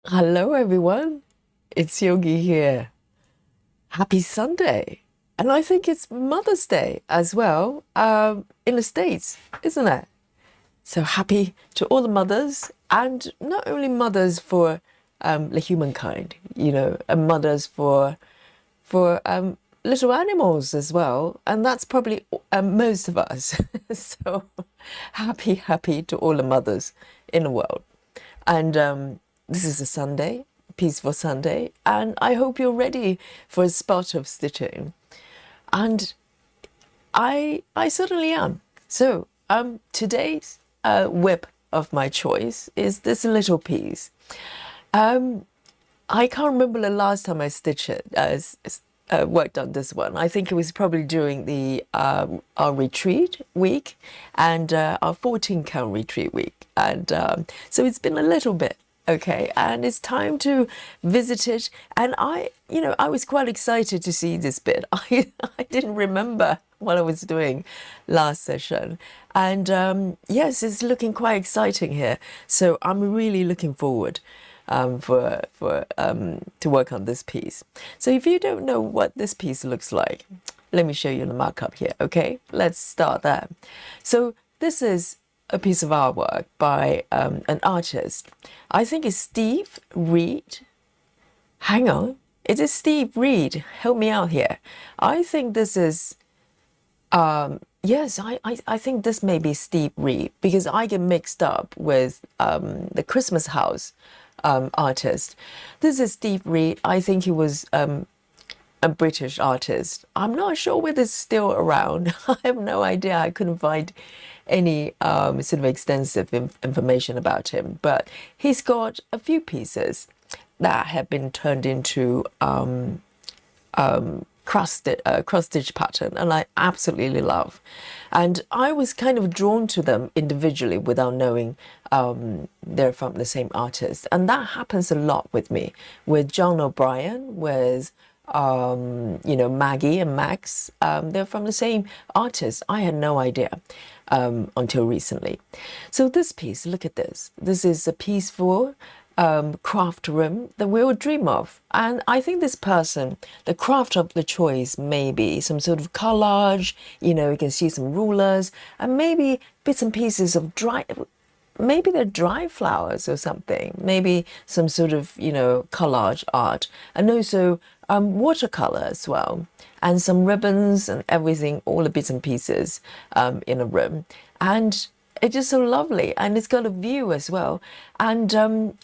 Hello, everyone. It's Yogi here. Happy Sunday. And I think it's Mother's Day as well, in the States, isn't it? So happy to all the mothers, and not only mothers for the humankind, and mothers for little animals as well. And that's probably most of us. So happy to all the mothers in the world. And this is a Sunday, peaceful Sunday, and I hope you're ready for a spot of stitching. And I certainly am. So today's whip of my choice is this little piece. I can't remember the last time I stitched it, worked on this one. I think it was probably during the our retreat week and our 14 count retreat week. And so it's been a little bit. Okay, and it's time to visit it. And I was quite excited to see this bit. I didn't remember what I was doing last session. And yes, it's looking quite exciting here. So I'm really looking forward to work on this piece. So if you don't know what this piece looks like, let me show you the markup here. Okay, let's start there. So this is a piece of artwork by an artist. I think it's Steve Reed. Hang on, it is Steve Reed. Help me out here. I think this is yes, I think this may be Steve Reed because I get mixed up with the Christmas House artist. This is Steve Reed. I think he was a British artist. I'm not sure whether it's still around. I have no idea. I couldn't find any sort of extensive information about him, but he's got a few pieces that have been turned into cross stitch pattern, and I absolutely love. And I was kind of drawn to them individually without knowing they're from the same artist, and that happens a lot with me, with John O'Brien, with Maggie and Max. They're from the same artist. I had no idea until recently. So this piece, look at this. This is a piece for craft room that we all dream of. And I think this person, the craft of the choice may be some sort of collage, you can see some rulers and maybe bits and pieces of maybe they're dry flowers or something, maybe some sort of, collage art, and also watercolor as well, and some ribbons and everything, all the bits and pieces in a room. And it's just so lovely, and it's got a view as well. And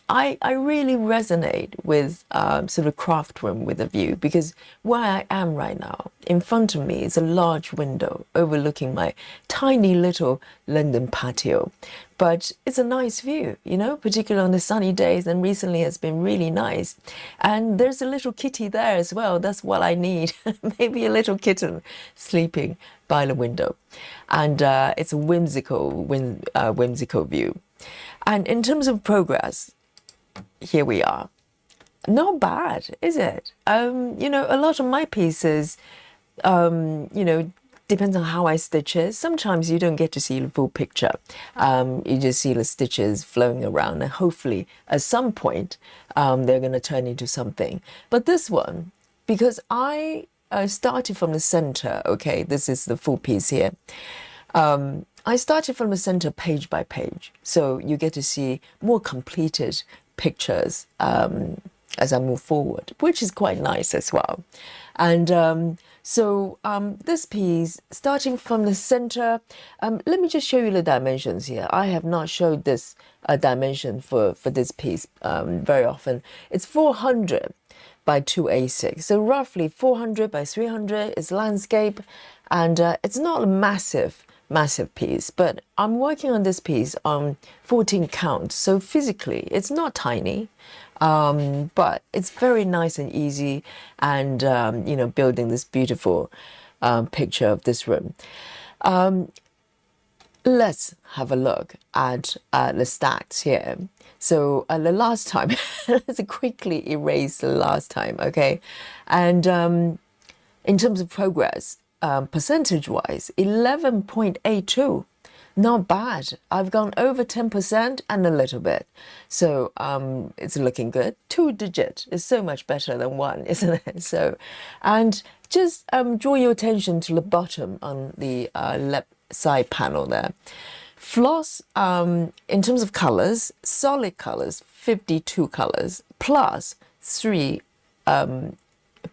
I really resonate with sort of craft room with a view, because where I am right now, in front of me is a large window overlooking my tiny little London patio. But it's a nice view, particularly on the sunny days, and recently it's been really nice. And there's a little kitty there as well. That's what I need. Maybe a little kitten sleeping by the window. And it's a whimsical view. And in terms of progress, here we are. Not bad, is it? A lot of my pieces, depends on how I stitch it. Sometimes you don't get to see the full picture. You just see the stitches flowing around, and hopefully at some point they're going to turn into something. But this one, because I started from the center, okay, this is the full piece here. I started from the center page by page, so you get to see more completed pictures as I move forward, which is quite nice as well. And so this piece, starting from the center, let me just show you the dimensions here. I have not showed this dimension for this piece very often. It's 400 by 2A6, so roughly 400 by 300 is landscape, and it's not a massive piece, but I'm working on this piece on 14 count, so physically it's not tiny, but it's very nice and easy, and building this beautiful picture of this room. Let's have a look at the stats here. So the last time, let's quickly erase the last time, okay? And in terms of progress, percentage-wise, 11.82. Not bad. I've gone over 10% and a little bit. So it's looking good. 2 digit is so much better than 1, isn't it? So, and just draw your attention to the bottom on the left side panel there. Floss, in terms of colors, solid colors, 52 colors, plus 3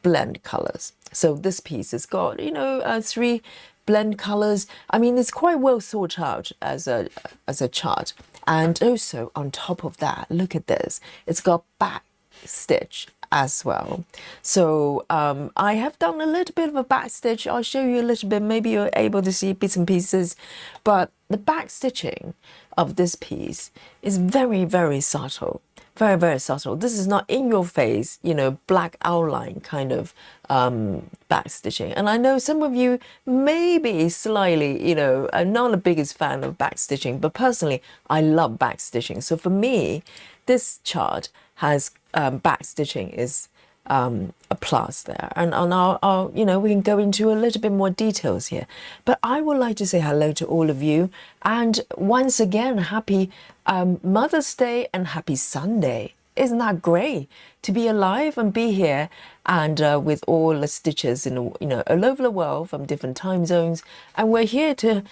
blend colors. So this piece has got, 3 blend colors. I mean, it's quite well thought out as a chart. And also on top of that, look at this. It's got back stitch as well. So I have done a little bit of a back stitch. I'll show you a little bit. Maybe you're able to see bits and pieces. But the back stitching of this piece is very, very subtle. Very, very subtle. This is not in your face, black outline kind of back stitching. And I know some of you may be slightly, are not the biggest fan of back stitching, but personally, I love back stitching. So for me, this chart has back stitching is a plus there. And I'll, we can go into a little bit more details here. But I would like to say hello to all of you. And once again, happy Mother's Day and happy Sunday. Isn't that great to be alive and be here and with all the stitches in all over the world from different time zones, and we're here to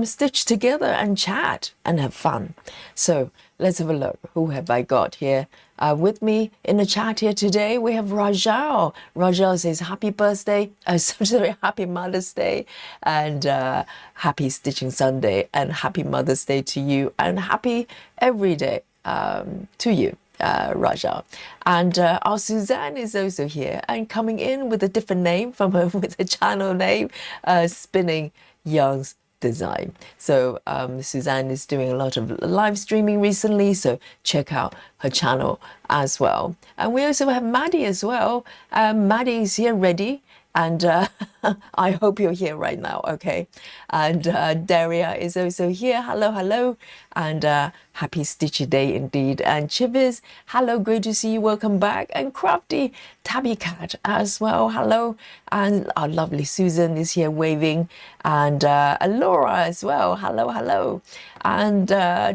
stitch together and chat and have fun. So let's have a look. Who have I got here with me in the chat here today? We have Rajal. Rajal says happy birthday, sorry, happy Mother's Day, and happy Stitching Sunday, and happy Mother's Day to you, and happy every day to you. Raja. And our Suzanne is also here and coming in with a different name from her, with a channel name, Spinning Yarns Design. So Suzanne is doing a lot of live streaming recently, so check out her channel as well. And we also have Maddie as well. Maddie is here ready. And I hope you're here right now, okay? And Daria is also here. Hello, hello. And happy Stitchy Day indeed. And Chivis, hello, great to see you. Welcome back. And Crafty Tabby Cat as well. Hello. And our lovely Susan is here waving. And Laura as well. Hello, hello. And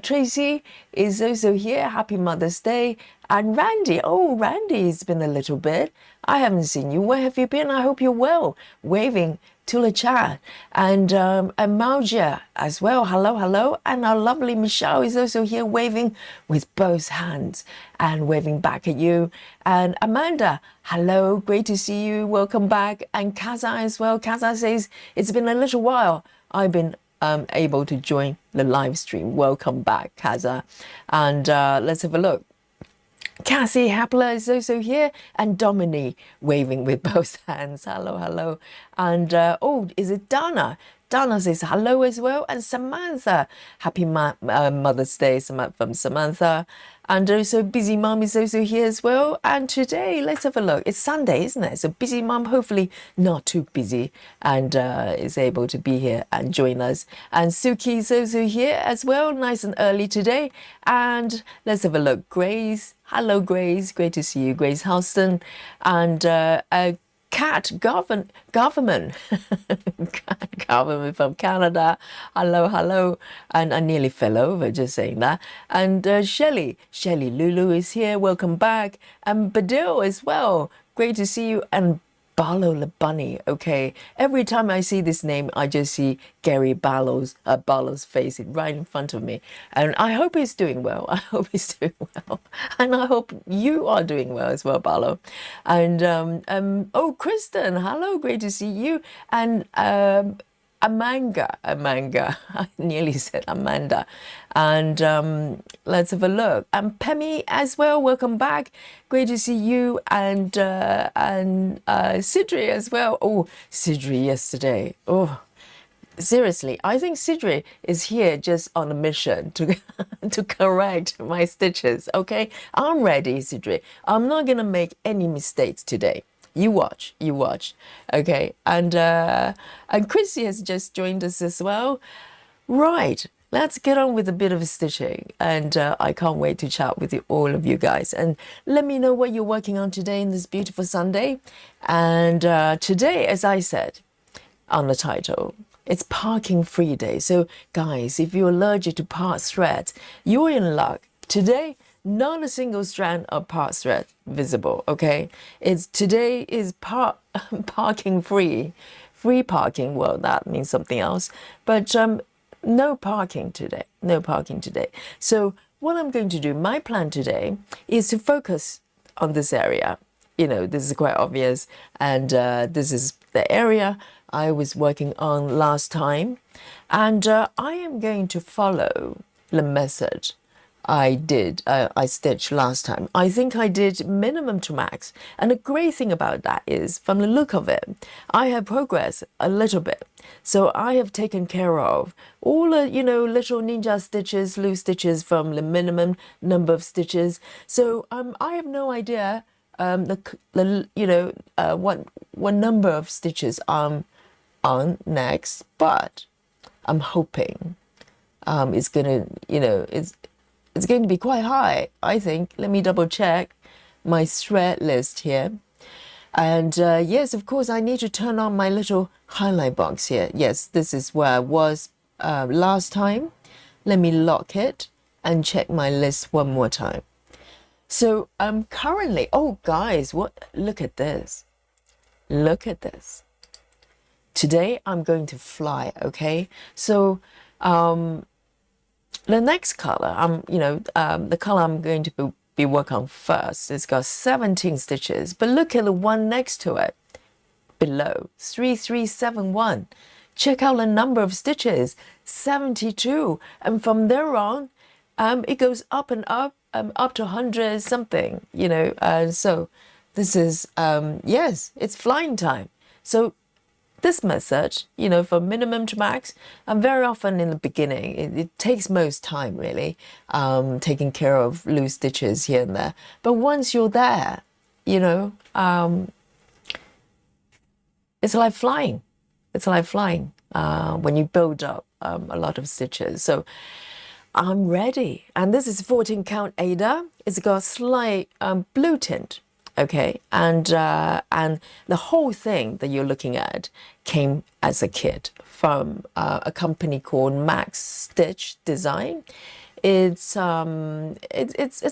Tracy is also here. Happy Mother's Day. And Randy, Randy, it's been a little bit. I haven't seen you. Where have you been? I hope you're well. Waving to the chat. And Mauja as well. Hello, hello. And our lovely Michelle is also here waving with both hands and waving back at you. And Amanda, hello. Great to see you. Welcome back. And Kaza as well. Kaza says, it's been a little while. I've been able to join the live stream. Welcome back, Kaza. And let's have a look. Cassie Hapler is also here, and Dominique waving with both hands. Hello, hello. And is it Dana? Dana says hello as well. And Samantha, happy Mother's Day from Samantha. And also Busy Mum is also here as well. And today, let's have a look. It's Sunday, isn't it? So Busy Mum, hopefully not too busy, and is able to be here and join us. And Suki is also here as well, nice and early today. And let's have a look. Grace, hello Grace, great to see you. Grace Houston. And Kat Government Government from Canada. Hello, hello. And I nearly fell over just saying that. And Shelley Lulu is here. Welcome back. And Badil as well. Great to see you. And Barlow the Bunny. Okay. Every time I see this name, I just see Gary Barlow's face right in front of me. And I hope he's doing well. I hope he's doing well. And I hope you are doing well as well, Barlow. And, Kristen, hello. Great to see you. And, Amanga, I nearly said Amanda. And let's have a look. And Pemi as well, welcome back. Great to see you. And Sidri as well. Oh, Sidri yesterday. Oh, seriously, I think Sidri is here just on a mission to to correct my stitches, okay? I'm ready, Sidri. I'm not going to make any mistakes today. You watch, okay? And Chrissy has just joined us as well. Right, let's get on with a bit of stitching. And I can't wait to chat with all of you guys. And let me know what you're working on today in this beautiful Sunday. And today, as I said on the title, It's parking free day. So guys, if you're allergic to part threads, you're in luck. Today, not a single strand of part thread visible, okay? Today is parking free. Free parking, well, that means something else. But no parking today, no parking today. So what I'm going to do, my plan today is to focus on this area. You know, this is quite obvious. And this is the area I was working on last time. And I am going to follow the method I stitched last time. I think I did minimum to max. And the great thing about that is, from the look of it, I have progressed a little bit. So I have taken care of all the, you know, little ninja stitches, loose stitches from the minimum number of stitches. So I have no idea what number of stitches I'm on next, but I'm hoping it's gonna, you know, it's going to be quite high, I think. Let me double check my thread list here. And yes, of course, I need to turn on my little highlight box here. Yes, this is where I was last time. Let me lock it and check my list one more time. So I'm currently, oh guys, look at this. Look at this. Today I'm going to fly, okay? So the next color, the color I'm going to be working on first, it's got 17 stitches, but look at the one next to it, below, 3371. Check out the number of stitches, 72, and from there on, it goes up and up, up to 100 something, you know, so this is, yes, it's flying time. So this method, you know, from minimum to max, and very often in the beginning, it takes most time really, taking care of loose stitches here and there. But once you're there, you know, it's like flying. It's like flying when you build up a lot of stitches. So I'm ready. And this is 14 count Ada. It's got slight blue tint. Okay, and the whole thing that you're looking at came as a kit from a company called Max Stitch Design. It's a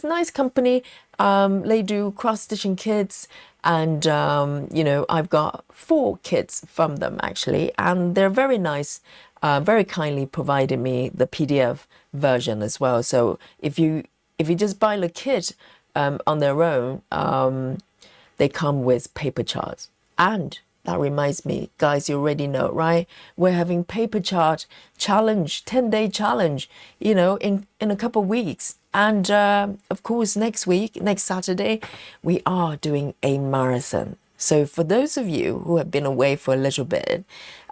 nice company. They do cross stitching kits, and you know, I've got 4 kits from them actually, and they're very nice. Very kindly provided me the PDF version as well. So if you just buy the kit on their own, they come with paper charts. And that reminds me, guys, you already know, right? We're having paper chart challenge, 10-day challenge, you know, in a couple of weeks. And of course, next week, next Saturday, we are doing a marathon. So for those of you who have been away for a little bit,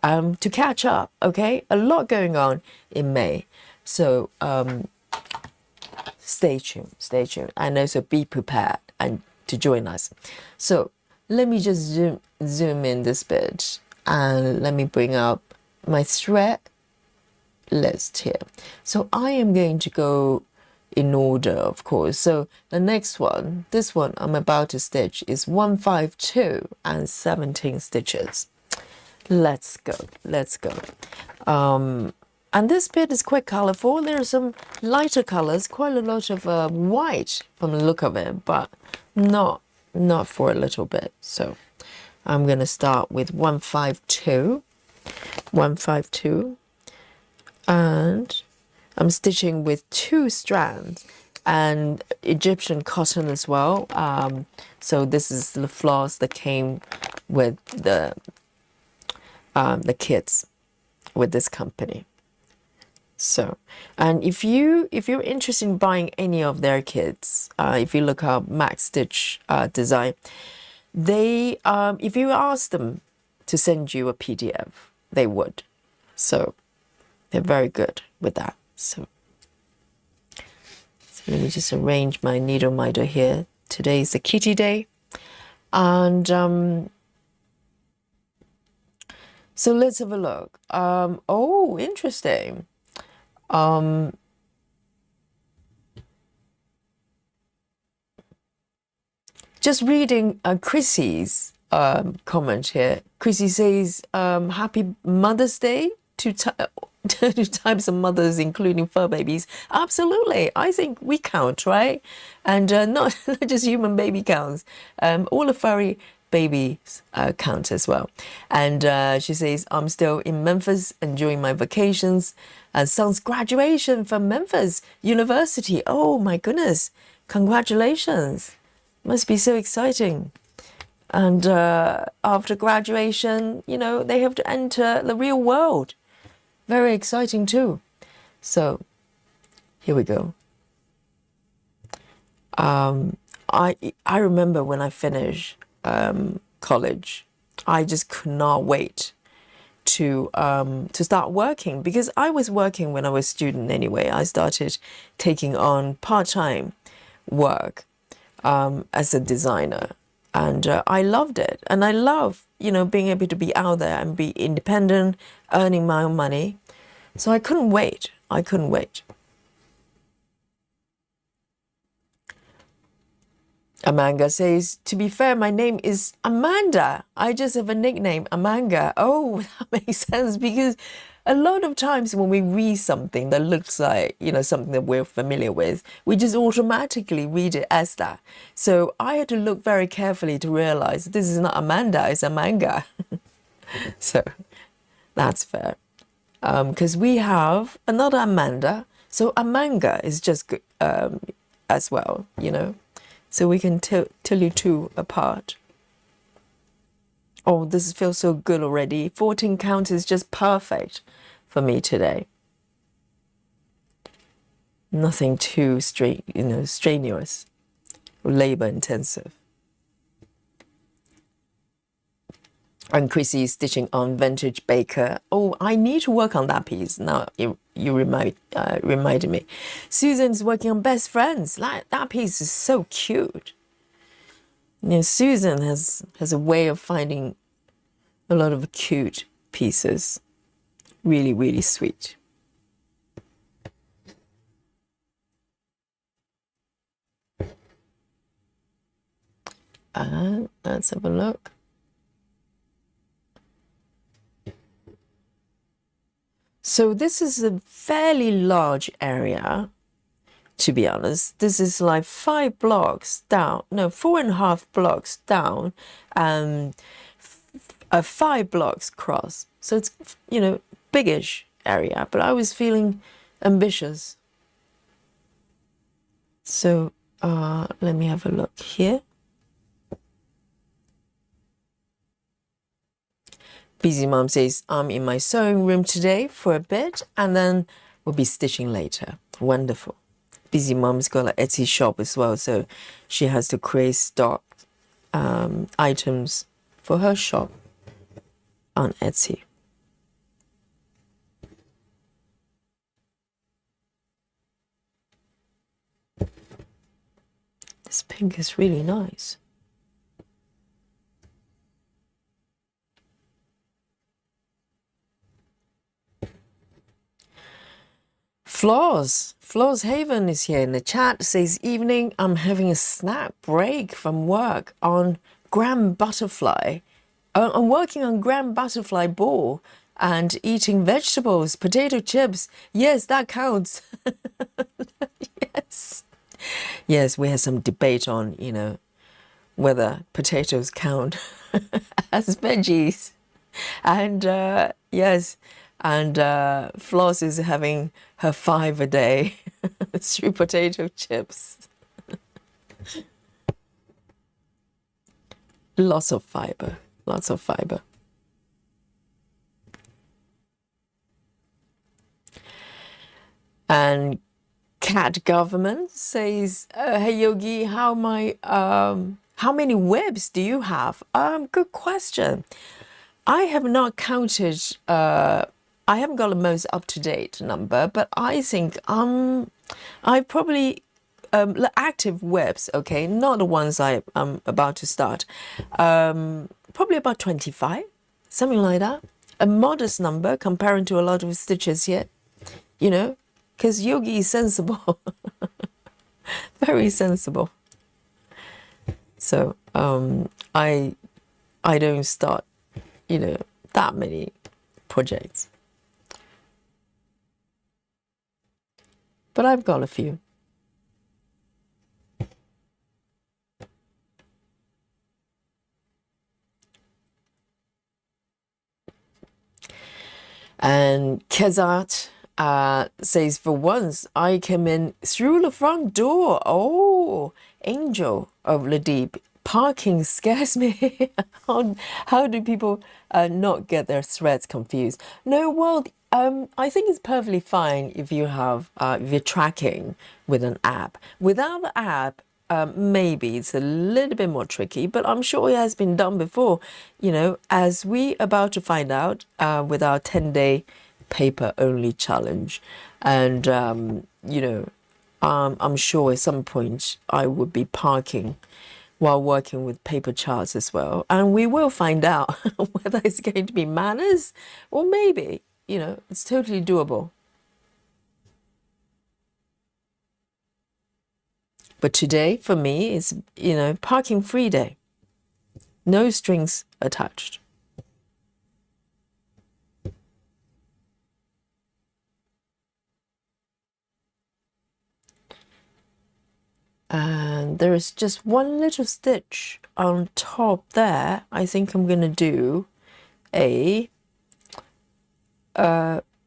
to catch up, okay? A lot going on in May. So stay tuned, and also be prepared and to join us. So let me just zoom in this bit, and let me bring up my thread list here. So I am going to go in order, of course. So the next one, this one I'm about to stitch, is 152 and 17 stitches. Let's go. And this bit is quite colorful. There are some lighter colors, quite a lot of white from the look of it, but not for a little bit. So I'm going to start with 152, and I'm stitching with 2 strands and Egyptian cotton as well. So this is the floss that came with the kits with this company. So, and if you're interested in buying any of their kits, if you look up Max Stitch Design, they if you ask them to send you a PDF, they would. So they're very good with that. So let me just arrange my needle mitre here. Today is the kitty day, and so let's have a look. Oh, interesting. Just reading Chrissy's comment here. Chrissy says, happy Mother's Day two types of mothers, including fur babies? Absolutely. I think we count, right? And not, not just human baby counts. All the furry babies count as well. And she says, I'm still in Memphis enjoying my vacations. Son's graduation from Memphis University. Oh my goodness. Congratulations. Must be so exciting. And after graduation, you know, they have to enter the real world. Very exciting too. So here we go. I remember when I finished college, I just could not wait to start working, because I was working when I was a student anyway. I started taking on part-time work as a designer. And I loved it. And I love, you know, being able to be out there and be independent, earning my own money. So I couldn't wait. I couldn't wait. Amanda says, to be fair, my name is Amanda. I just have a nickname, Amanda. Oh, that makes sense, because a lot of times when we read something that looks like, you know, something that we're familiar with, we just automatically read it as that. So I had to look very carefully to realize this is not Amanda, it's Amanda. So that's fair. Because we have another Amanda. So Amanda is just good as well, you know. So we can tell you two apart. Oh, this feels so good already. 14 count is just perfect for me today. Nothing too strenuous or labor intensive. And Chrissy stitching on Vintage Baker. Oh, I need to work on that piece. Now you reminded me. Susan's working on Best Friends. That piece is so cute. You know, Susan has a way of finding a lot of cute pieces. Really, really sweet. Let's have a look. So this is a fairly large area, to be honest. This is like 5 blocks down, no, 4.5 blocks down, and 5 blocks across. So it's, you know, biggish area, but I was feeling ambitious. So let me have a look here. Busy Mom says, I'm in my sewing room today for a bit, and then we'll be stitching later. Wonderful. Busy Mom's got an Etsy shop as well, so she has to create stock items for her shop on Etsy. This pink is really nice. Floors Haven is here in the chat. Says, evening, I'm having a snap break from work on Grand Butterfly. I'm working on Grand Butterfly ball and eating vegetables, potato chips. Yes, that counts. Yes. Yes, we had some debate on, you know, whether potatoes count as veggies. And yes, and Floss is having her 5 a day through potato chips. Lots of fiber, lots of fiber. And Cat Government says, hey Yogi, how many webs do you have? Good question. I have not counted, I haven't got the most up-to-date number, but I think I probably, the active webs, okay, not the ones I'm about to start, probably about 25, something like that. A modest number comparing to a lot of stitches here, you know, because Yogi is sensible, very sensible. So I don't start, you know, that many projects. but I've got a few. And Kezat says, for once, I came in through the front door. Oh, angel of Ladeep. Parking scares me. how do people not get their threads confused? No, well, I think it's perfectly fine if you have if you're tracking with an app. Without the app, maybe it's a little bit more tricky, but I'm sure it has been done before. You know, as we about to find out with our 10-day paper only challenge, and you know, I'm sure at some point I would be parking while working with paper charts as well, and we will find out whether it's going to be manners or maybe, you know, it's totally doable. But today for me is, you know, parking free day, no strings attached. And there is just one little stitch on top there. I think I'm gonna do a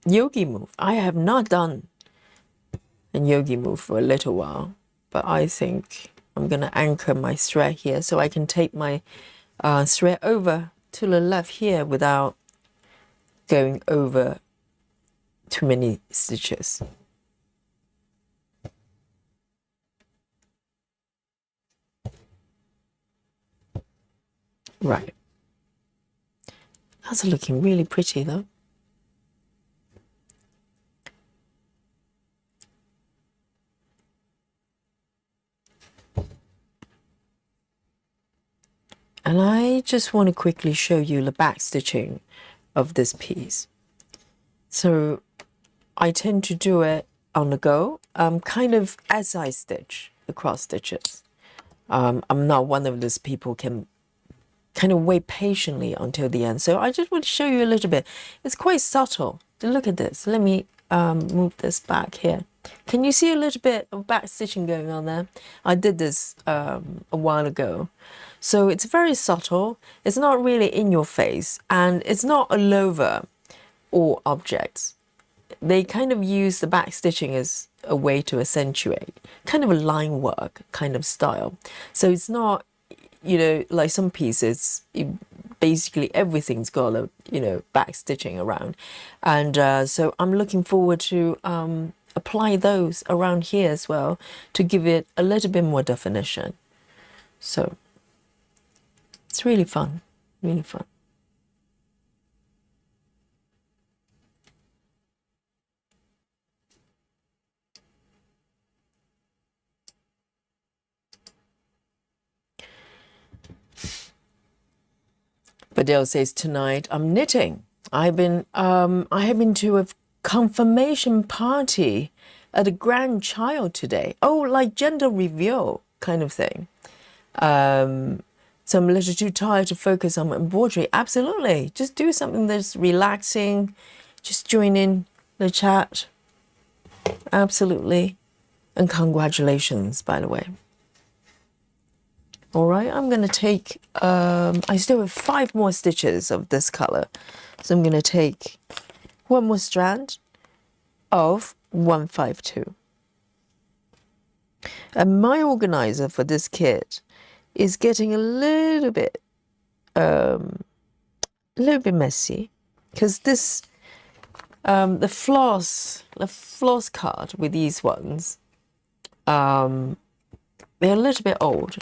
yogi move. I have not done a yogi move for a little while, but I think I'm gonna anchor my thread here so I can take my thread over to the left here without going over too many stitches. Right. That's looking really pretty though. And I just want to quickly show you the back stitching of this piece. So I tend to do it on the go, kind of as I stitch the cross stitches. I'm not one of those people can kind of wait patiently until the end. So I just want to show you a little bit. It's quite subtle. Look at this. Let me move this back here. Can you see a little bit of back stitching going on there? I did this a while ago. So it's very subtle. It's not really in your face, and it's not all over all objects. They kind of use the back stitching as a way to accentuate, kind of a line work kind of style. So it's not, you know, like some pieces, basically everything's got a, you know, back stitching around. And so I'm looking forward to apply those around here as well to give it a little bit more definition. So it's really fun, really fun. Badell says, tonight I'm knitting. I have been to a confirmation party at a grandchild today. Oh, like gender reveal kind of thing. So I'm a little too tired to focus on embroidery. Absolutely. Just do something that's relaxing. Just join in the chat. Absolutely. And congratulations, by the way. All right, I'm going to take, I still have 5 more stitches of this color. So I'm going to take one more strand of 152. And my organizer for this kit is getting a little bit messy, because this, the floss card with these ones, they're a little bit old.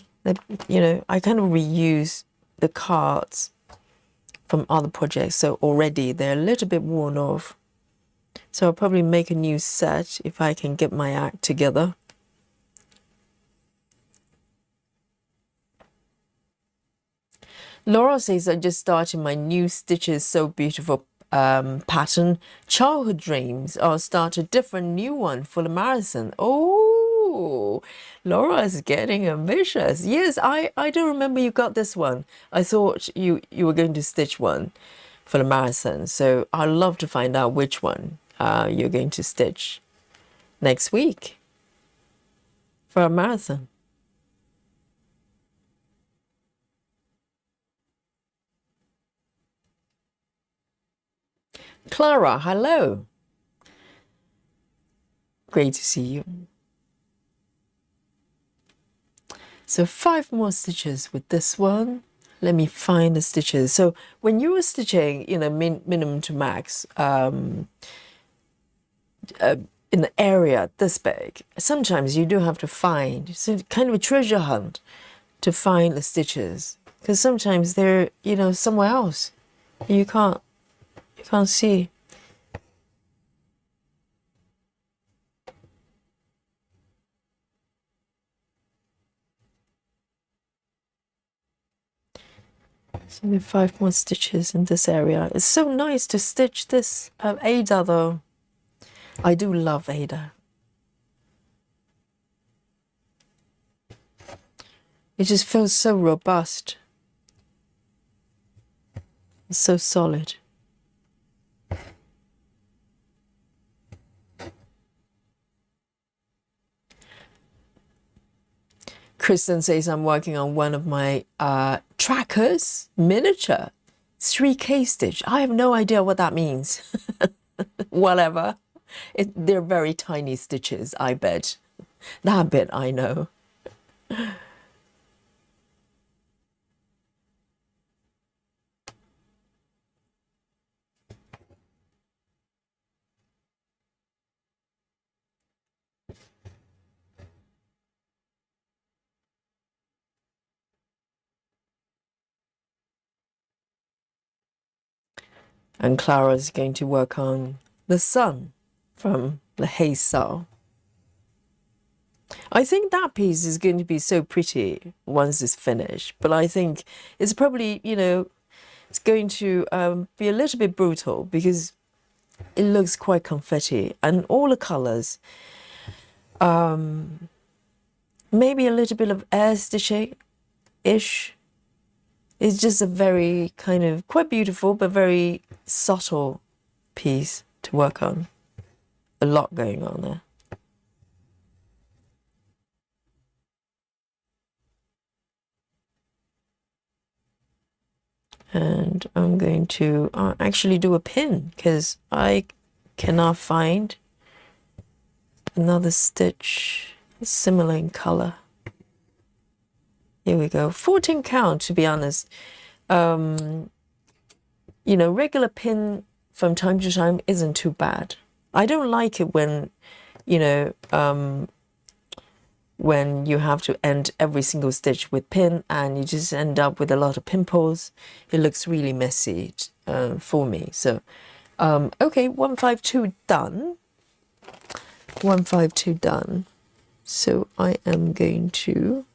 You know, I kind of reuse the cards from other projects, so already they're a little bit worn off. So I'll probably make a new set if I can get my act together. Laura says, I just started my new Stitches So Beautiful pattern. Childhood dreams. I'll start a different new one for the marathon. Oh, Laura is getting ambitious. Yes, I do remember you got this one. I thought you were going to stitch one for the marathon. So I'd love to find out which one you're going to stitch next week for a marathon. Clara, hello. Great to see you. So 5 more stitches with this one. Let me find the stitches. So when you were stitching, you know, minimum to max, in the area this big, sometimes you do have to find, so kind of a treasure hunt to find the stitches, because sometimes they're, you know, somewhere else. You can't see. So there are 5 more stitches in this area. It's so nice to stitch this Ada though. I do love Ada. It just feels so robust. It's so solid.3 Kristen says I'm working on one of my trackers, miniature, 3K stitch. I have no idea what that means. Whatever. They're very tiny stitches, I bet. That bit I know. And Clara's going to work on the sun from the Hazel. I think that piece is going to be so pretty once it's finished, but I think it's probably, you know, it's going to be a little bit brutal because it looks quite confetti and all the colors. Maybe a little bit of air stitching-ish. It's just a very kind of quite beautiful but very subtle piece to work on. A lot going on there. And I'm going to actually do a pin because I cannot find another stitch similar in color. Here we go. 14 count, to be honest. You know, regular pin from time to time isn't too bad. I don't like it when, you know, when you have to end every single stitch with pin and you just end up with a lot of pimples. It looks really messy for me. So, okay, 152 done. 152 done. So I am going to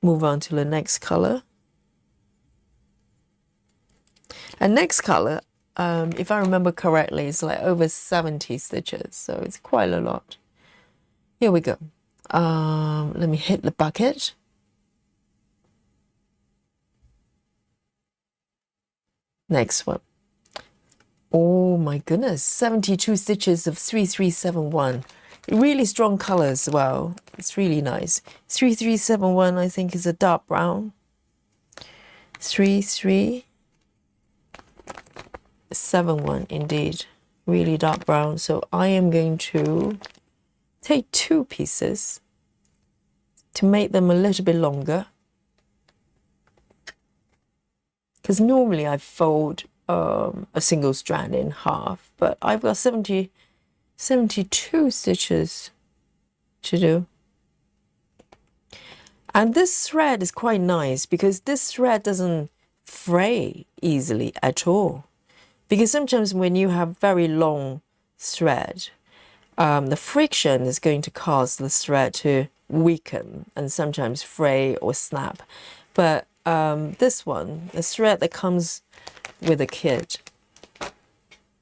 move on to the next color. And next color, if I remember correctly, it's like over 70 stitches, so it's quite a lot. Here we go. Let me hit the bucket. Next one. Oh my goodness, 72 stitches of 3371. Really strong color as well. It's really nice. 3371, I think, is a dark brown. 3371, indeed. Really dark brown. So I am going to take 2 pieces to make them a little bit longer. Because normally I fold a single strand in half, but I've got 72 stitches to do. And this thread is quite nice because this thread doesn't fray easily at all. Because sometimes when you have very long thread, the friction is going to cause the thread to weaken and sometimes fray or snap. But this one, the thread that comes with a kit,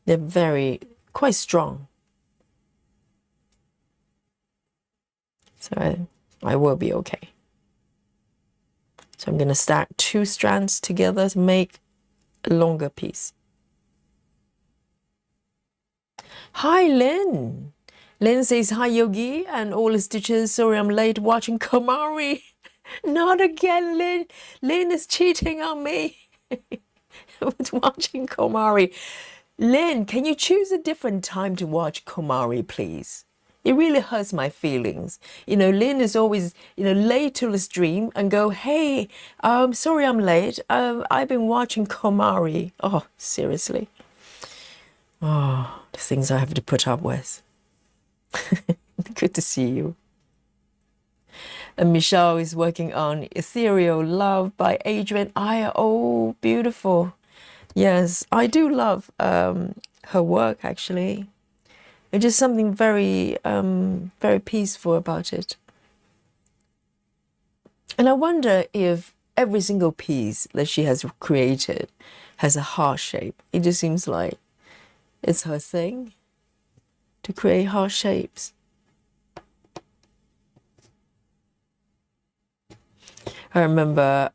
they're quite strong. So I will be okay. So I'm going to stack 2 strands together to make a longer piece. Hi, Lynn. Lynn says, hi, Yogi, and all the stitches. Sorry, I'm late watching Komari. Not again, Lynn. Lynn is cheating on me with watching Komari. Lynn, can you choose a different time to watch Komari, please? It really hurts my feelings. Lynn is always, late to the stream and go, hey, sorry I'm late. I've been watching Komari. Oh, seriously. Oh, the things I have to put up with. Good to see you. And Michelle is working on Ethereal Love by Adrian Aya. Oh, beautiful. Yes, I do love her work, actually. It's just something very, very peaceful about it. And I wonder if every single piece that she has created has a heart shape. It just seems like it's her thing to create heart shapes. I remember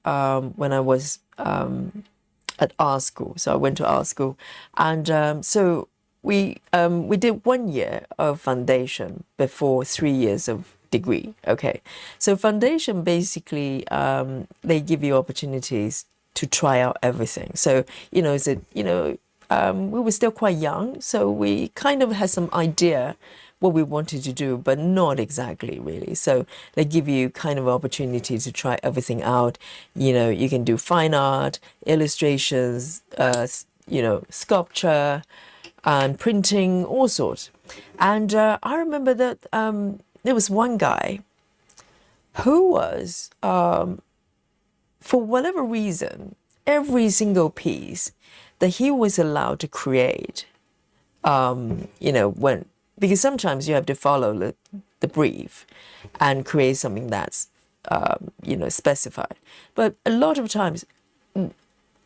when I was at art school. So I went to art school, and so we did 1 year of foundation before 3 years of degree. Okay, so foundation basically they give you opportunities to try out everything. So we were still quite young, so we kind of had some idea what we wanted to do, but not exactly really. So they give you kind of opportunity to try everything out. You can do fine art, illustrations, sculpture, and printing, all sorts. And I remember that there was one guy who was, for whatever reason, every single piece that he was allowed to create, because sometimes you have to follow the brief and create something that's, specified. But a lot of times,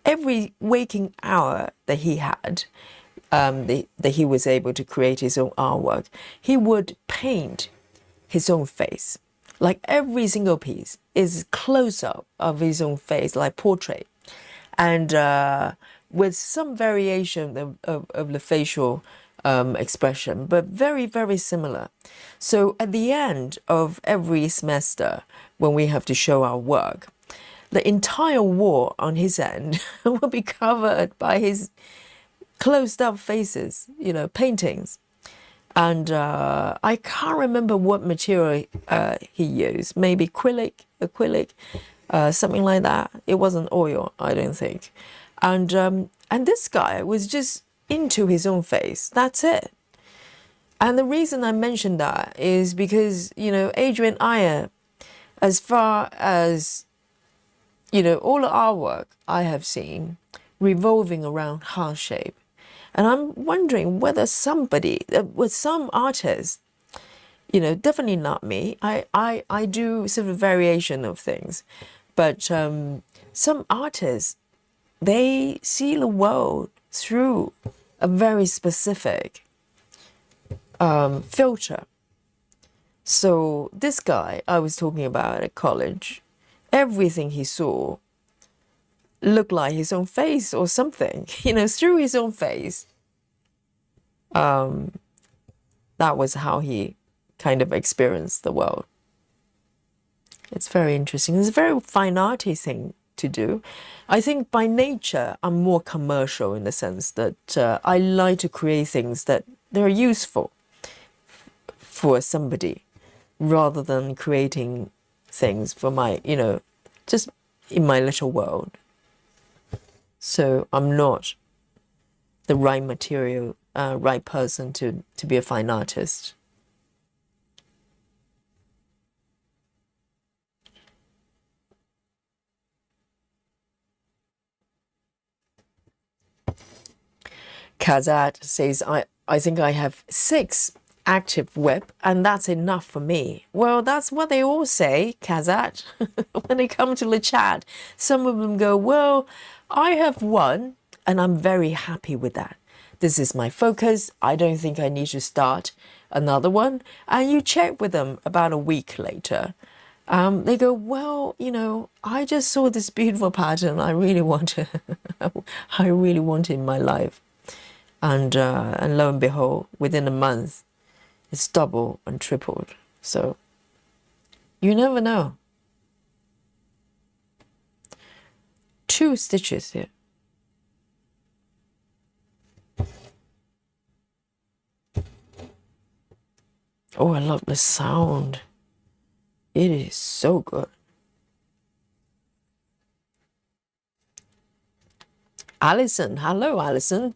every waking hour that he had, that he was able to create his own artwork, he would paint his own face. Like every single piece is close-up of his own face, like portrait. And with some variation of the facial expression, but very, very similar. So at the end of every semester, when we have to show our work, the entire wall on his end will be covered by his closed up faces, paintings. And I can't remember what material he used, maybe acrylic, something like that. It wasn't oil, I don't think. And this guy was just into his own face. That's it. And the reason I mentioned that is because, Adrian Aya, as far as, all the artwork I have seen revolving around heart shape. And I'm wondering whether somebody, with some artists, definitely not me. I do sort of variation of things. But some artists, they see the world through a very specific filter. So this guy I was talking about at college, everything he saw looked like his own face or something, through his own face. That was how he kind of experienced the world. It's very interesting. It's a very fine arty thing to do. I think by nature, I'm more commercial in the sense that I like to create things that they're useful for somebody rather than creating things for my, just in my little world. So I'm not the right material, right person to be a fine artist. Kazat says, I think I have 6 active whip and that's enough for me. Well, that's what they all say, Kazat, when they come to the chat. Some of them go, well, I have 1 and I'm very happy with that. This is my focus. I don't think I need to start another one. And you check with them about a week later. They go, well, I just saw this beautiful pattern. I really want to, I really want it in my life. and lo and behold, within a month, it's doubled and tripled. So you never know. 2 stitches here. Oh, I love the sound. It is so good. Alison, hello, Alison.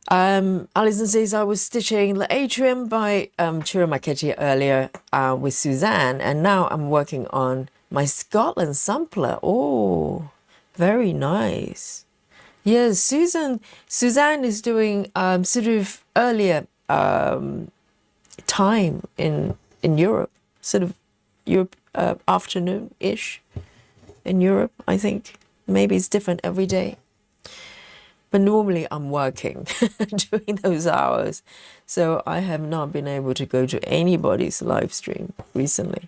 Alison says, I was stitching the atrium by Chirimaketi earlier with Suzanne, and now I'm working on my Scotland sampler. Oh, very nice. Yes, Suzanne is doing sort of earlier time in Europe, sort of Europe afternoon-ish in Europe, I think. Maybe it's different every day. But normally I'm working during those hours. So I have not been able to go to anybody's live stream recently.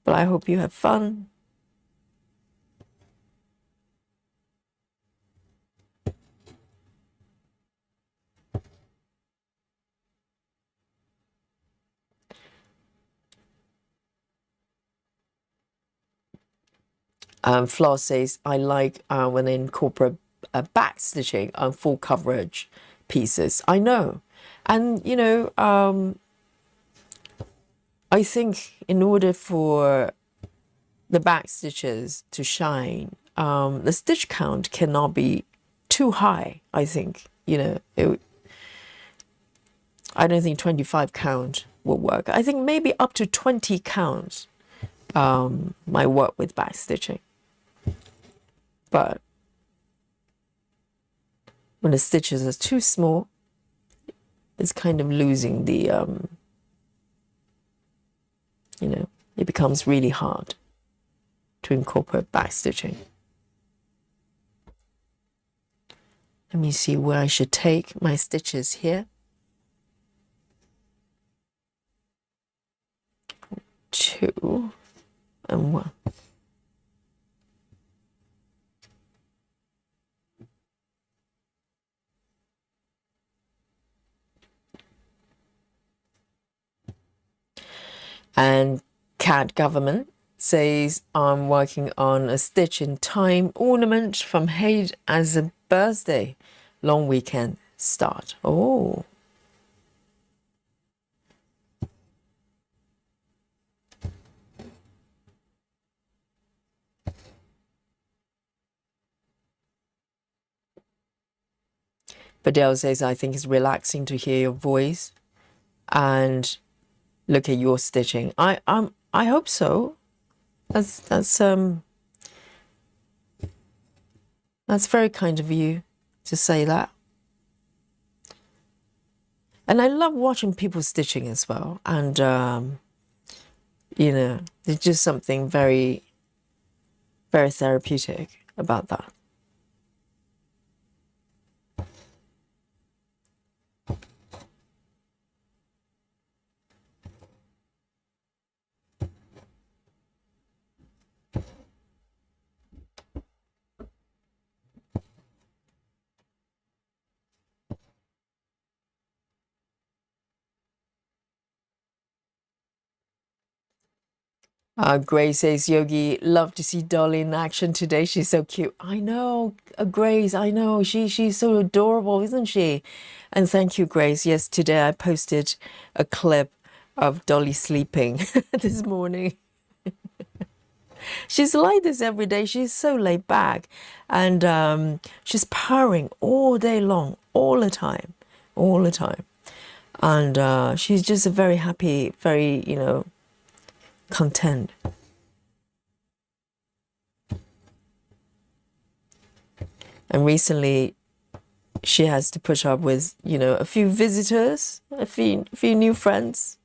But I hope you have fun. Flaw says, I like when they incorporate backstitching on full coverage pieces. I know. And, you know, I think in order for the back stitches to shine, the stitch count cannot be too high, I think. You know, I don't think 25 count will work. I think maybe up to 20 counts might work with back stitching. But when the stitches are too small, it's kind of losing the, you know, it becomes really hard to incorporate back stitching. Let me see where I should take my stitches here. 2 and 1. And Cat Government says, I'm working on a stitch in time ornament from Haid as a birthday long weekend start. Oh. Badell says, I think it's relaxing to hear your voice and look at your stitching. I hope so. That's very kind of you to say that. And I love watching people stitching as well. And you know, there's just something very, very therapeutic about that. Grace says, Yogi, love to see Dolly in action today. She's so cute. I know, Grace, I know. She's so adorable, isn't she? And thank you, Grace. Yes, today I posted a clip of Dolly sleeping this morning. She's like this every day. She's so laid back. And she's purring all day long, all the time. And she's just a very happy, very, you know, content. And recently she has to put up with, you know, a few visitors, a few new friends.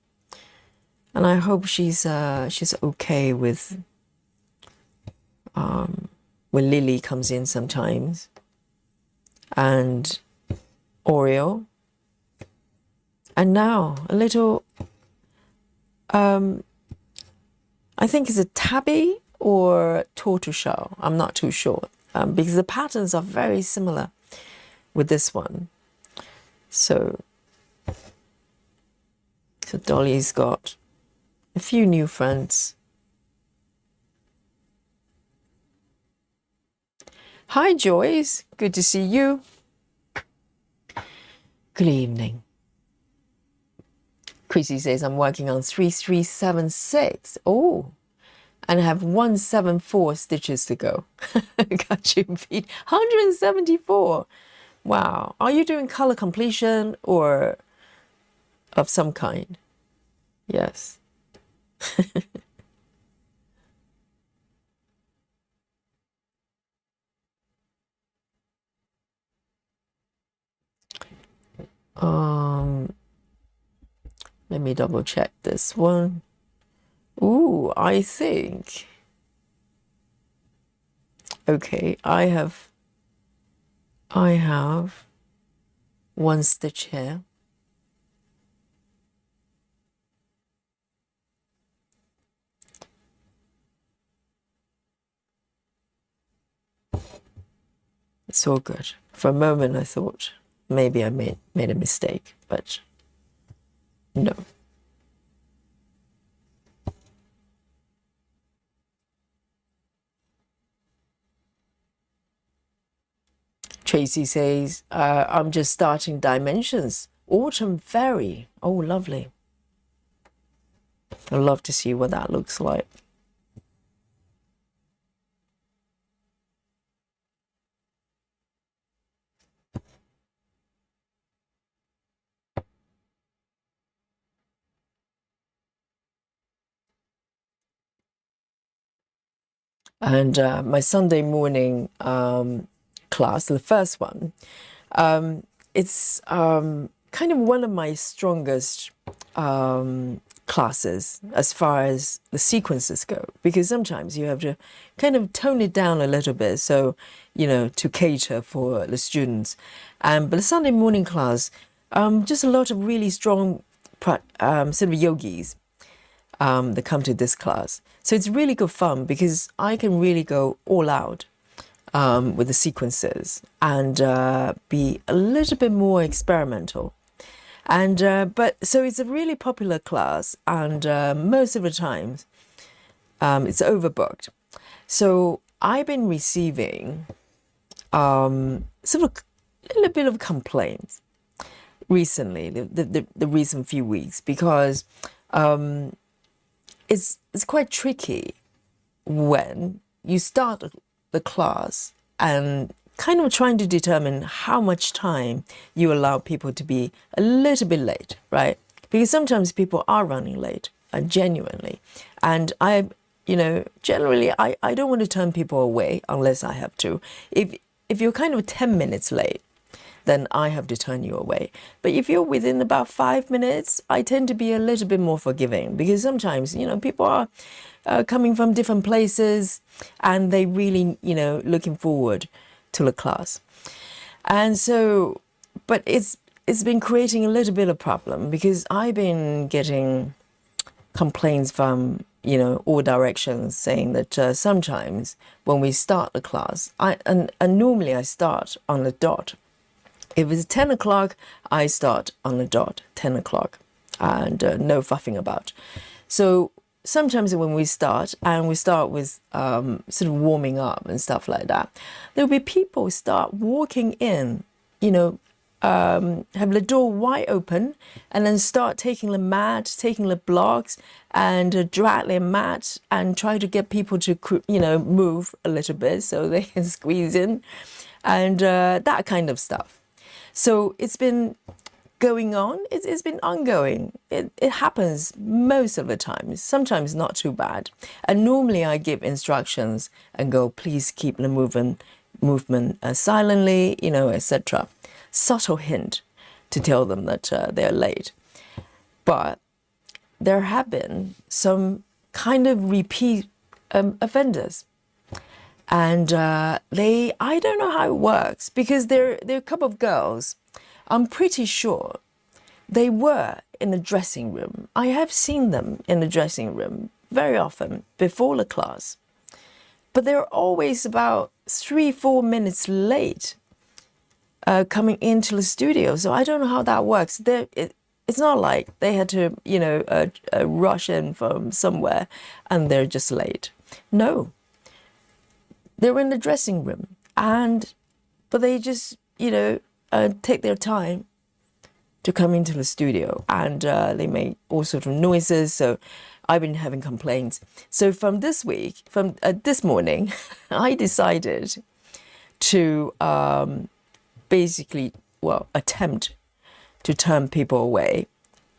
And I hope she's okay with when Lily comes in sometimes, and Oreo, and now a little I think it's a tabby or tortoiseshell. I'm not too sure. because the patterns are very similar with this one. So Dolly's got a few new friends. Hi Joyce, good to see you. Good evening. Chrissy says I'm working on 3376. Oh, and I have 174 stitches to go. Got you beat. 174. Wow. Are you doing color completion or of some kind? Yes. Let me double check this one. Ooh, I think. Okay, I have one stitch here. It's all good. For a moment I thought maybe I made a mistake, but no. Tracy says, I'm just starting dimensions. Autumn Fairy. Oh, lovely. I'd love to see what that looks like. And my Sunday morning class, the first one, it's kind of one of my strongest classes as far as the sequences go, because sometimes you have to kind of tone it down a little bit, so, you know, to cater for the students. But the Sunday morning class, just a lot of really strong sort of yogis that come to this class. So it's really good fun because I can really go all out with the sequences and be a little bit more experimental. And but so it's a really popular class, and most of the times it's overbooked. So I've been receiving sort of a little bit of complaints recently, the recent few weeks, because it's quite tricky when you start the class and kind of trying to determine how much time you allow people to be a little bit late, right? Because sometimes people are running late, genuinely. And generally, I don't want to turn people away unless I have to. If you're kind of 10 minutes late, then I have to turn you away. But if you're within about 5 minutes, I tend to be a little bit more forgiving, because sometimes, people are coming from different places and they really, looking forward to the class. And so, but it's been creating a little bit of problem, because I've been getting complaints from, all directions, saying that sometimes when we start the class, and normally I start on the dot. If it's 10 o'clock, I start on the dot, 10 o'clock, and no fuffing about. So sometimes when we start, and we start with sort of warming up and stuff like that, there'll be people start walking in, have the door wide open, and then start taking the mat, taking the blocks, and drag their mat, and try to get people to, move a little bit so they can squeeze in, and that kind of stuff. So it's been going on. It's been ongoing. It happens most of the time. Sometimes not too bad. And normally I give instructions and go, please keep the movement silently, etc. Subtle hint to tell them that they're late. But there have been some kind of repeat offenders. And I don't know how it works, because they're a couple of girls. I'm pretty sure they were in the dressing room. I have seen them in the dressing room very often before the class. but they're always about 3-4 minutes late coming into the studio. So I don't know how that works. It's not like they had to, rush in from somewhere and they're just late. No, they're in the dressing room, but they just, take their time to come into the studio, and they make all sorts of noises. So I've been having complaints. So from this morning, I decided to basically, attempt to turn people away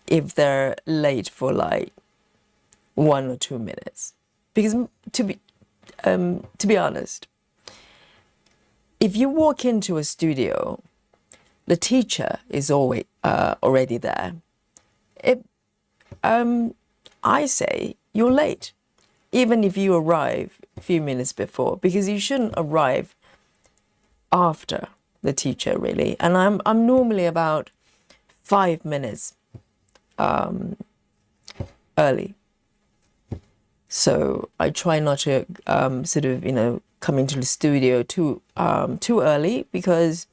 if they're late for like 1 or 2 minutes. Because to be honest, if you walk into a studio, the teacher is always already there. I say you're late, even if you arrive a few minutes before, because you shouldn't arrive after the teacher, really. And I'm normally about 5 minutes early. So I try not to come into the studio too early, because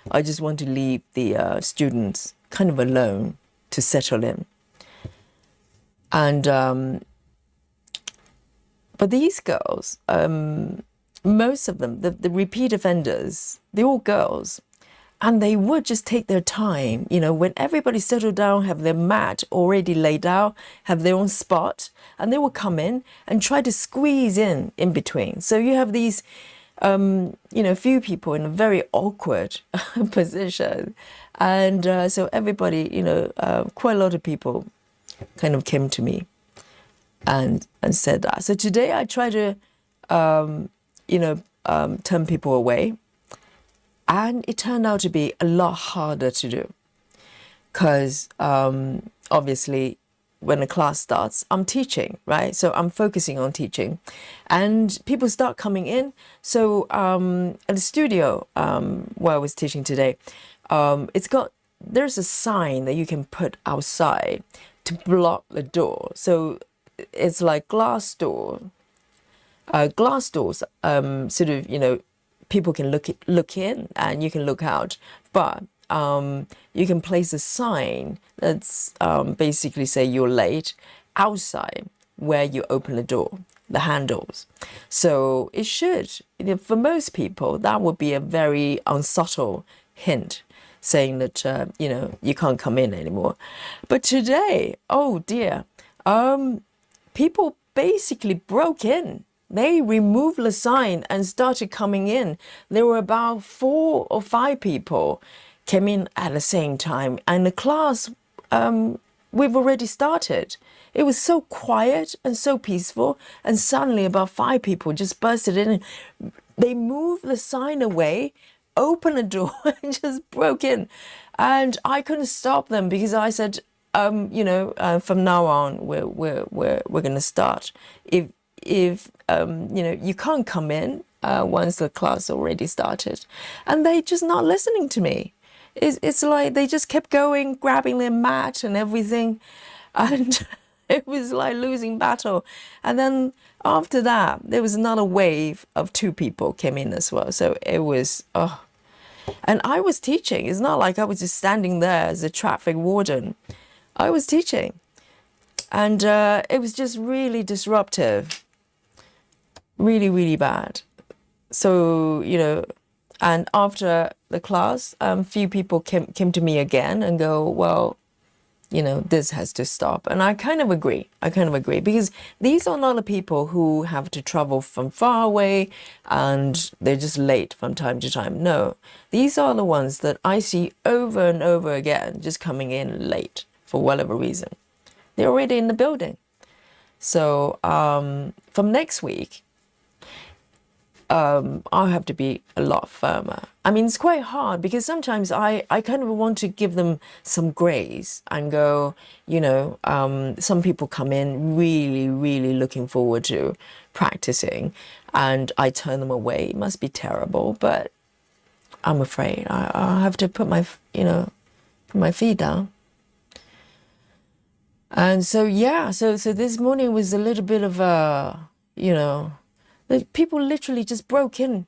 I just want to leave the students kind of alone to settle in. And but these girls, most of them, the repeat offenders, they're all girls, and they would just take their time, when everybody settled down, have their mat already laid out, have their own spot, and they will come in and try to squeeze in between. So you have these, few people in a very awkward position. And so everybody, quite a lot of people kind of came to me and said that. So today I try to, turn people away. And it turned out to be a lot harder to do, because obviously when the class starts, I'm teaching, right? So I'm focusing on teaching, and people start coming in. So at the studio where I was teaching today, there's a sign that you can put outside to block the door. So it's like glass doors, people can look in and you can look out, but you can place a sign that's basically say you're late outside where you open the door, the handles. So it should, for most people, that would be a very unsubtle hint saying that, you can't come in anymore. But today, oh dear, people basically broke in. They removed the sign and started coming in. There were about 4 or 5 people came in at the same time. And the class, we've already started. It was so quiet and so peaceful. And suddenly about 5 people just bursted in. They moved the sign away, opened the door and just broke in. And I couldn't stop them, because I said, from now on, we're going to start. If you can't come in once the class already started. And they just not listening to me. It's like they just kept going, grabbing their mat and everything. And it was like losing battle. And then after that, there was another wave of 2 people came in as well. So it was, and I was teaching. It's not like I was just standing there as a traffic warden. I was teaching. And it was just really disruptive. Really, really bad. So, and after the class, few people came to me again and go, well, this has to stop. And I kind of agree. Because these are not the people who have to travel from far away and they're just late from time to time. No, these are the ones that I see over and over again, just coming in late for whatever reason. They're already in the building. So from next week, I'll have to be a lot firmer. I mean, it's quite hard, because sometimes I kind of want to give them some grace and go, some people come in really, really looking forward to practicing, and I turn them away. It must be terrible, but I'm afraid I'll have to put my feet down. And so, yeah, so this morning was a little bit of a, Like, people literally just broke in.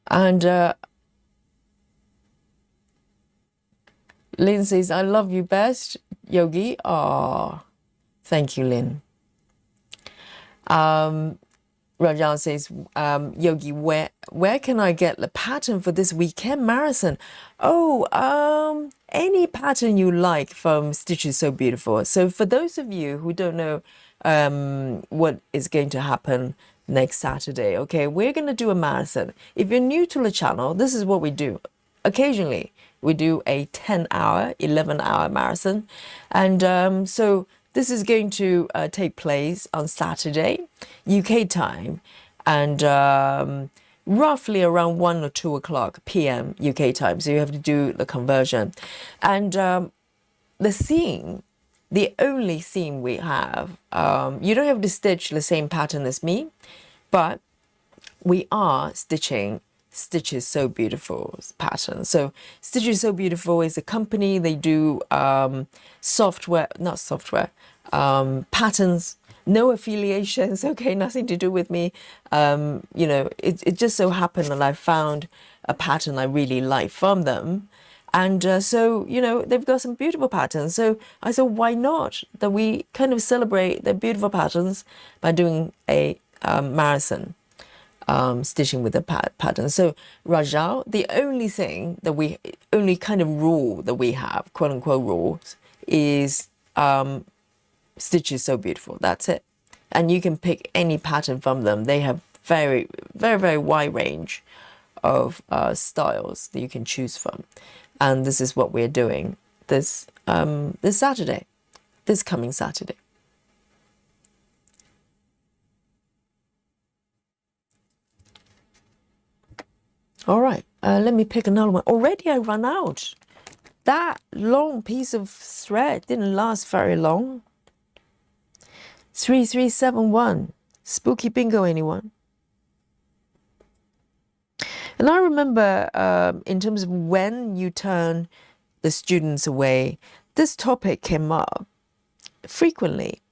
And Lynn says, I love you best, Yogi. Oh, thank you, Lynn. Rajan says, Yogi, where can I get the pattern for this weekend marathon? Oh, any pattern you like from Stitches So Beautiful. So for those of you who don't know what is going to happen next Saturday, okay, we're going to do a marathon. If you're new to the channel, this is what we do. Occasionally, we do a 10-hour, 11-hour marathon. And so this is going to take place on Saturday, UK time, and roughly around 1 or 2 o'clock p.m. UK time. So you have to do the conversion. And the theme, the only theme we have, you don't have to stitch the same pattern as me, but we are stitching Stitches So Beautiful pattern. So Stitches So Beautiful is a company. They do patterns, no affiliations, okay, nothing to do with me. You know, it just so happened that I found a pattern I really like from them. And so, you know, they've got some beautiful patterns. So I thought, why not? That we kind of celebrate their beautiful patterns by doing a marathon. Stitching with the pattern. So Rajal, the only kind of rule that we have, quote unquote rules, is Stitches So Beautiful. That's it. And you can pick any pattern from them. They have very, very, very wide range of styles that you can choose from. And this is what we're doing this Saturday, this coming Saturday. All right, let me pick another one. Already I run out. That long piece of thread didn't last very long. 3371. Spooky bingo, anyone? And I remember in terms of when you turn the students away, this topic came up frequently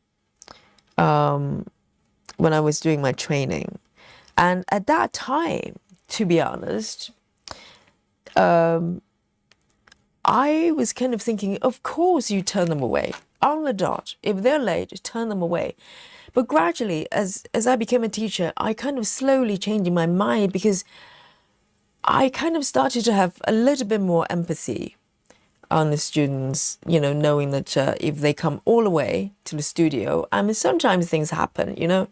when I was doing my training. And at that time, to be honest, I was kind of thinking, of course you turn them away on the dot. If they're late, turn them away. But gradually, as I became a teacher, I kind of slowly changing my mind, because I kind of started to have a little bit more empathy on the students, you know, knowing that if they come all the way to the studio, I mean, sometimes things happen, you know,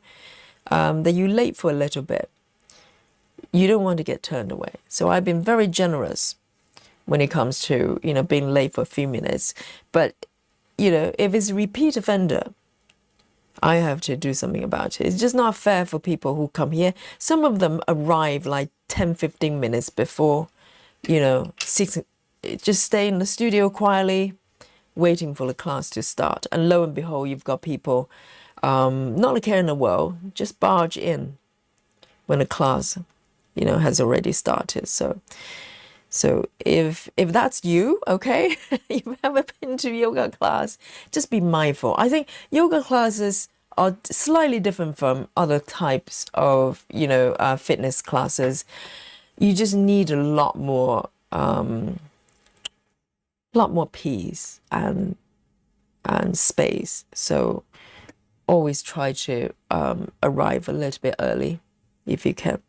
that you're late for a little bit. You don't want to get turned away. So I've been very generous when it comes to, you know, being late for a few minutes. But, you know, if it's a repeat offender, I have to do something about it. It's just not fair for people who come here. Some of them arrive like 10, 15 minutes before, you know, 6, just stay in the studio quietly, waiting for the class to start. And lo and behold, you've got people, not a care in the world, just barge in when the class, you know, has already started. So if that's you, okay, you've ever been to yoga class, just be mindful. I think yoga classes are slightly different from other types of, you know, fitness classes. You just need a lot more peace and space. So always try to arrive a little bit early if you can.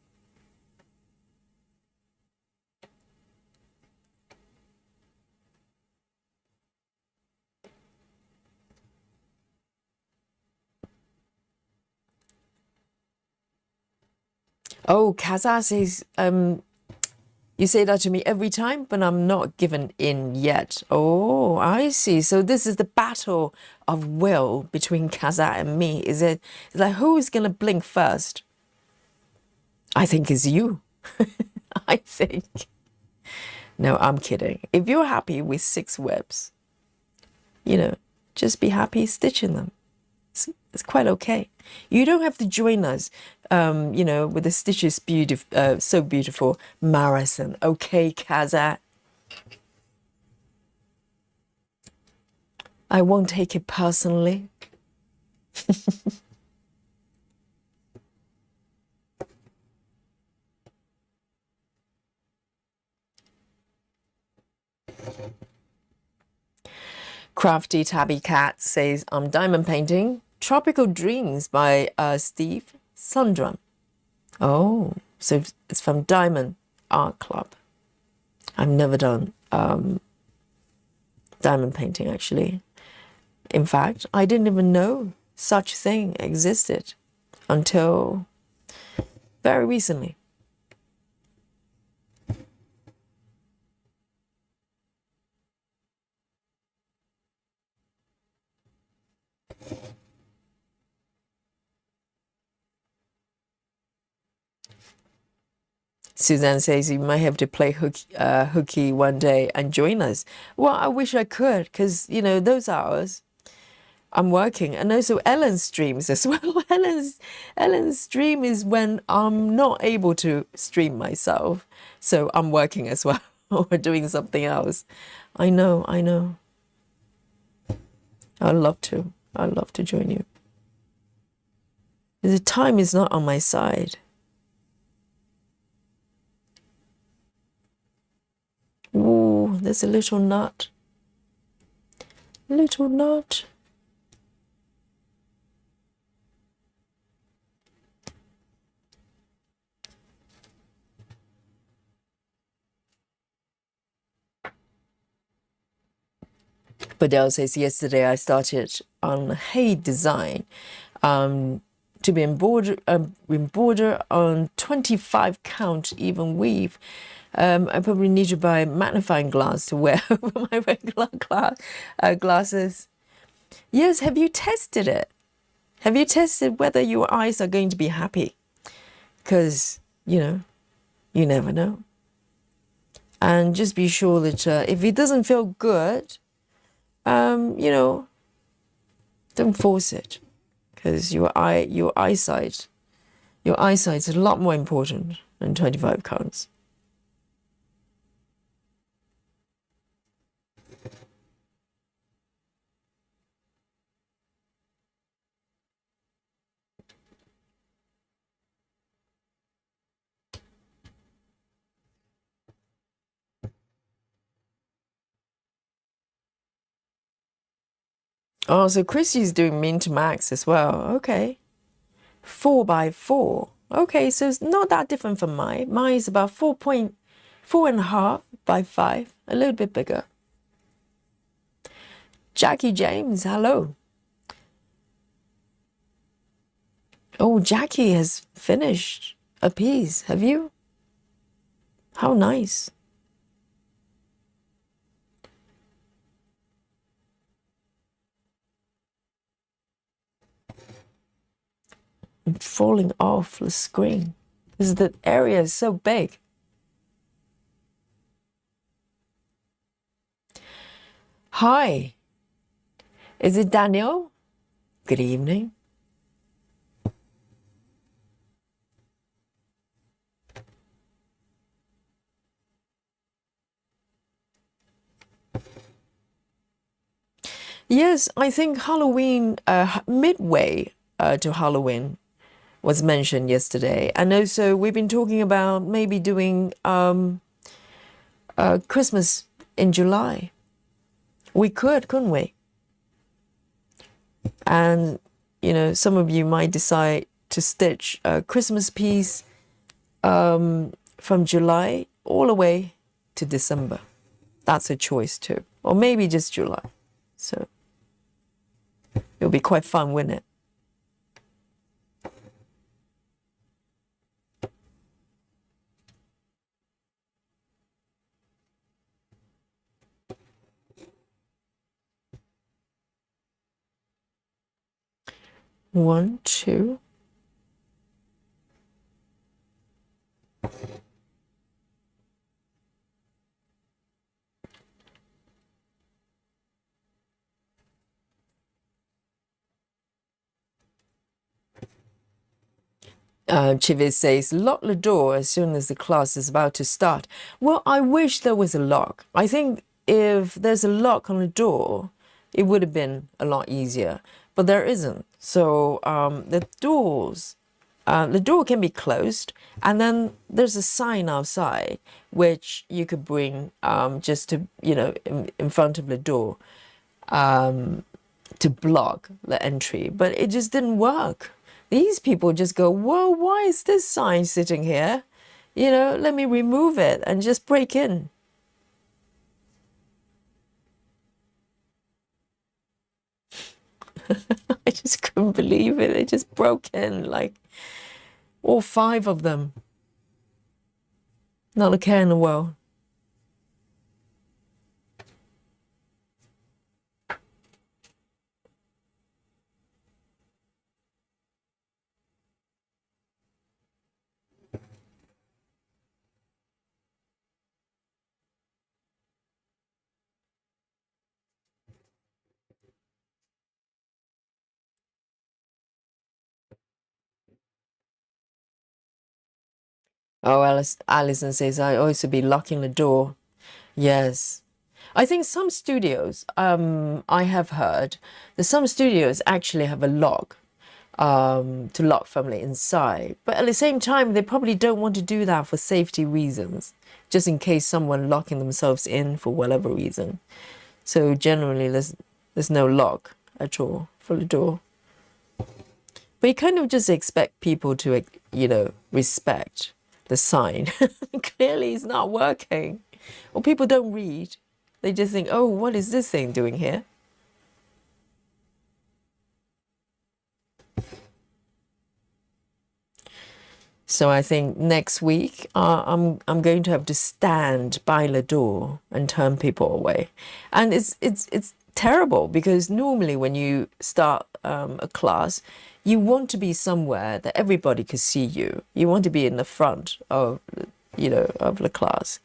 Oh, Kaza says, you say that to me every time, but I'm not given in yet. Oh, I see. So this is the battle of will between Kaza and me. Is it? It's like, who's going to blink first? I think it's you. I think. No, I'm kidding. If you're happy with 6 webs, you know, just be happy stitching them. It's quite okay. You don't have to join us, you know, with the Stitches So Beautiful marathon. Okay, Kaza? I won't take it personally. Crafty Tabby Cat says, I'm diamond painting Tropical Dreams by Steve Sundrum. Oh, so it's from Diamond Art Club. I've never done diamond painting, actually. In fact, I didn't even know such thing existed until very recently. Suzanne says you might have to play hooky one day and join us. Well, I wish I could, because, you know, those hours I'm working. And also Ellen's streams as well. Ellen's stream is when I'm not able to stream myself. So I'm working as well or doing something else. I know. I'd love to join you. The time is not on my side. Ooh, there's a little nut. Little nut. Badell says, yesterday I started on hay design to be embroidered on 25 count even weave. I probably need to buy a magnifying glass to wear over my regular glasses. Yes, have you tested it? Have you tested whether your eyes are going to be happy? Because, you know, you never know. And just be sure that if it doesn't feel good, you know, don't force it, because your eyesight is a lot more important than 25 counts. Oh, so Chrissy's doing min to max as well. Okay. 4x4. Okay, so it's not that different from mine. Mine is about 4.5 by 5, a little bit bigger. Jackie James, hello. Oh, Jackie has finished a piece. Have you? How nice. I'm falling off the screen because the area is so big. Hi, is it Daniel? Good evening. Yes, I think Halloween, midway to Halloween was mentioned yesterday. And also we've been talking about maybe doing Christmas in July. We could, couldn't we? And, you know, some of you might decide to stitch a Christmas piece from July all the way to December. That's a choice too. Or maybe just July. So it'll be quite fun, wouldn't it? One, two. Chivis says, lock the door as soon as the class is about to start. Well, I wish there was a lock. I think if there's a lock on the door, it would have been a lot easier, but there isn't. So the door can be closed, and then there's a sign outside which you could bring just to, in front of the door to block the entry, but it just didn't work. These people just go, whoa, why is this sign sitting here? Let me remove it and just break in. I just couldn't believe it. They just broke in, like all 5 of them. Not a care in the world. Oh, Alison says, I also be locking the door. Yes. I think some studios, I have heard that some studios actually have a lock to lock from the inside. But at the same time, they probably don't want to do that for safety reasons, just in case someone locking themselves in for whatever reason. So generally, there's no lock at all for the door. But you kind of just expect people to, respect the sign. Clearly, it's not working. Or people don't read. They just think, oh, what is this thing doing here? So I think next week I'm going to have to stand by the door and turn people away, and it's terrible because normally when you start a class, you want to be somewhere that everybody could see you. You want to be in the front of of the class.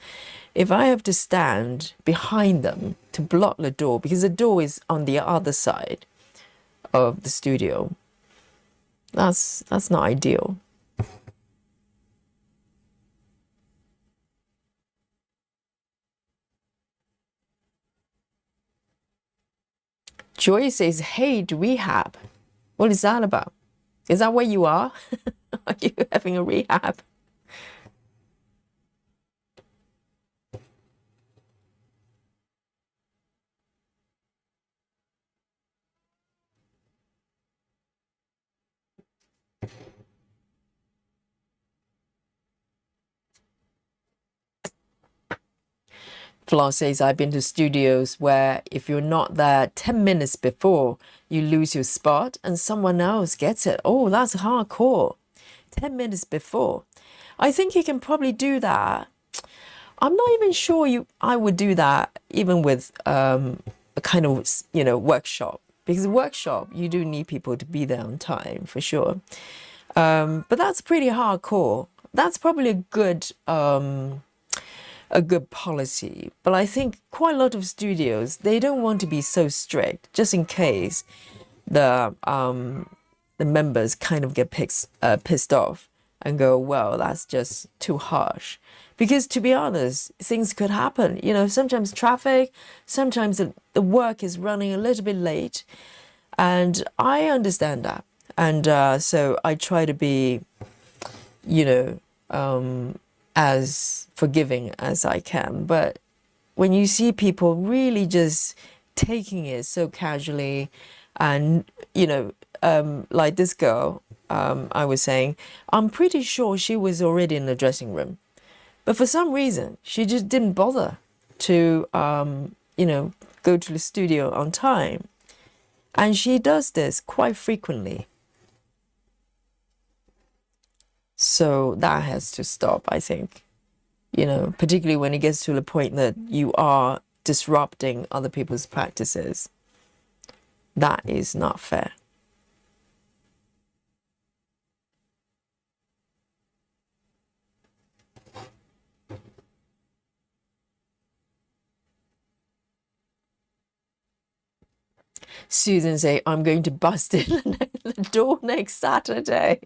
If I have to stand behind them to block the door because the door is on the other side of the studio, that's not ideal. Joy says, hey, rehab. What is that about? Is that where you are? Are you having a rehab? Flo says, I've been to studios where if you're not there 10 minutes before, you lose your spot and someone else gets it. Oh, that's hardcore. 10 minutes before. I think you can probably do that. I'm not even sure I would do that even with a kind of, workshop. Because workshop, you do need people to be there on time, for sure. But that's pretty hardcore. That's probably a good policy. But I think quite a lot of studios, they don't want to be so strict, just in case the members kind of get pissed off and go, well, that's just too harsh. Because to be honest, things could happen. Sometimes traffic, sometimes the work is running a little bit late. And I understand that. And so I try to be, as forgiving as I can. But when you see people really just taking it so casually and, like this girl, I was saying, I'm pretty sure she was already in the dressing room. But for some reason, she just didn't bother to, go to the studio on time. And she does this quite frequently. So that has to stop, I think. Particularly when it gets to the point that you are disrupting other people's practices. That is not fair. Susan say, I'm going to bust in the door next Saturday.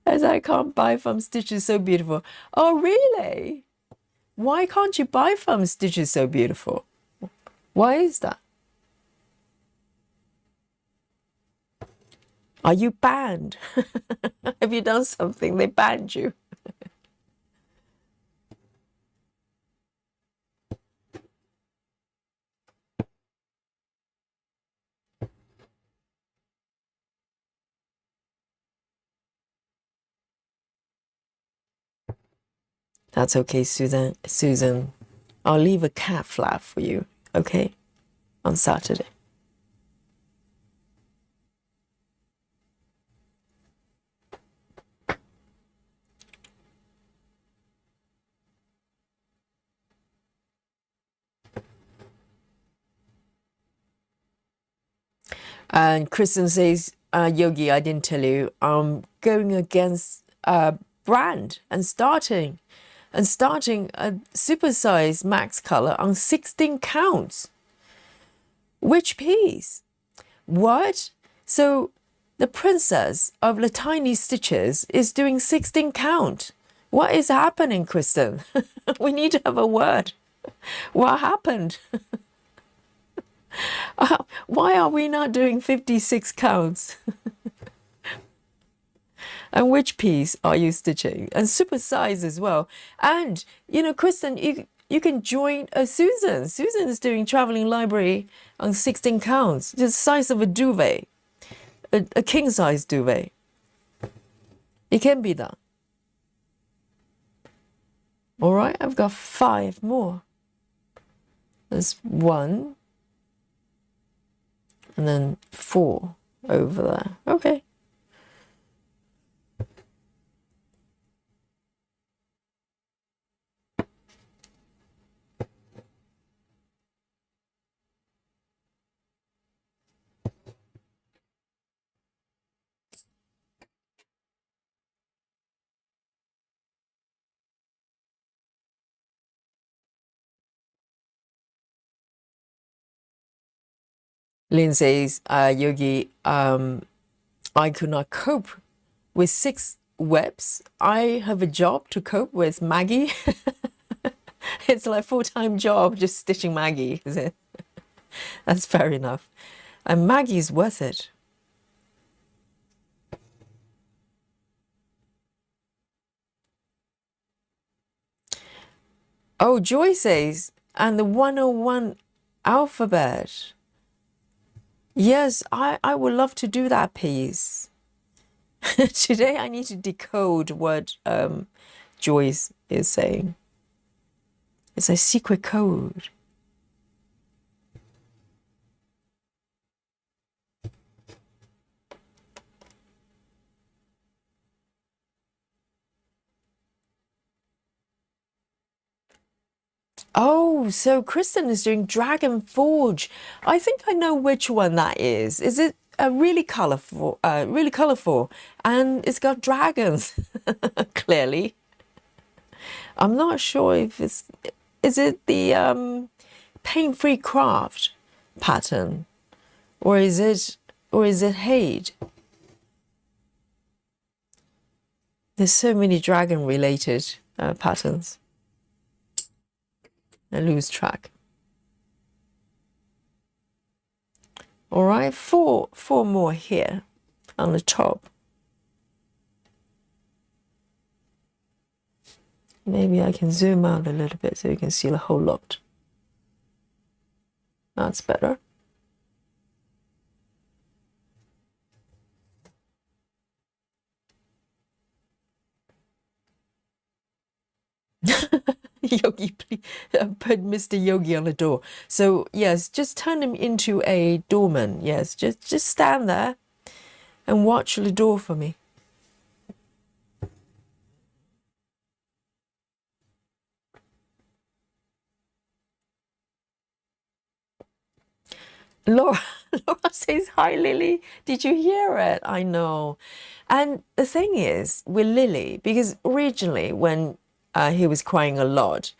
As I can't buy from Stitches So Beautiful. Oh, really? Why can't you buy from Stitches So Beautiful? Why is that? Are you banned? Have you done something? They banned you. That's okay, Susan. Susan, I'll leave a cat flap for you, okay? On Saturday. And Kristen says, Yogi, I didn't tell you, I'm going against brand and starting a supersize max color on 16 counts. Which piece? What? So the princess of the tiny stitches is doing 16 count. What is happening, Kristen? We need to have a word. What happened? Why are we not doing 56 counts? And which piece are you stitching? And super size as well. And, you know, Kristen, you can join Susan. Susan is doing traveling library on 16 counts, the size of a duvet, a king size duvet. It can be done. All right, I've got 5 more. There's 1, and then 4 over there. Okay. Lynn says, Yogi, I could not cope with 6 webs. I have a job to cope with Maggie. It's like a full-time job just stitching Maggie, is it? That's fair enough. And Maggie's worth it. Oh, Joy says, and the 101 alphabet. Yes, I would love to do that piece. Today I need to decode what Joyce is saying. It's a secret code. Oh, so Kristen is doing Dragon Forge. I think I know which one that is. Is it really colorful? Really colorful, and it's got dragons. Clearly, I'm not sure if it's. Is it the pain-free craft pattern, or is it Hade? There's so many dragon-related patterns. I lose track. All right, four more here on the top. Maybe I can zoom out a little bit so you can see the whole lot. That's better. Yogi, please put Mr. Yogi on the door. So yes, just turn him into a doorman. Yes, just stand there and watch the door for me. Laura says, hi, Lily. Did you hear it? I know. And the thing is with Lily, because originally when he was crying a lot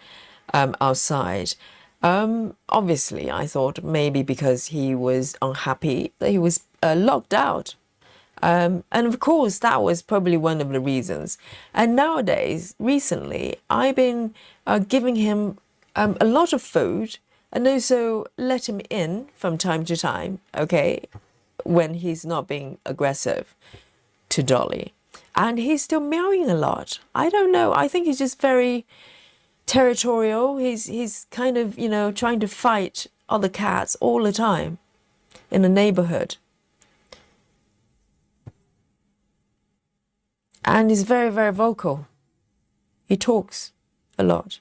outside, obviously I thought maybe because he was unhappy that he was locked out. And of course, that was probably one of the reasons. And nowadays, recently, I've been giving him a lot of food and also let him in from time to time, okay? when he's not being aggressive to Dolly. And he's still meowing a lot. I don't know. I think he's just very territorial. He's kind of, you know, trying to fight other cats all the time in the neighborhood. And he's very, very vocal. He talks a lot.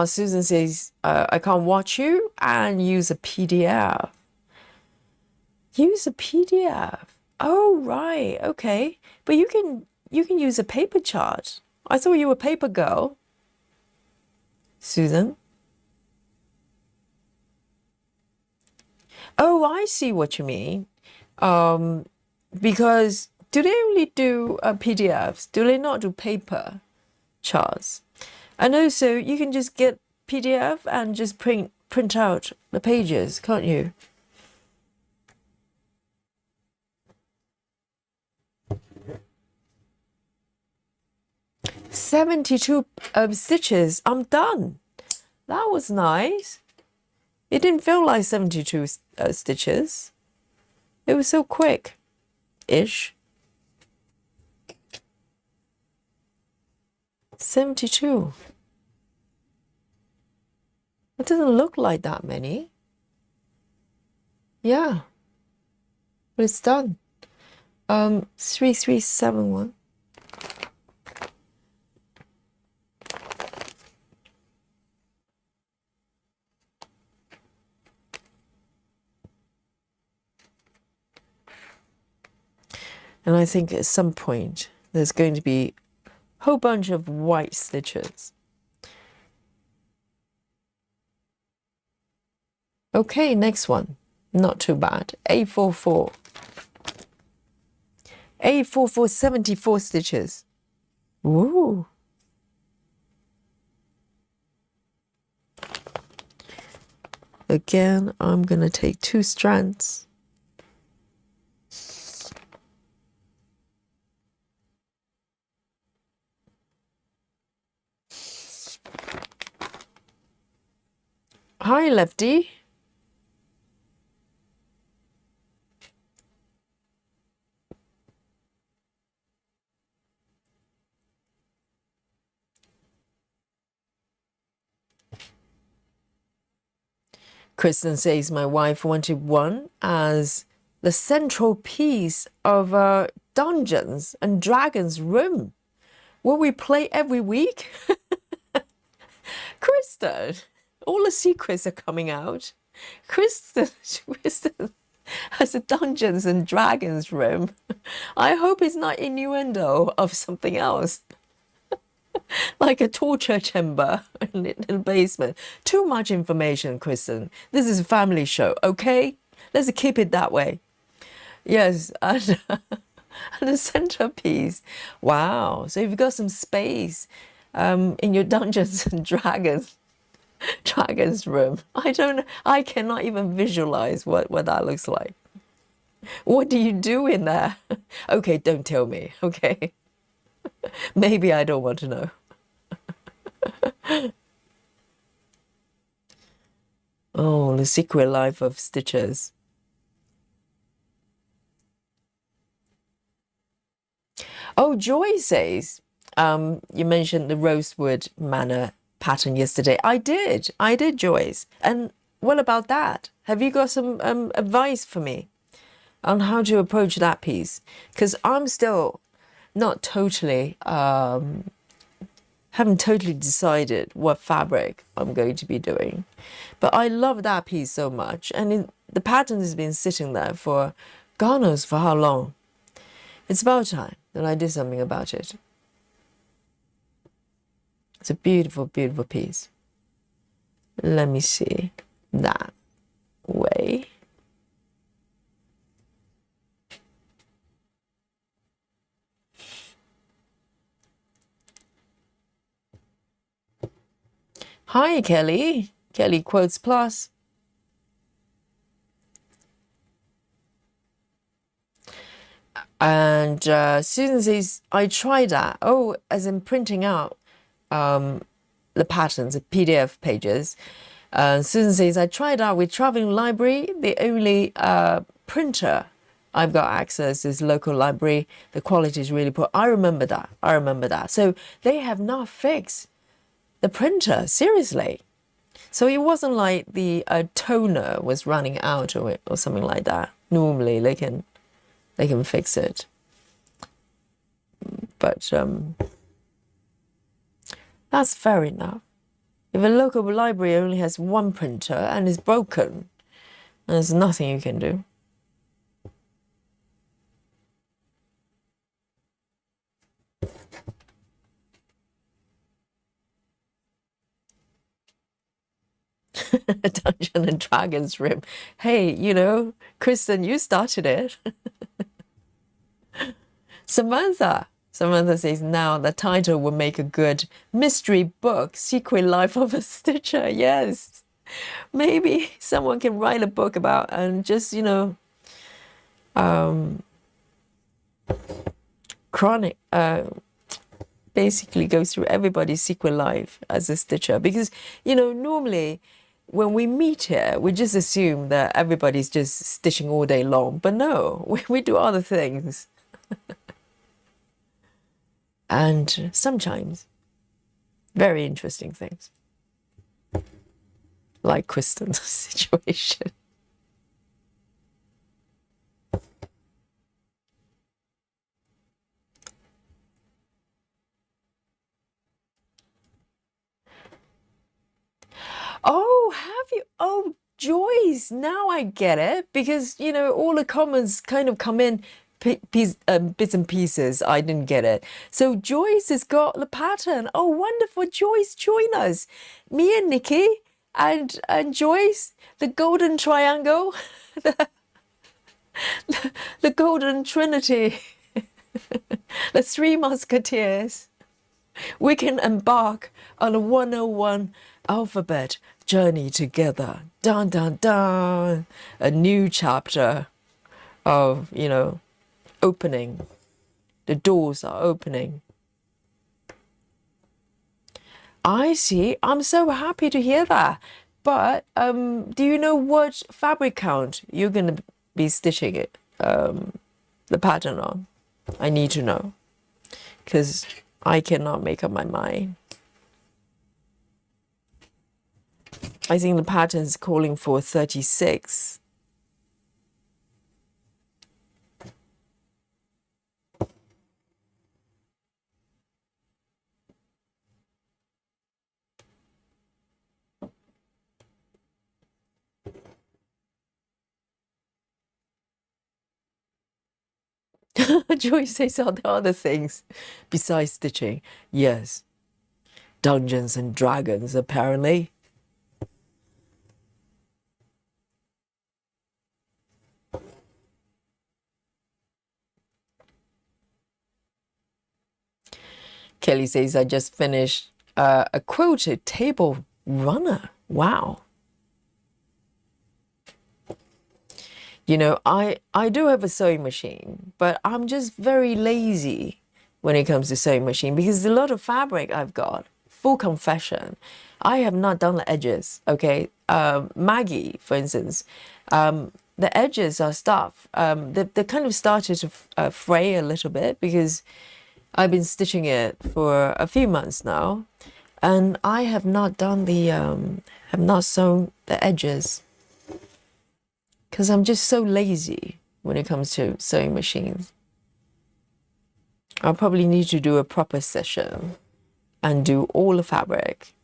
Susan says, I can't watch you and use a PDF. Use a PDF. Oh, right. Okay. But you can use a paper chart. I thought you were a paper girl. Susan. Oh, I see what you mean. Because do they only do PDFs? Do they not do paper charts? And also, you can just get PDF and just print out the pages, can't you? "72 stitches. I'm done." That was nice. It didn't feel like 72 stitches. It was so quick-ish. 72. It doesn't look like that many. Yeah. But it's done. 3371. And I think at some point there's going to be a whole bunch of white stitches. Okay, next one. Not too bad. A44. A44, 74 stitches. Woo. Again, I'm going to take 2 strands. Hi, Lefty. Kristen says my wife wanted one as the central piece of Dungeons and Dragons room. Will we play every week? Kristen, all the secrets are coming out. Kristen has a Dungeons and Dragons room. I hope it's not innuendo of something else. Like a torture chamber in the basement. Too much information, Kristen. This is a family show, okay? Let's keep it that way. Yes, and the centerpiece. Wow. So you've got some space in your Dungeons and Dragons room. I cannot even visualize what that looks like. What do you do in there? Okay, don't tell me, okay? Maybe I don't want to know. Oh, the secret life of stitches. Oh, Joy says, you mentioned the rosewood manor pattern yesterday. I did, Joyce. And what about that? Have you got some advice for me on how to approach that piece? Because I'm still not totally, haven't totally decided what fabric I'm going to be doing. But I love that piece so much. And the pattern has been sitting there for God knows for how long. It's about time that I do something about it. It's a beautiful, beautiful piece. Let me see. That way. Hi, Kelly. Kelly Quotes Plus. And Susan says, I tried that. Oh, as in printing out the patterns, the PDF pages. Susan says, I tried out with Traveling Library. The only printer I've got access is local library. The quality is really poor. I remember that. I remember that. So they have not fixed the printer, seriously. So it wasn't like the toner was running out or something like that. Normally they can fix it. But that's fair enough. If a local library only has one printer and is broken, there's nothing you can do. Dungeon and Dragons room. Hey, you know, Kristen, you started it. Samantha says, now the title will make a good mystery book, Secret Life of a Stitcher. Yes. Maybe someone can write a book about and just, you know, basically go through everybody's secret life as a stitcher. Because, you know, normally when we meet here, we just assume that everybody's just stitching all day long. But no, we do other things. And sometimes very interesting things. Like Kristen's situation. Oh, have you? Oh, Joyce, now I get it. Because, you know, all the comments kind of come in bits and pieces. I didn't get it. So Joyce has got the pattern. Oh, wonderful. Joyce, join us. Me and Nikki and Joyce, the golden triangle, the golden trinity, the three musketeers. We can embark on a 101 alphabet journey together. Dun, dun, dun. A new chapter of, you know, opening. The doors are opening. I see. I'm so happy to hear that. But do you know what fabric count you're going to be stitching it, the pattern on? I need to know. Because I cannot make up my mind. I think the pattern is calling for 36. Joyce says, are there other things besides stitching? Yes. Dungeons and Dragons, apparently. Kelly says, I just finished a quilted table runner. Wow. You know, I do have a sewing machine, but I'm just very lazy when it comes to sewing machine because a lot of fabric I've got, full confession, I have not done the edges, okay? Maggie, for instance, the edges are stuff. They kind of started to fray a little bit because I've been stitching it for a few months now, and I have not done the, have not sewn the edges. Because I'm just so lazy when it comes to sewing machines. I'll probably need to do a proper session and do all the fabric.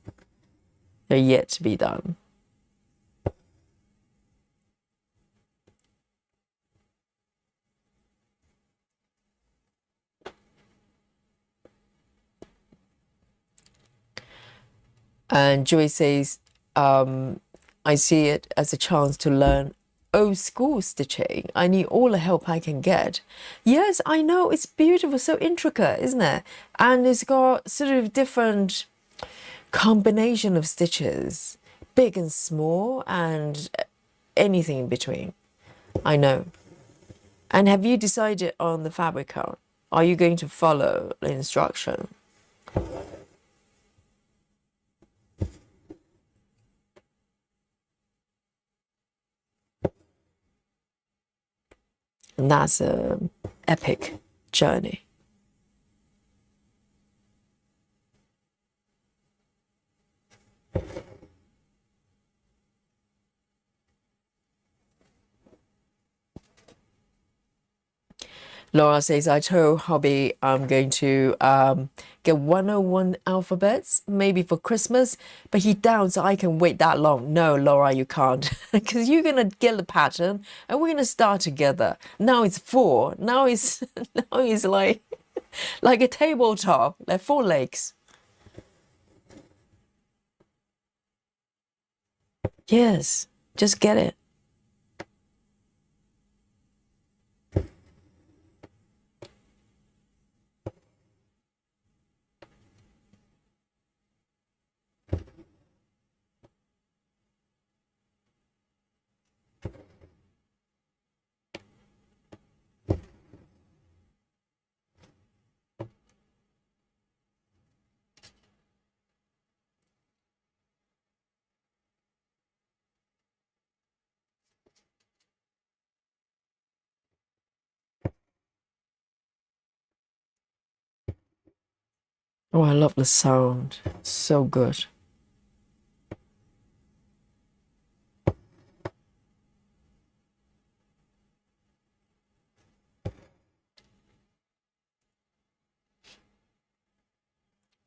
They're yet to be done. And Joy says, I see it as a chance to learn old school stitching. I need all the help I can get. Yes, I know, it's beautiful, so intricate, isn't it? And it's got sort of different combination of stitches, big and small and anything in between. I know. And have you decided on the fabric count? Are you going to follow the instruction? And that's an epic journey. Laura says, I told Hobby I'm going to get 101 alphabets, maybe for Christmas, but he doubts I can wait that long. No, Laura, you can't, because you're going to get the pattern and we're going to start together. Now it's 4. Now it's, now it's like a tabletop, like 4 legs. Yes, just get it. Oh, I love the sound. So good.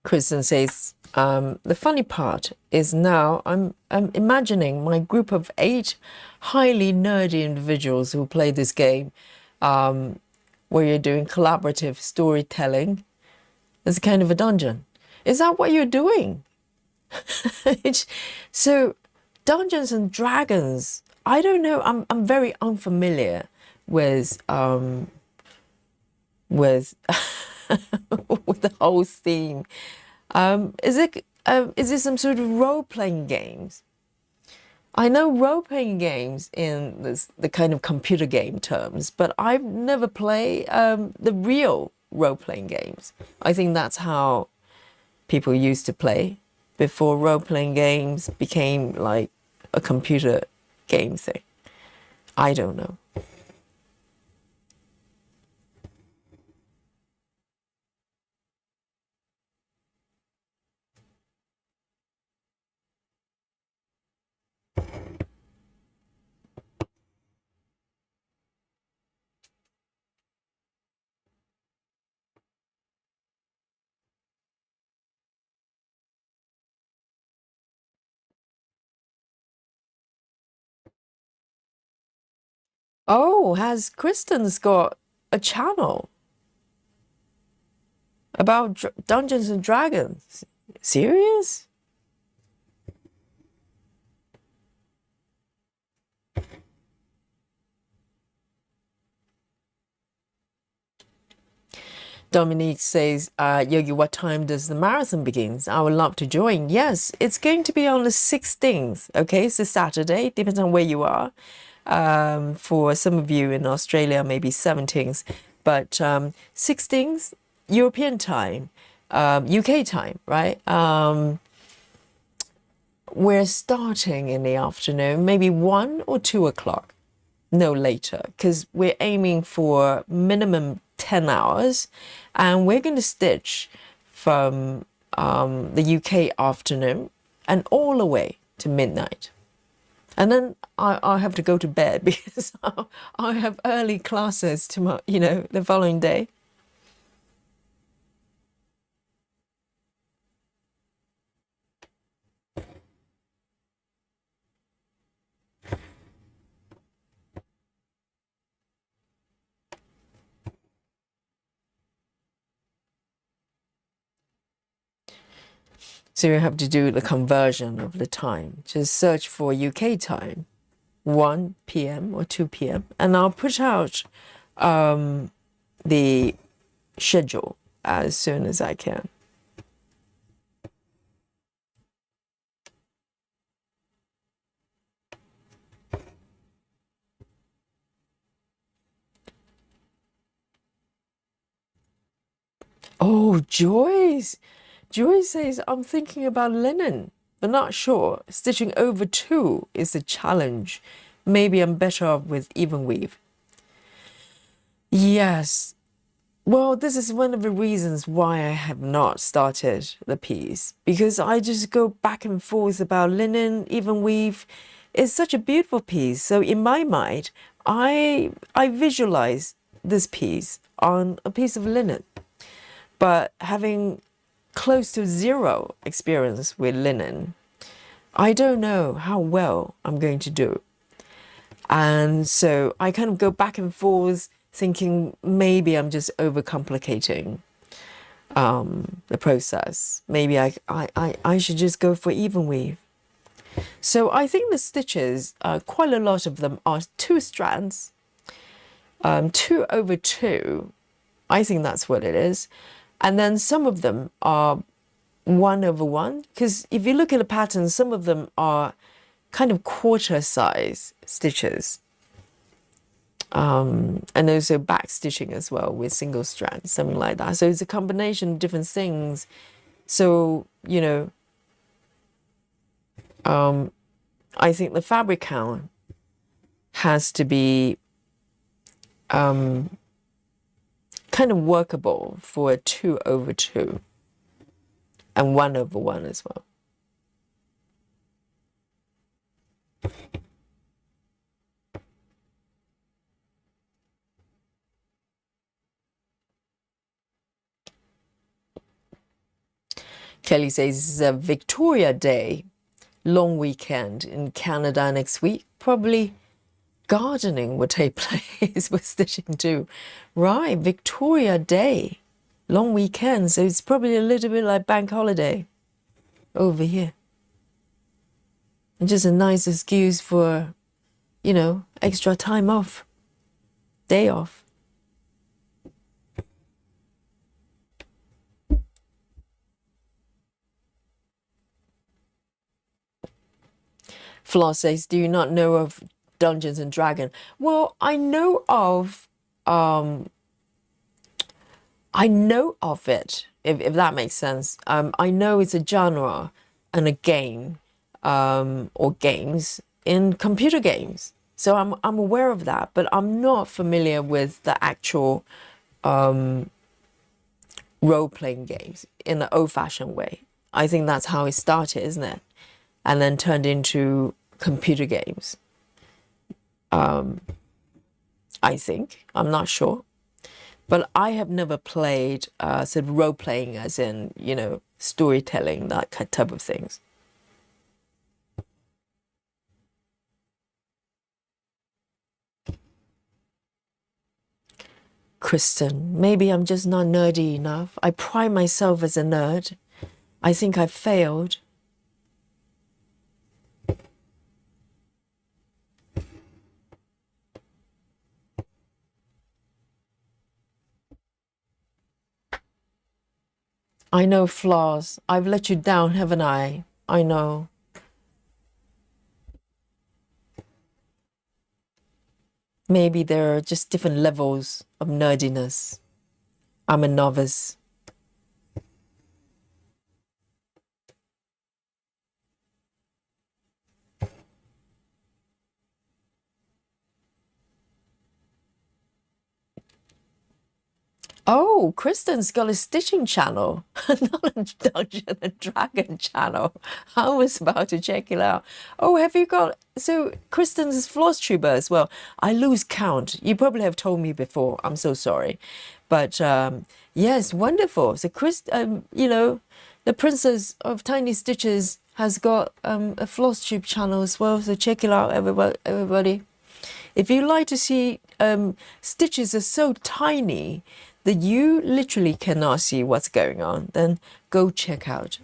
Kristen says, the funny part is now I'm imagining my group of 8 highly nerdy individuals who play this game, where you're doing collaborative storytelling. It's kind of a dungeon. Is that what you're doing? So, Dungeons and Dragons. I don't know. I'm very unfamiliar with with with the whole theme. Is it some sort of role-playing games? I know role-playing games in the kind of computer game terms, but I've never played the real role-playing games. I think that's how people used to play before role-playing games became like a computer game thing. I don't know. Oh, has Kristen's got a channel about Dungeons and Dragons? Serious? Dominique says, Yogi, what time does the marathon begin? I would love to join. Yes, it's going to be on the 16th. Okay, it's a Saturday, depends on where you are. For some of you in Australia, maybe 17th, but 16th European time, UK time, right? We're starting in the afternoon, maybe 1 or 2 o'clock, no later, because we're aiming for minimum 10 hours, and we're going to stitch from the UK afternoon and all the way to midnight. And then I have to go to bed because I have early classes tomorrow, the following day. So you have to do the conversion of the time. Just search for UK time, 1 p.m. or 2 p.m. And I'll put out the schedule as soon as I can. Oh, Joyce. Joyce says, I'm thinking about linen, but not sure. Stitching over two is a challenge. Maybe I'm better off with even weave. Yes. Well, this is one of the reasons why I have not started the piece, because I just go back and forth about linen, even weave. It's such a beautiful piece. So in my mind, I visualize this piece on a piece of linen. But having close to zero experience with linen, I don't know how well I'm going to do. And so I kind of go back and forth thinking maybe I'm just overcomplicating the process. Maybe I should just go for even weave. So I think the stitches, quite a lot of them are two strands, 2/2. I think that's what it is. And then some of them are 1/1, because if you look at the pattern, some of them are kind of quarter size stitches. And also backstitching as well with single strands, something like that. So it's a combination of different things. So, you know, I think the fabric count has to be kind of workable for a 2/2 and 1/1 as well. Kelly says it's a Victoria Day, long weekend in Canada next week. Probably gardening would take place with stitching too. Right, Victoria Day, long weekend. So it's probably a little bit like bank holiday over here. And just a nice excuse for, you know, extra time off, day off. Floss says, do you not know of Dungeons and Dragons? Well, I know of it, if that makes sense. I know it's a genre and a game, or games in computer games. So I'm aware of that, but I'm not familiar with the actual role-playing games in the old-fashioned way. I think that's how it started, isn't it? And then turned into computer games. I think. I'm not sure. But I have never played sort of role-playing as in, you know, storytelling, that type of things. Kristen, maybe I'm just not nerdy enough. I pride myself as a nerd. I think I've failed. I know flaws. I've let you down, haven't I? I know. Maybe there are just different levels of nerdiness. I'm a novice. Oh, Kristen's got a stitching channel, not a Dungeon and Dragon channel. I was about to check it out. Oh, have you got... So Kristen's floss tuber as well. I lose count. You probably have told me before. I'm so sorry. But yes, wonderful. So you know, the Princess of Tiny Stitches has got a floss tube channel as well. So check it out, everybody. If you like to see stitches are so tiny that you literally cannot see what's going on, then go check out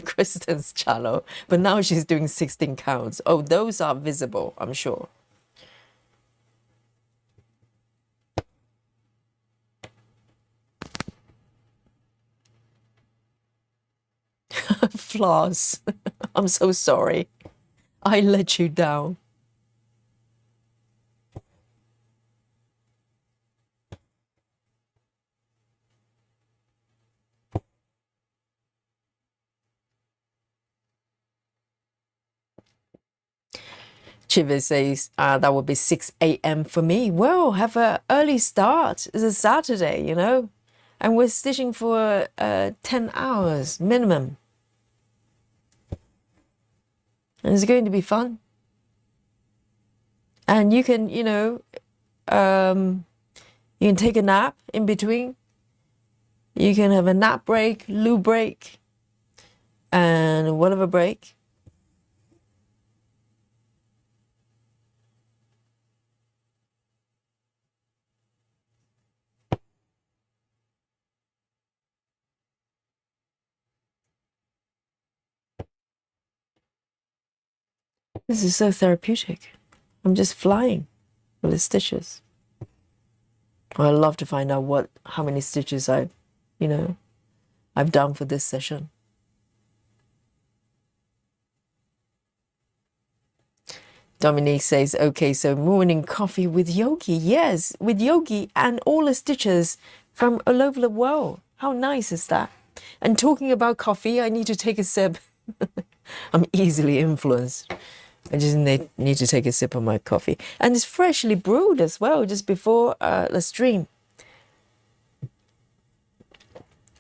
Kristen's channel. But now she's doing 16 counts. Oh, those are visible, I'm sure. Floss, I'm so sorry. I let you down. Chiva says, that would be 6 a.m. for me. Well, have an early start. It's a Saturday, you know, and we're stitching for 10 hours minimum. And it's going to be fun. And you can, you know, you can take a nap in between. You can have a nap break, loo break, and whatever break. This is so therapeutic. I'm just flying with the stitches. I'd love to find out how many stitches I've done for this session. Dominique says, okay, so morning coffee with Yogi. Yes, with Yogi and all the stitches from all over the world. How nice is that? And talking about coffee, I need to take a sip. I'm easily influenced. I just need to take a sip of my coffee. And it's freshly brewed as well, just before the stream.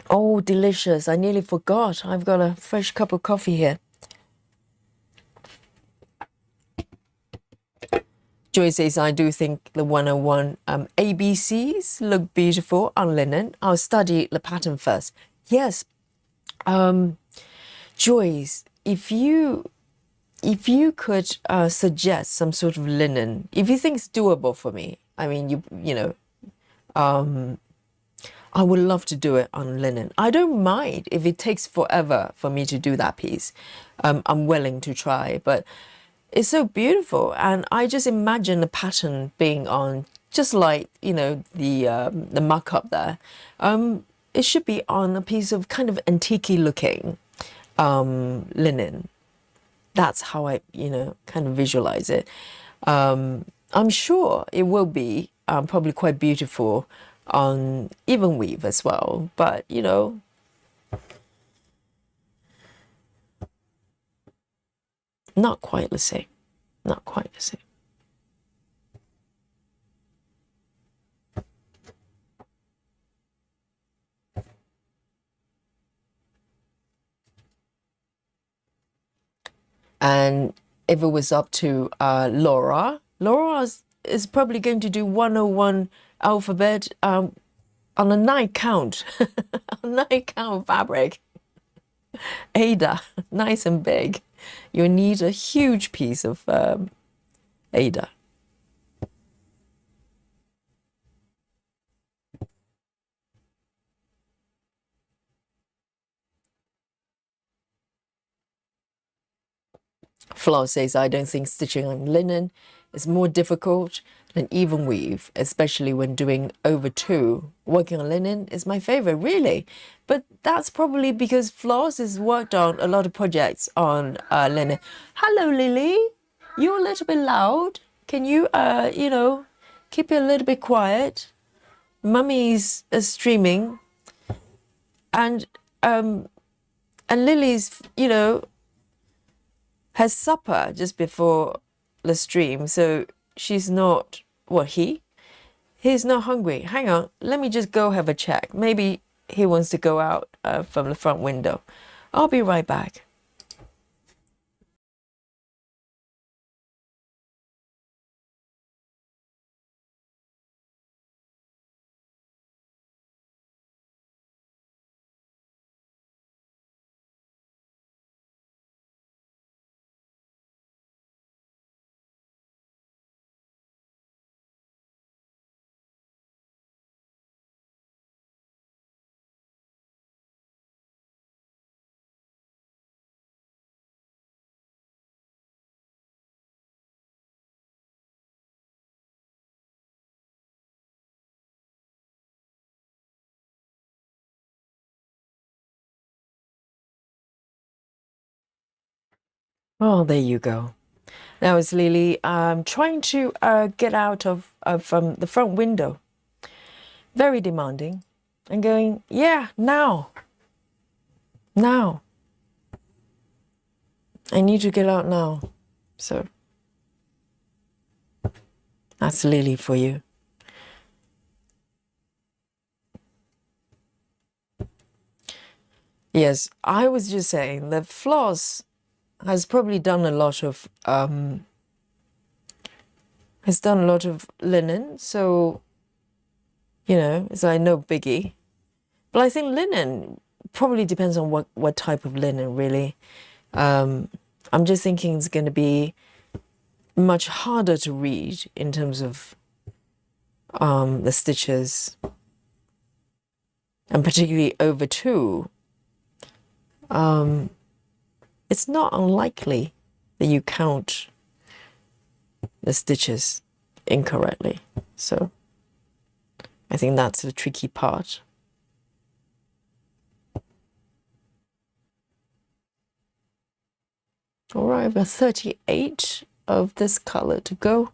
Oh, delicious. I nearly forgot. I've got a fresh cup of coffee here. Joy says, I do think the 101 ABCs look beautiful on linen. I'll study the pattern first. Yes. Joyce, if you could suggest some sort of linen, if you think it's doable for me, I mean, I would love to do it on linen. I don't mind if it takes forever for me to do that piece. I'm willing to try, but it's so beautiful, and I just imagine the pattern being on, just like, you know, the markup there. It should be on a piece of kind of antique looking linen. That's how I, kind of visualize it. I'm sure it will be probably quite beautiful on evenweave as well, but not quite the same. Not quite the same. And if it was up to Laura is probably going to do 101 alphabet on a 9 count, a 9 count fabric. Ada, nice and big. You need a huge piece of Ada. Flo says, I don't think stitching on linen is more difficult than even weave, especially when doing over 2. Working on linen is my favorite, really. But that's probably because Floss has worked on a lot of projects on linen. Hello, Lily. You're a little bit loud. Can you, keep it a little bit quiet? Mummy's streaming. And Lily's, has supper just before the stream, so she's not, he's not hungry. Hang on, let me just go have a check. Maybe he wants to go out from the front window. I'll be right back. Oh, there you go. Now it's Lily trying to get out of the front window. Very demanding. And going, yeah, now. I need to get out now. So That's Lily for you. Yes, I was just saying that Floss has probably done a lot of linen, so you know, it's like no biggie. But I think linen probably depends on what type of linen, really. I'm just thinking it's going to be much harder to read in terms of the stitches, and particularly over two. It's not unlikely that you count the stitches incorrectly. So I think that's the tricky part. All right, I've got 38 of this color to go.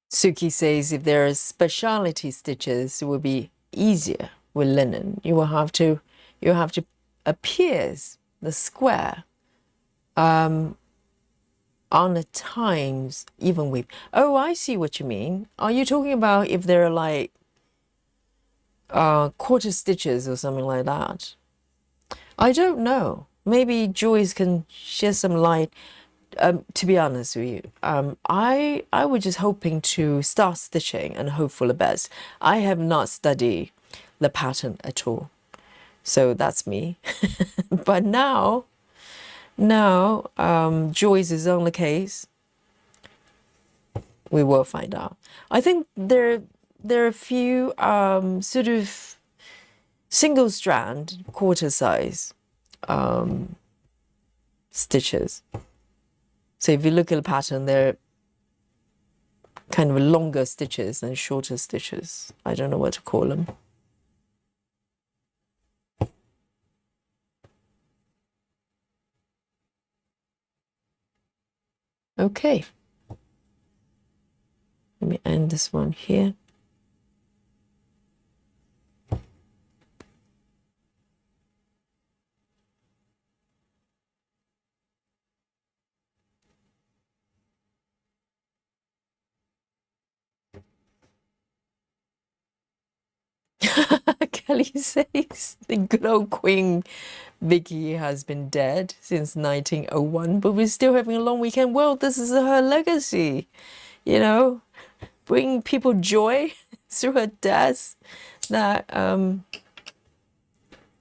Suki says if there are specialty stitches, it will be easier with linen. You have to pierce the square on a times even weave. Oh, I see what you mean. Are you talking about if there are like quarter stitches or something like that? I don't know. Maybe Joyce can shed some light. To be honest with you, I was just hoping to start stitching and hope for the best. I have not studied the pattern at all, so that's me. But now Joyce is on the case. We will find out. I think there are a few sort of single strand quarter size stitches. So if you look at the pattern, they're kind of longer stitches and shorter stitches. I don't know what to call them. Okay. Let me end this one here. Kelly says the good old Queen Vicky has been dead since 1901, but we're still having a long weekend. Well, this is her legacy, you know, bring people joy through her death, that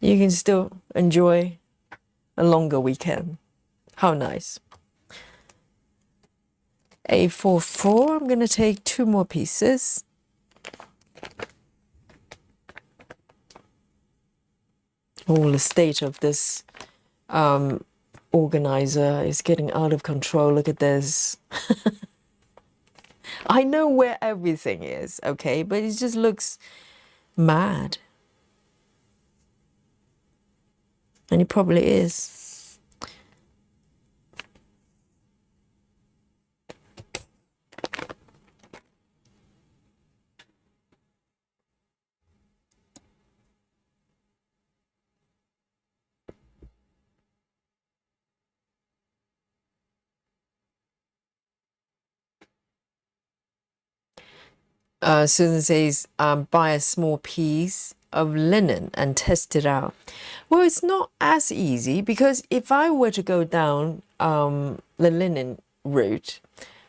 you can still enjoy a longer weekend. How nice. A44, I'm going to take 2 more pieces. Oh, the state of this organizer is getting out of control. Look at this. I know where everything is, okay, but it just looks mad. And it probably is. Susan says, buy a small piece of linen and test it out. Well, it's not as easy, because if I were to go down the linen route,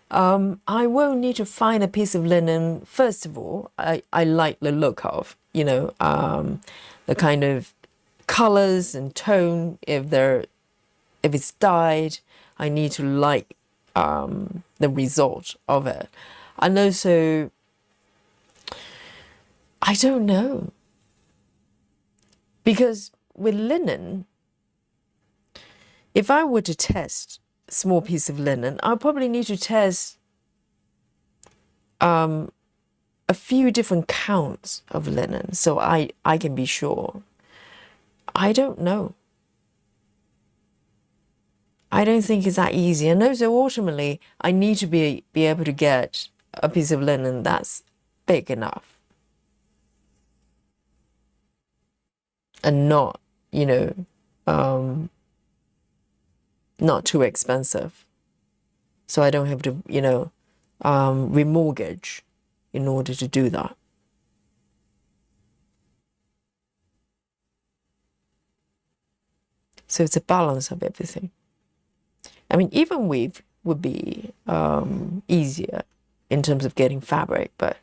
I will need to find a piece of linen. First of all, I like the look of, you know, the kind of colors and tone. If it's dyed, I need to like the result of it. And also, I don't know, because with linen, if I were to test a small piece of linen, I'll probably need to test a few different counts of linen so I can be sure. I don't know. I don't think it's that easy. And also ultimately I need to be able to get a piece of linen that's big enough and not, you know, not too expensive. So I don't have to, you know, remortgage in order to do that. So it's a balance of everything. I mean, even weave would be easier in terms of getting fabric, but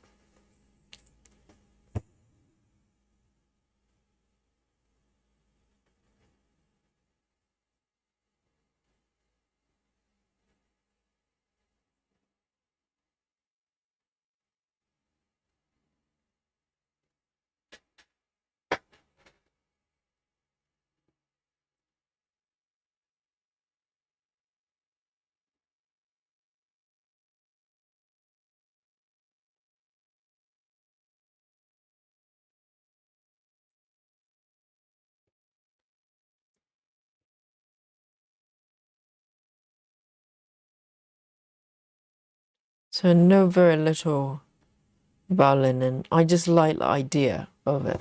so I know very little about linen. I just like the idea of it.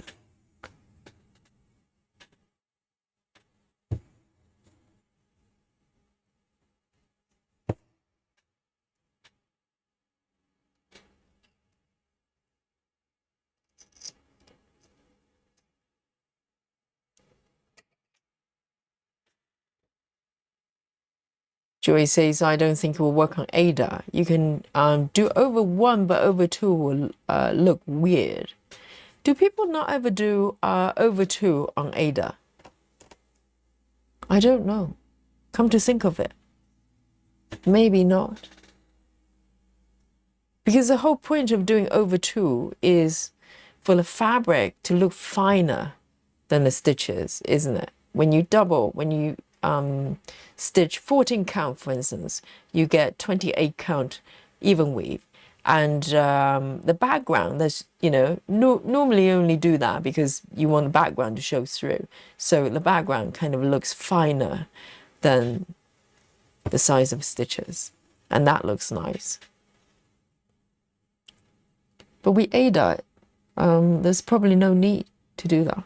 Joy says, I don't think it will work on Ada. You can do over one, but over two will look weird. Do people not ever do over two on Ada? I don't know. Come to think of it, maybe not. Because the whole point of doing over two is for the fabric to look finer than the stitches, isn't it? When you double, when you stitch 14 count, for instance, you get 28 count even weave. And the background, there's, you know, normally you only do that because you want the background to show through. So the background kind of looks finer than the size of stitches. And that looks nice. But we Ada it. There's probably no need to do that.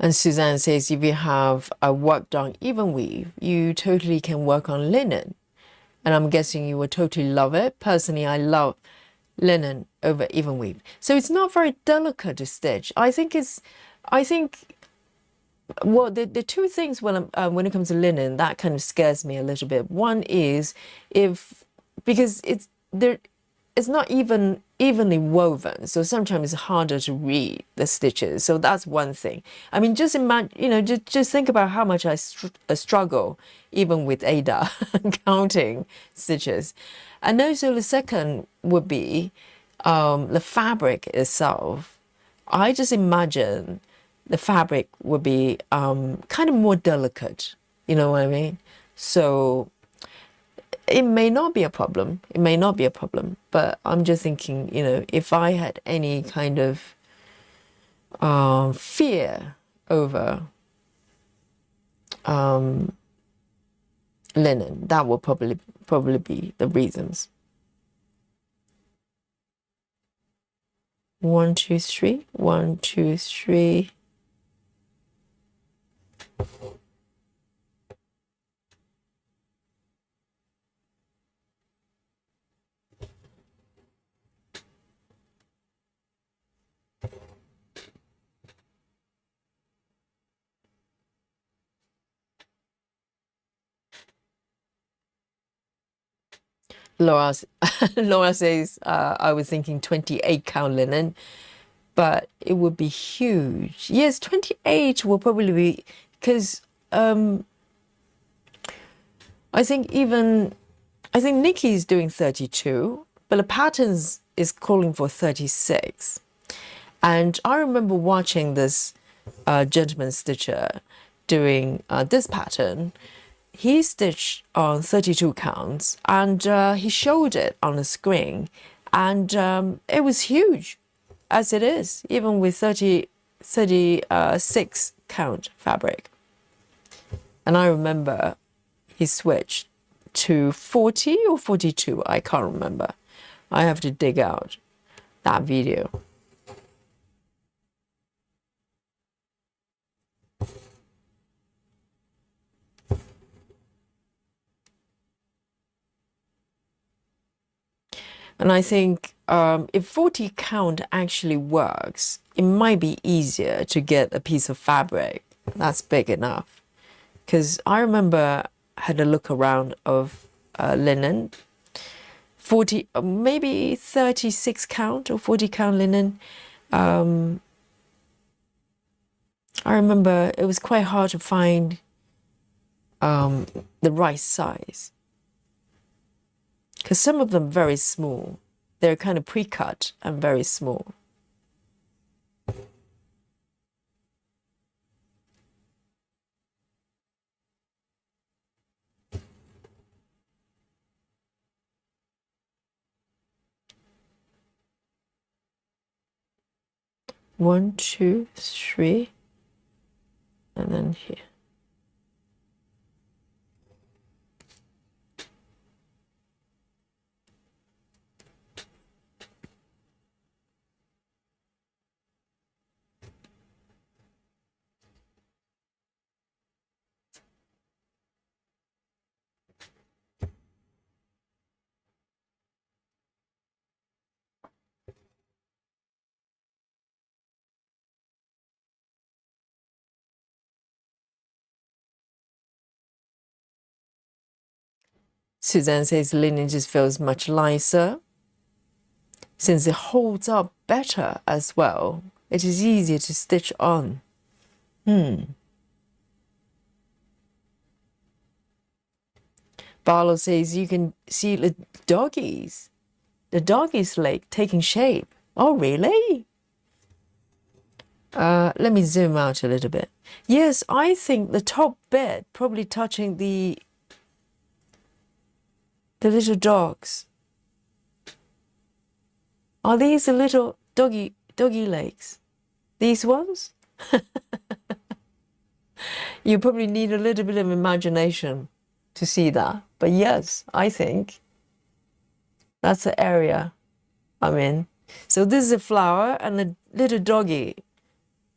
And Suzanne says, if you have worked on even weave, you totally can work on linen. And I'm guessing you would totally love it. Personally, I love linen over even weave. So it's not very delicate to stitch. I think well, the two things when it comes to linen that kind of scares me a little bit. One is because it's not evenly woven, so sometimes it's harder to read the stitches. So that's one thing. I mean, just imagine, you know, just think about how much I struggle even with Ada counting stitches. And also the second would be the fabric itself. I just imagine the fabric would be kind of more delicate, you know what I mean? So it may not be a problem. It may not be a problem, but I'm just thinking, you know, if I had any kind of fear over linen, that will probably be the reasons. 1, 2, 3. 1, 2, 3. Laura, Laura says, I was thinking 28 count linen, but it would be huge. Yes, 28 will probably be, because I think Nikki's doing 32, but the patterns is calling for 36. And I remember watching this gentleman stitcher doing this pattern. He stitched on 32 counts, and he showed it on the screen, and it was huge, as it is, even with 36 count fabric. And I remember he switched to 40 or 42, I can't remember. I have to dig out that video. And I think if 40 count actually works, it might be easier to get a piece of fabric that's big enough. Because I remember I had a look around of linen, 40, maybe 36 count or 40 count linen. I remember it was quite hard to find the right size. Because some of them very small. They're kind of pre-cut and very small. One, two, three, and then here. Suzanne says linen just feels much nicer since it holds up better as well. It is easier to stitch on. Barlow says you can see the doggies leg taking shape. Oh, really? Let me zoom out a little bit. Yes, I think the top bit probably touching the little dogs. Are these the little doggy legs? These ones? You probably need a little bit of imagination to see that. But yes, I think that's the area I'm in. So this is a flower, and the little doggy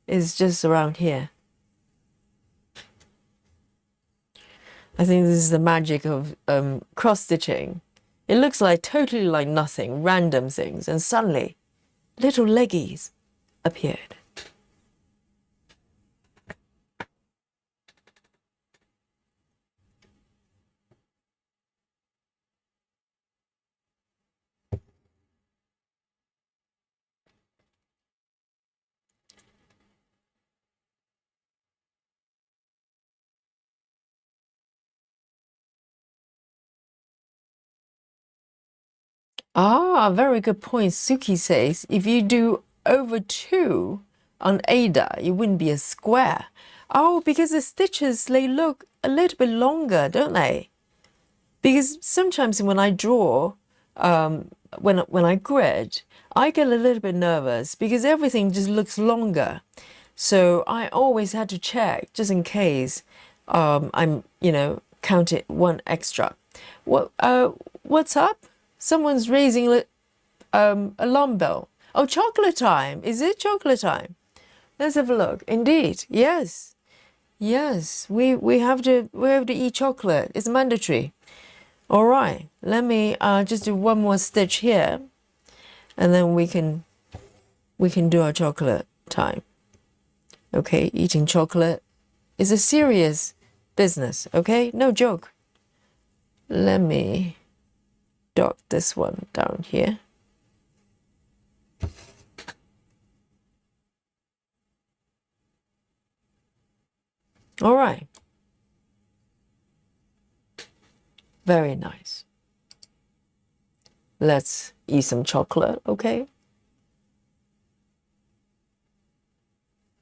is just around here. I think this is the magic of cross-stitching. It looks like totally like nothing, random things, and suddenly little leggies appeared. Ah, very good point. Suki says, if you do over 2 on Ada, it wouldn't be a square. Oh, because the stitches, they look a little bit longer, don't they? Because sometimes when I draw, when I grid, I get a little bit nervous because everything just looks longer. So I always had to check just in case I'm, counted one extra. What's up? Someone's raising alarm bell. Oh, chocolate time. Is it chocolate time? Let's have a look. Indeed. Yes. Yes. We have to eat chocolate. It's mandatory. All right. Let me just do one more stitch here, and then we can do our chocolate time. Okay, eating chocolate is a serious business, okay? No joke. Let me dot this one down here. All right. Very nice. Let's eat some chocolate, okay?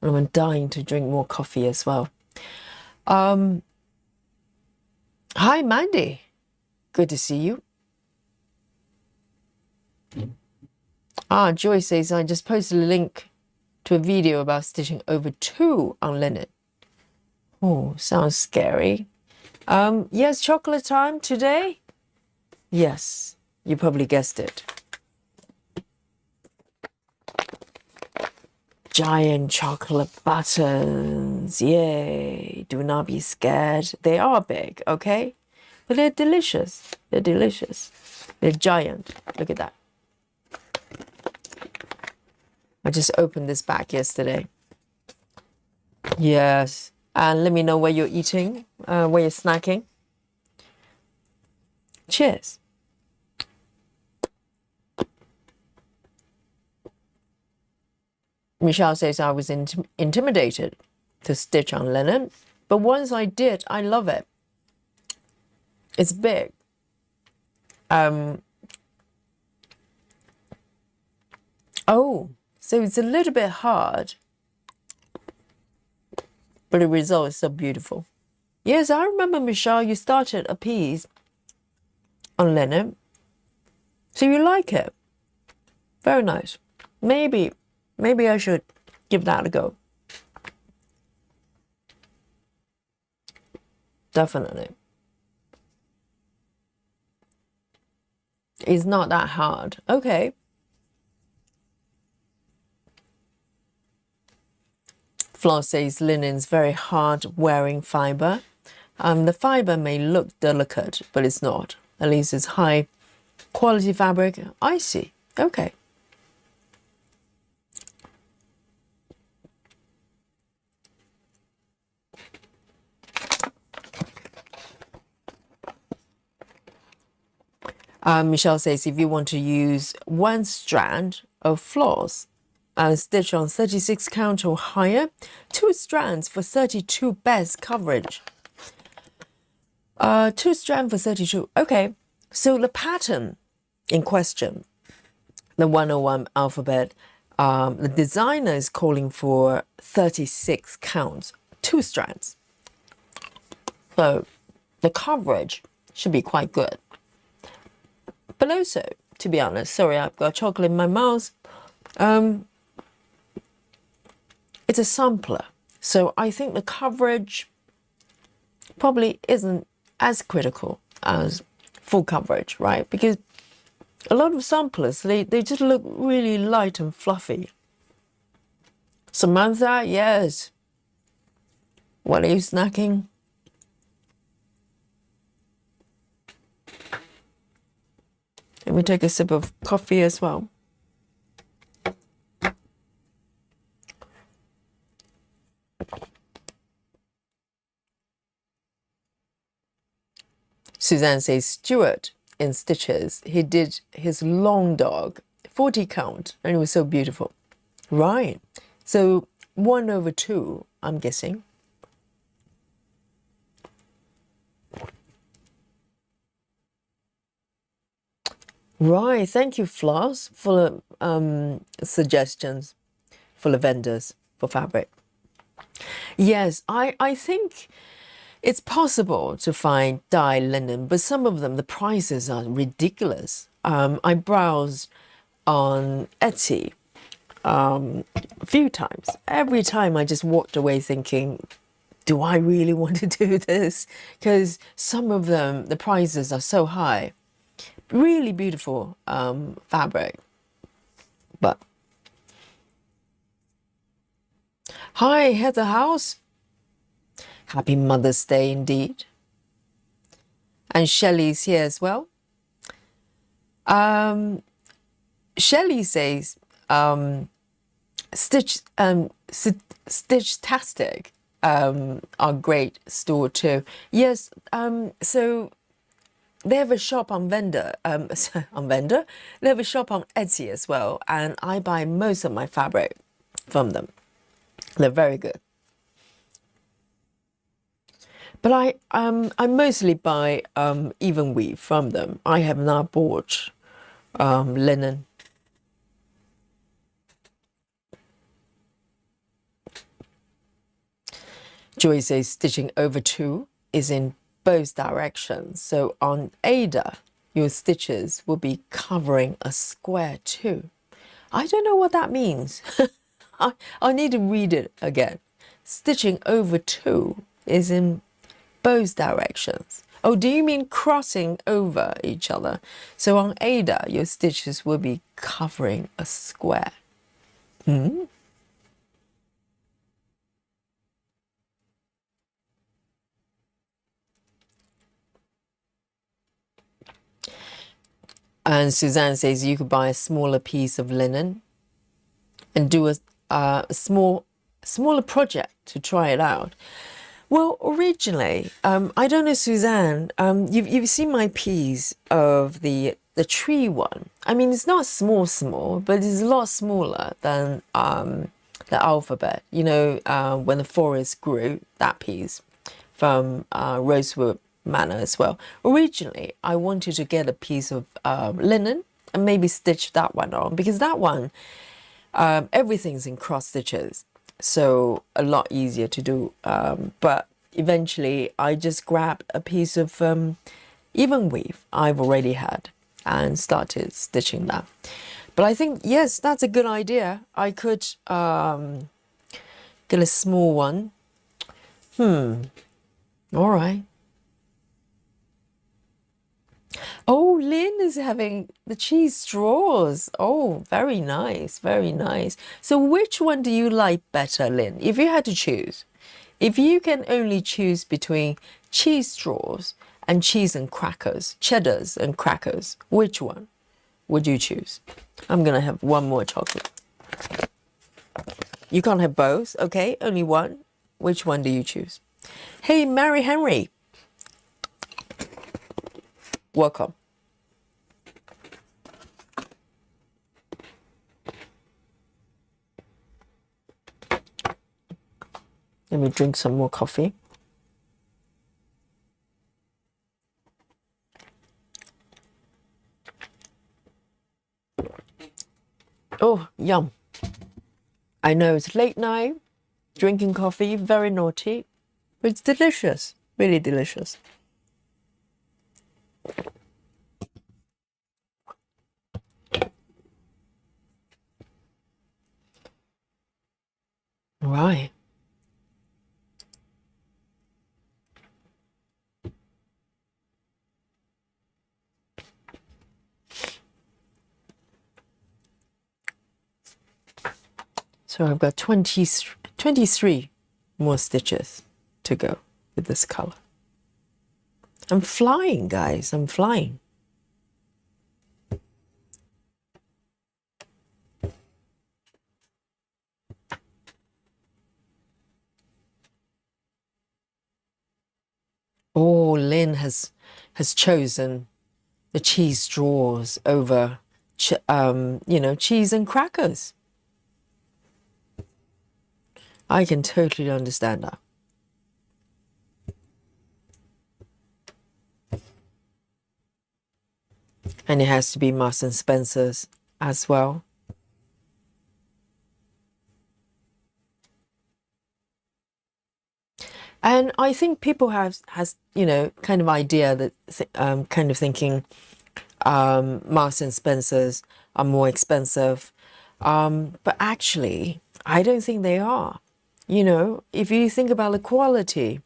I'm dying to drink more coffee as well. Hi, Mandy. Good to see you. Joy says, I just posted a link to a video about stitching over 2 on linen. Oh, sounds scary. Yes, chocolate time today? Yes, you probably guessed it. Giant chocolate buttons. Yay. Do not be scared. They are big, okay? But they're delicious. They're delicious. They're giant. Look at that. I just opened this back yesterday. Yes. And let me know where you're eating, where you're snacking. Cheers. Michelle says, I was intimidated to stitch on linen, but once I did, I love it. It's big. Oh, so it's a little bit hard, but the result is so beautiful. Yes, I remember, Michelle, you started a piece on linen, so you like it. Very nice. Maybe I should give that a go. Definitely. It's not that hard. Okay. Flo says linen's very hard wearing fiber. The fiber may look delicate, but it's not. At least it's high quality fabric. I see. Okay. Michelle says if you want to use 1 strand of floss and stitch on 36 count or higher, 2 strands for 32 best coverage. 2 strands for 32. Okay, so the pattern in question, the 101 alphabet, the designer is calling for 36 counts, 2 strands. So the coverage should be quite good. But also, to be honest, sorry, I've got chocolate in my mouth. It's a sampler, so I think the coverage probably isn't as critical as full coverage, right? Because a lot of samplers, they just look really light and fluffy. Samantha, yes. What are you snacking? Let me take a sip of coffee as well. Suzanne says, Stuart in stitches, he did his long dog, 40 count, and it was so beautiful. Right. So 1/2, I'm guessing. Right. Thank you, Floss, for suggestions for the vendors for fabric. Yes, I think it's possible to find dye linen, but some of them, the prices are ridiculous. I browsed on Etsy a few times. Every time I just walked away thinking, do I really want to do this? Because some of them, the prices are so high. Really beautiful fabric. But hi, Heather House. Happy Mother's Day indeed. And Shelley's here as well. Shelley says, Stitchtastic are great store too. Yes, so they have a shop on vendor, on vendor. They have a shop on Etsy as well, and I buy most of my fabric from them. They're very good. But I mostly buy evenweave from them. I have not bought linen. Joy says stitching over 2 is in both directions. So on Ada, your stitches will be covering a square too. I don't know what that means. I need to read it again. Stitching over 2 is in both directions. Oh, do you mean crossing over each other? So on Ada, your stitches will be covering a square. And Suzanne says you could buy a smaller piece of linen and do a smaller project to try it out. Well, originally, I don't know, Suzanne, you've seen my piece of the tree one. I mean, it's not small, but it's a lot smaller than the alphabet. You know, when the forest grew, that piece from Rosewood Manor as well. Originally, I wanted to get a piece of linen and maybe stitch that one on, because that one, everything's in cross stitches, so a lot easier to do. But eventually, I just grabbed a piece of even weave I've already had and started stitching that. But I think, yes, that's a good idea. I could get a small one. All right. Oh, Lynn is having the cheese straws. Oh, very nice, very nice. So which one do you like better, Lynn? If you had to choose, if you can only choose between cheese straws and cheese and crackers, cheddars and crackers, which one would you choose? I'm going to have one more chocolate. You can't have both, okay? Only one. Which one do you choose? Hey, Mary Henry. Welcome. Let me drink some more coffee. Oh, yum. I know it's late night, drinking coffee, very naughty, but it's delicious, really delicious. Right. So I've got 23 more stitches to go with this color. I'm flying, guys, I'm flying. Oh, Lynn has chosen the cheese straws over, you know, cheese and crackers. I can totally understand that. And it has to be Marks and Spencer's as well. And I think people has you know, kind of idea that kind of thinking Marks and Spencer's are more expensive, but actually I don't think they are. You know, if you think about the quality,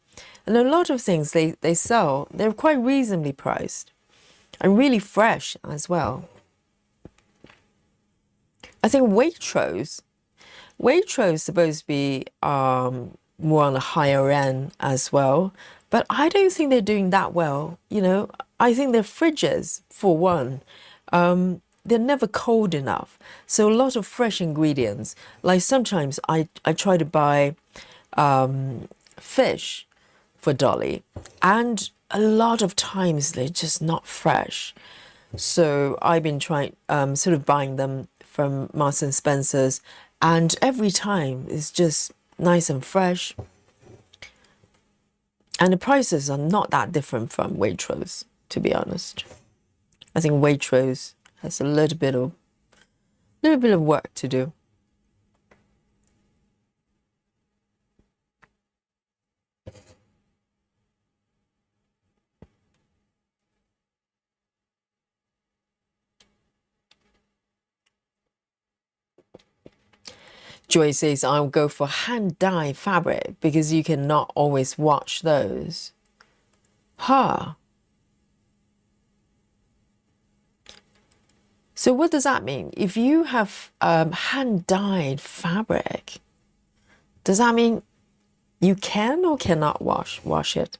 and a lot of things they sell, they're quite reasonably priced and really fresh as well. I think Waitrose is supposed to be more on the higher end as well, but I don't think they're doing that well. You know, I think their fridges, for one, they're never cold enough. So a lot of fresh ingredients, like sometimes I try to buy fish for Dolly, and a lot of times they're just not fresh. So I've been trying, sort of buying them from Marks and Spencer's, and every time it's just nice and fresh. And the prices are not that different from Waitrose, to be honest. I think Waitrose has a little bit of work to do. Joy says, I'll go for hand dye fabric because you cannot always wash those. Huh. So what does that mean? If you have hand dyed fabric, does that mean you can or cannot wash it?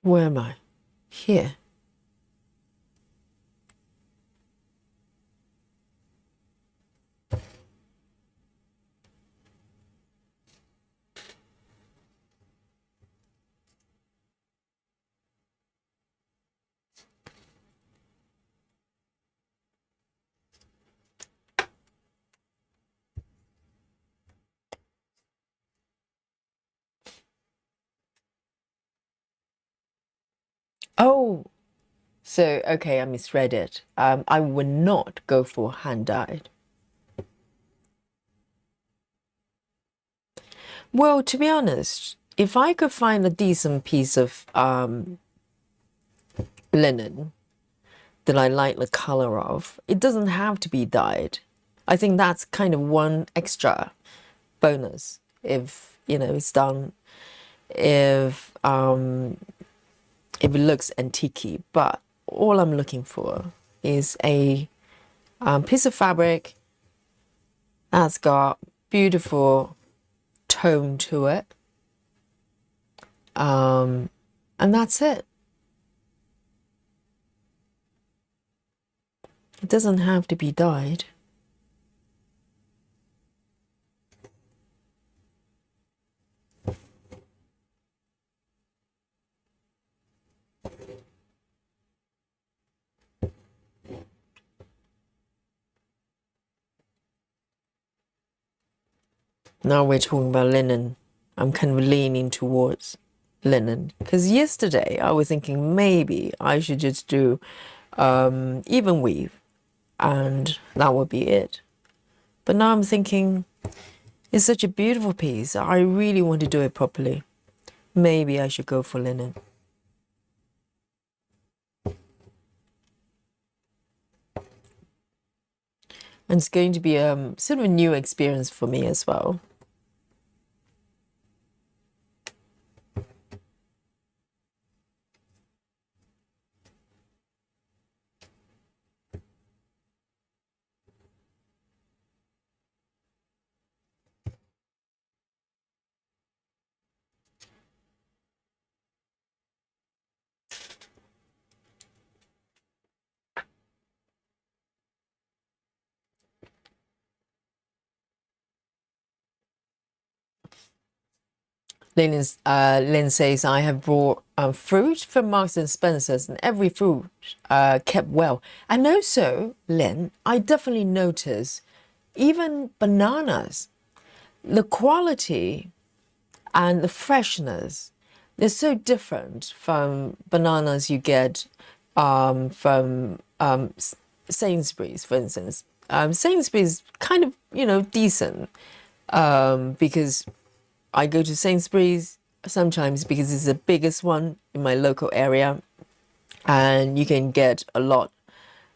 Where am I? Here. Oh, so okay, I misread it. I would not go for hand dyed. Well, to be honest, if I could find a decent piece of linen that I like the color of, it doesn't have to be dyed. I think that's kind of one extra bonus if, you know, it's done, if it looks antique. But all I'm looking for is a piece of fabric that's got beautiful tone to it, and that's it. It doesn't have to be dyed. Now we're talking about linen. I'm kind of leaning towards linen because yesterday I was thinking maybe I should just do even weave and that would be it. But now I'm thinking it's such a beautiful piece. I really want to do it properly. Maybe I should go for linen. And it's going to be sort of a new experience for me as well. Lynn says, I have brought fruit from Marks and Spencer's and every fruit kept well. And also, Lynn, I definitely notice even bananas, the quality and the freshness, they're so different from bananas you get from Sainsbury's, for instance. Sainsbury's kind of, you know, decent because I go to Sainsbury's sometimes because it's the biggest one in my local area and you can get a lot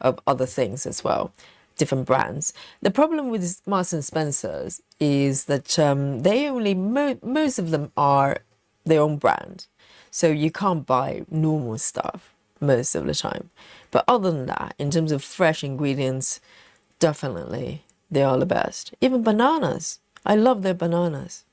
of other things as well. different brands. The problem with Marks and Spencers is that they only most of them are their own brand, so you can't buy normal stuff most of the time. But other than that, in terms of fresh ingredients, definitely they are the best. Even bananas, I love their bananas.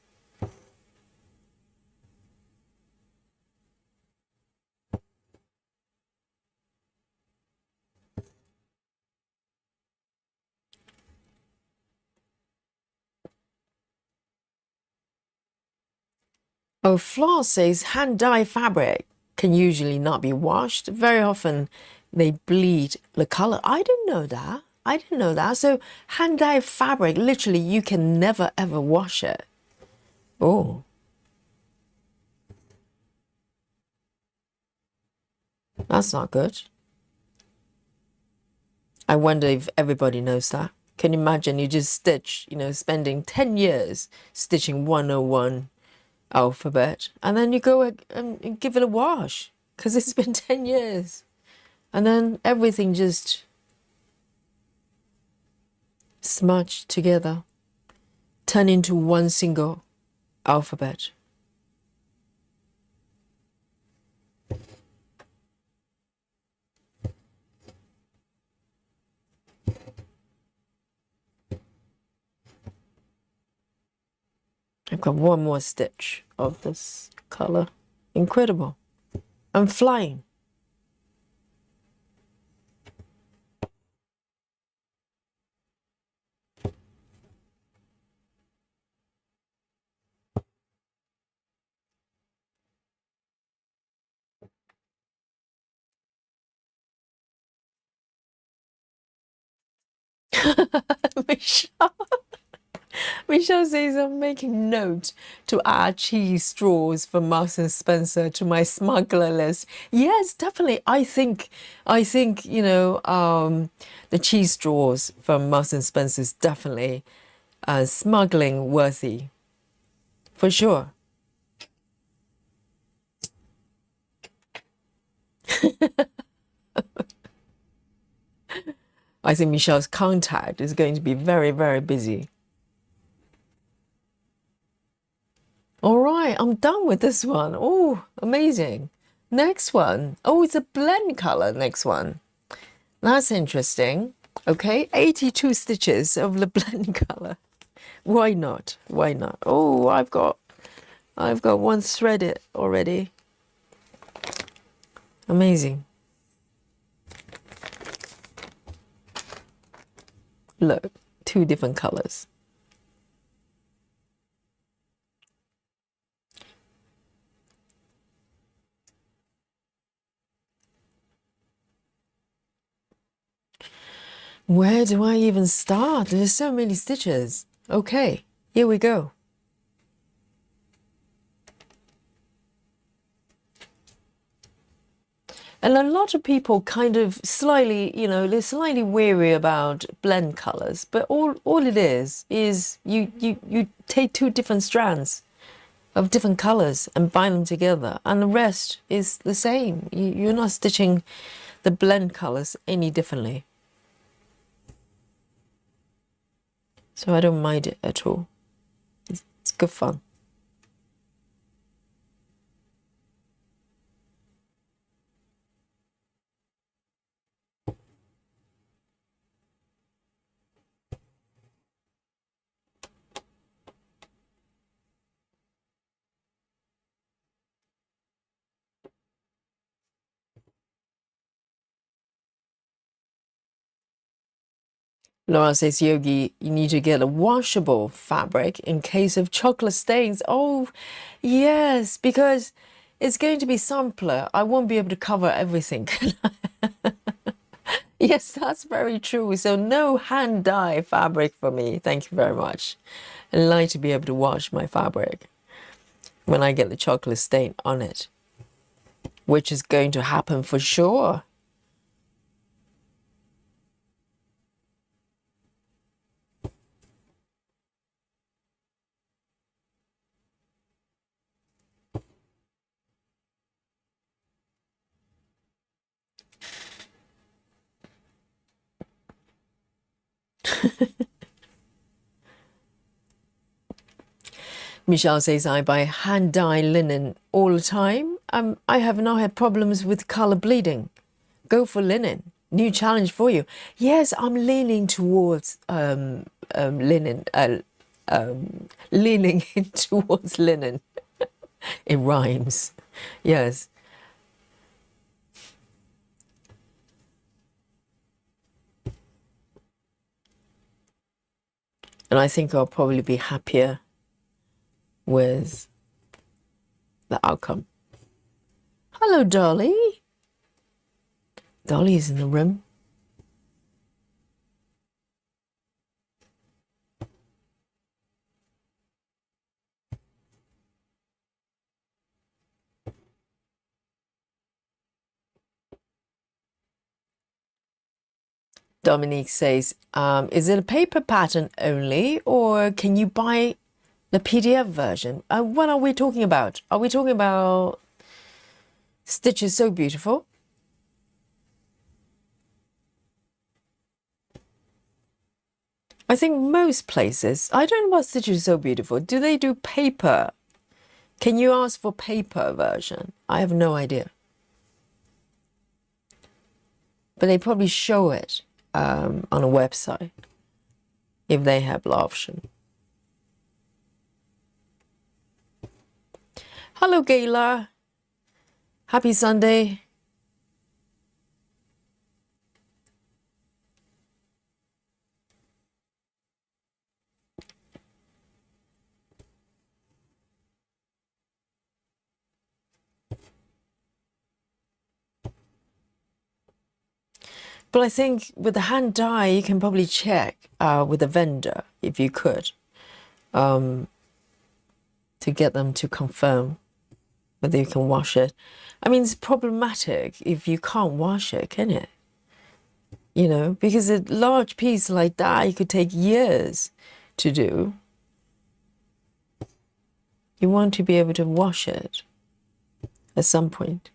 Oh, Floss says hand dye fabric can usually not be washed. Very often they bleed the color. I didn't know that. I didn't know that. So hand dye fabric, literally you can never ever wash it. Oh, that's not good. I wonder if everybody knows that. Can you imagine you just stitch, spending 10 years stitching 101 alphabet, and then you go and give it a wash because it's been 10 years, and then everything just smudged together, turn into one single alphabet. I've got one more stitch of this color. Incredible. I'm flying. Michelle. Michelle says I'm making note to add cheese straws from Marks and Spencer to my smuggler list. Yes, definitely. I think the cheese straws from Marks and Spencer is definitely smuggling worthy for sure. I think Michelle's contact is going to be very, very busy. All right, I'm done with this one. Oh, amazing. Next one. Oh, it's a blend color, next one. That's interesting. Okay, 82 stitches of the blend color. Why not? Why not? Oh, I've got one threaded already. Amazing. Look, two different colors. Where do I even start? There's so many stitches. Okay, here we go. And a lot of people kind of slightly, they're slightly weary about blend colors, but all it is you take two different strands of different colors and bind them together, and the rest is the same. You're not stitching the blend colors any differently. So I don't mind it at all. It's good fun. Laura says, Yogi, you need to get a washable fabric in case of chocolate stains. Oh, yes, because it's going to be simpler. I won't be able to cover everything. Yes, that's very true. So no hand dye fabric for me. Thank you very much. I like to be able to wash my fabric when I get the chocolate stain on it, which is going to happen for sure. Michelle says, I buy hand dye linen all the time. I have not had problems with color bleeding. Go for linen. New challenge for you. Yes, I'm leaning towards linen. Leaning towards linen. It rhymes. Yes. And I think I'll probably be happier with the outcome. Hello, Dolly. Dolly is in the room. Dominique says, is it a paper pattern only, or can you buy the PDF version? What are we talking about? Are we talking about Stitch is So Beautiful? I think most places, I don't know about Stitch is So Beautiful. Do they do paper? Can you ask for paper version? I have no idea. But they probably show it on a website if they have the option. Hello, Gayla. Happy Sunday. But I think with the hand dye, you can probably check with the vendor, if you could, to get them to confirm whether you can wash it. I mean, it's problematic if you can't wash it, can it? You know, because a large piece like that, it could take years to do. You want to be able to wash it at some point.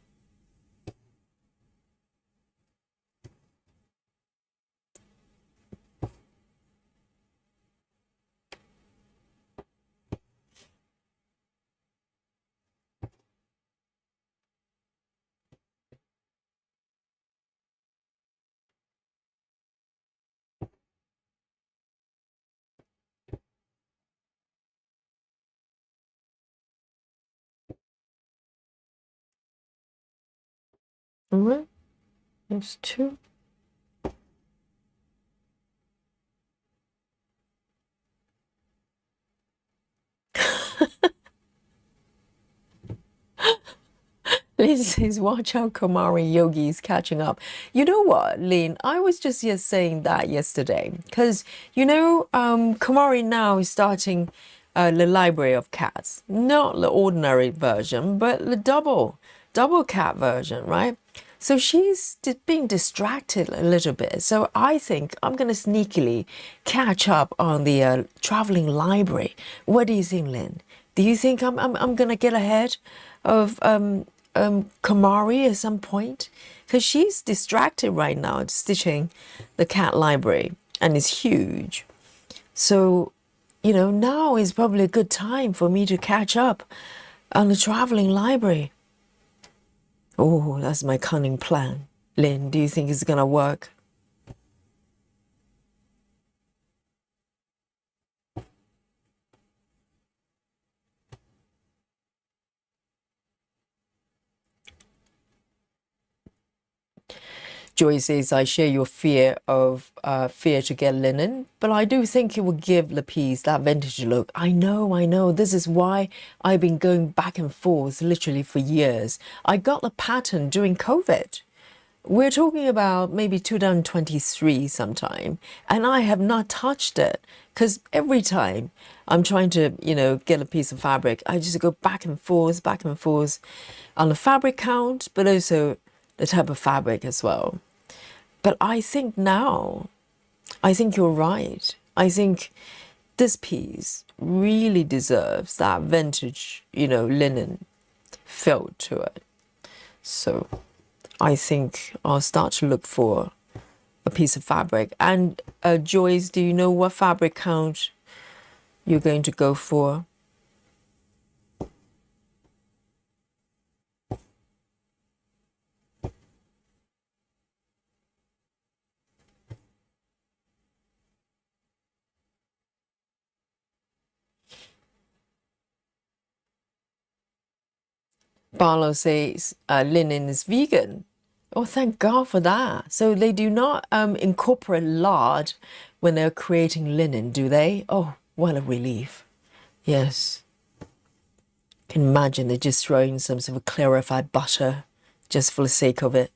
All right, there's two. Lynn says, watch out, Kamari Yogi is catching up. You know what, Lynn? I was just saying that yesterday. Because, you know, Kamari now is starting the library of cats. Not the ordinary version, but the double cat version, right? So she's being distracted a little bit. So I think I'm going to sneakily catch up on the traveling library. What do you think, Lynn? Do you think I'm going to get ahead of Kamari at some point? Because she's distracted right now stitching the cat library, and it's huge. So, you know, now is probably a good time for me to catch up on the traveling library. Oh, that's my cunning plan. Lynn, do you think it's gonna work? Joy says, I share your fear to get linen, but I do think it will give the piece that vintage look. I know. This is why I've been going back and forth literally for years. I got the pattern during COVID. We're talking about maybe 2023 sometime, and I have not touched it because every time I'm trying to, you know, get a piece of fabric, I just go back and forth on the fabric count, but also the type of fabric as well. But I think now, I think you're right. I think this piece really deserves that vintage, you know, linen feel to it. So I think I'll start to look for a piece of fabric. And Joyce, do you know what fabric count you're going to go for? Barlow says linen is vegan. Oh, thank God for that. So they do not incorporate lard when they're creating linen, do they? Oh, what a relief. Yes. Can imagine they're just throwing some sort of clarified butter just for the sake of it.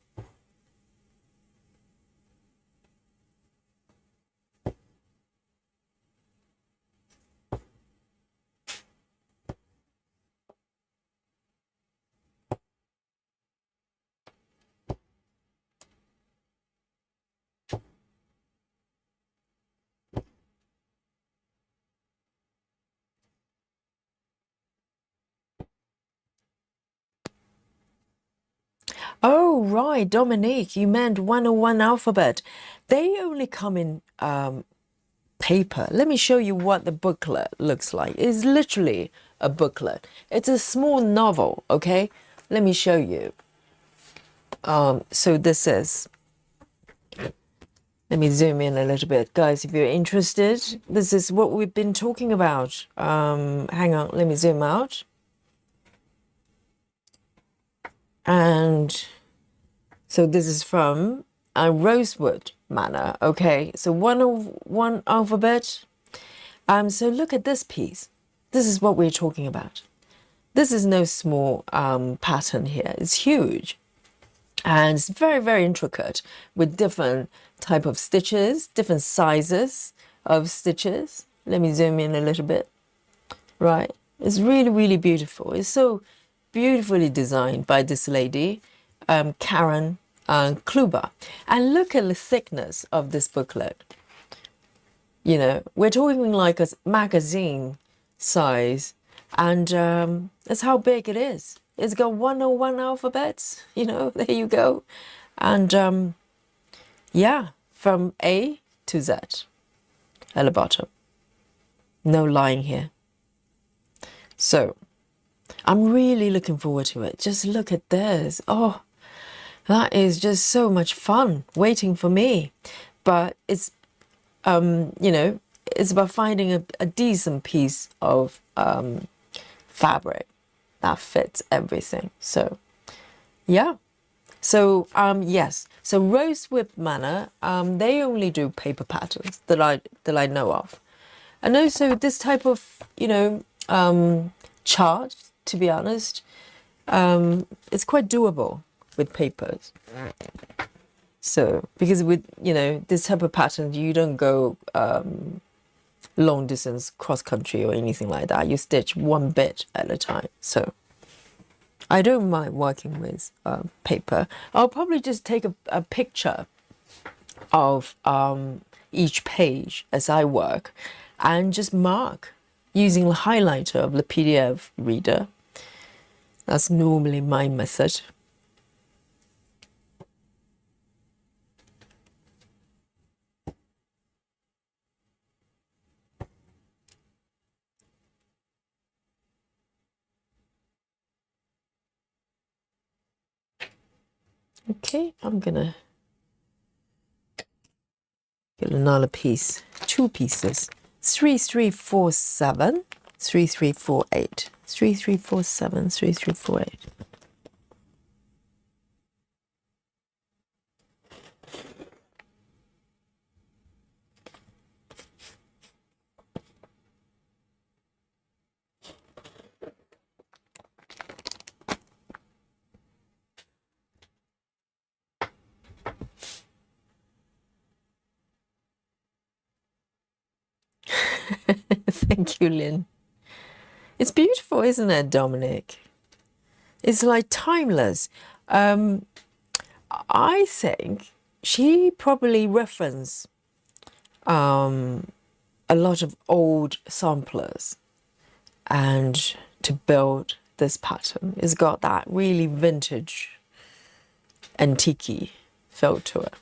Oh, right, Dominique, you meant 101 alphabet. They only come in paper. Let me show you what the booklet looks like. It's literally a booklet. It's a small novel, okay? Let me show you. So this is, let me zoom in a little bit. Guys, if you're interested, this is what we've been talking about. Hang on, let me zoom out. And so this is from Rosewood Manor, okay? So 101 alphabet. So look at this piece. This is what we're talking about. This is no small pattern here. It's huge. And it's very, very intricate with different type of stitches, different sizes of stitches. Let me zoom in a little bit. Right. It's really, really beautiful. It's so beautifully designed by this lady, Karen Kluber. And look at the thickness of this booklet. You know, we're talking like a magazine size, and that's how big it is. It's got 101 alphabets, you know, there you go. And yeah, from A to Z at the bottom. No lying here. So I'm really looking forward to it. Just look at this. Oh, that is just so much fun waiting for me. But it's, you know, it's about finding a decent piece of fabric that fits everything. So, yeah. So, yes. So Rosewood Manor, they only do paper patterns that I know of. And also this type of, you know, chart, to be honest, it's quite doable with papers. So, because with, you know, this type of pattern, you don't go long distance cross country or anything like that. You stitch one bit at a time. So I don't mind working with paper. I'll probably just take a picture of each page as I work and just mark using the highlighter of the PDF reader. That's normally my method. Okay, I'm gonna get another piece, two pieces. 3347, 3348, 3347, 3348. Thank you, Lynn. It's beautiful, isn't it, Dominic? It's like timeless. I think she probably referenced a lot of old samplers and to build this pattern. It's got that really vintage, antique feel to it.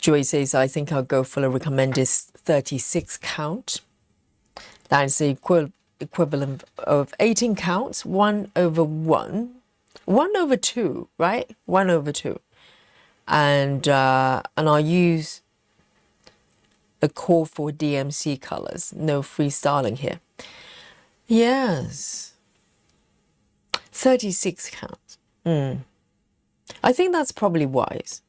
Joy says, I think I'll go for the recommended 36 count. That is the equivalent of 18 counts, 1/1, 1/2, right? 1/2. And I'll use a call for DMC colors. No freestyling here. Yes. 36 counts. I think that's probably wise.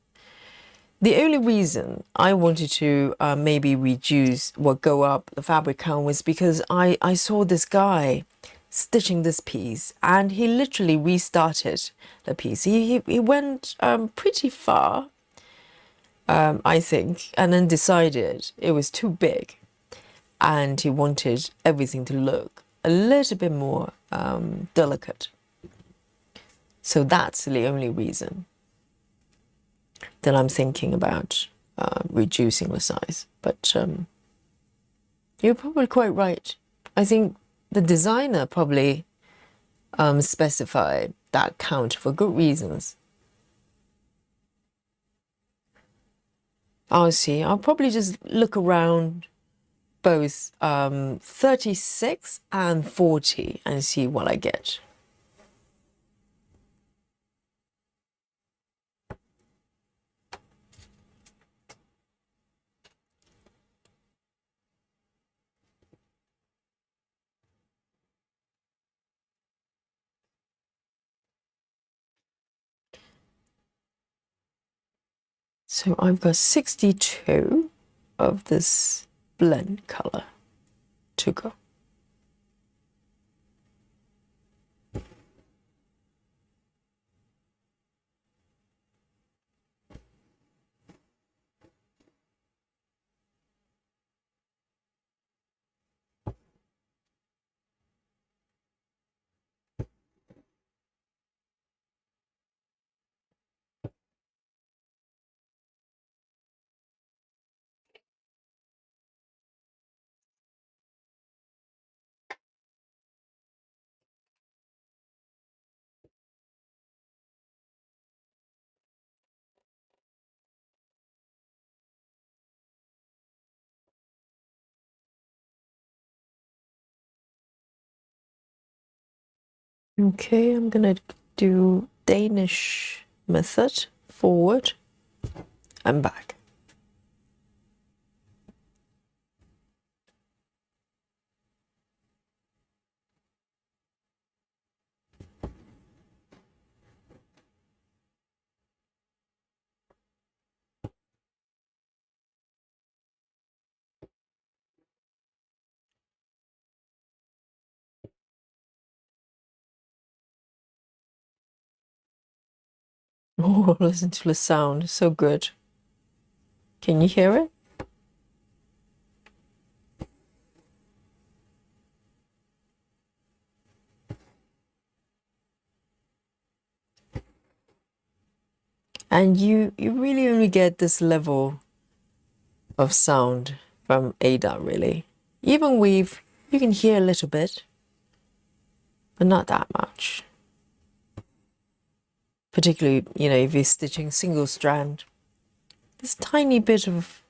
The only reason I wanted to maybe reduce or go up the fabric count was because I saw this guy stitching this piece and he literally restarted the piece. He went pretty far, I think, and then decided it was too big and he wanted everything to look a little bit more delicate. So that's the only reason that I'm thinking about reducing the size. But you're probably quite right. I think the designer probably specified that count for good reasons. I'll see. I'll probably just look around both 36 and 40 and see what I get. So I've got 62 of this blend color to go. Okay, I'm gonna do Danish method, forward and back. Oh, listen to the sound, so good. Can you hear it? And you really only get this level of sound from Ada, really. Evenweave, you can hear a little bit, but not that much. Particularly, you know, if you're stitching single strand, this tiny bit of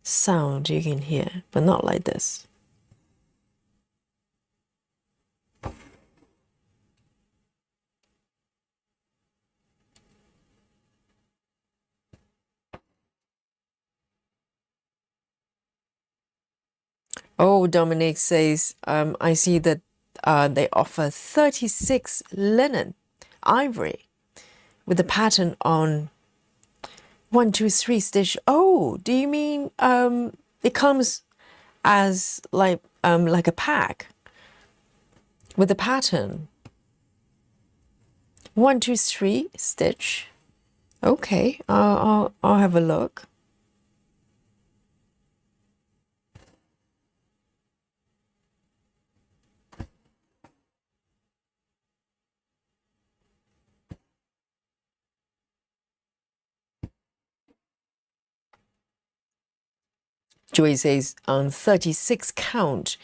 sound you can hear, but not like this. Oh, Dominic says, I see that they offer 36 linen, ivory, with the pattern on 1, 2, 3 stitch. Oh, do you mean it comes as like a pack with the pattern? 1, 2, 3 stitch. Okay, I'll have a look. Joy says on 36 count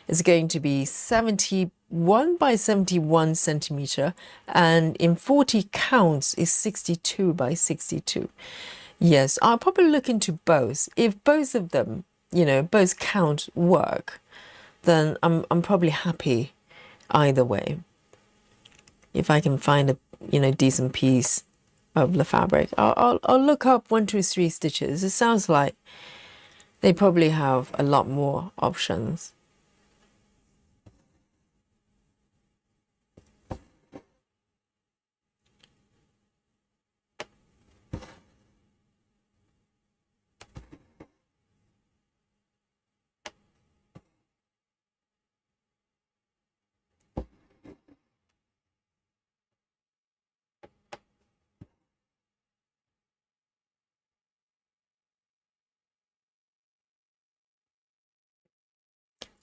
is going to be 71 by 71 centimeter, and in 40 counts is 62 by 62. Yes, I'll probably look into both. If both of them, both count work, then I'm probably happy either way. If I can find a decent piece of the fabric, I'll look up 123 stitches. It sounds like they probably have a lot more options.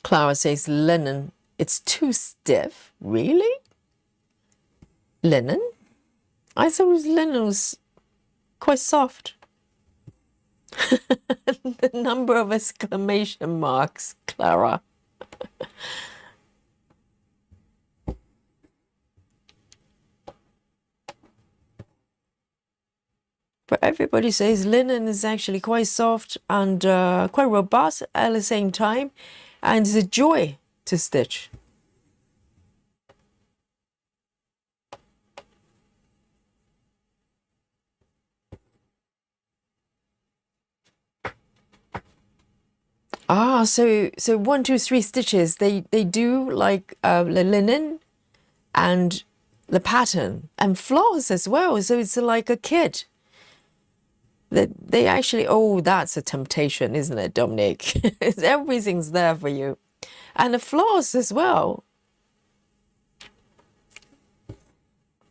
Clara says linen. It's too stiff. Really? Linen? I thought linen was quite soft. The number of exclamation marks, Clara. But everybody says linen is actually quite soft and quite robust at the same time, and it's a joy to stitch. Ah, so 123 stitches. They do like the linen and the pattern and floss as well. So it's like a kit. They actually, oh, that's a temptation, isn't it, Dominic? Everything's there for you. And the floss as well.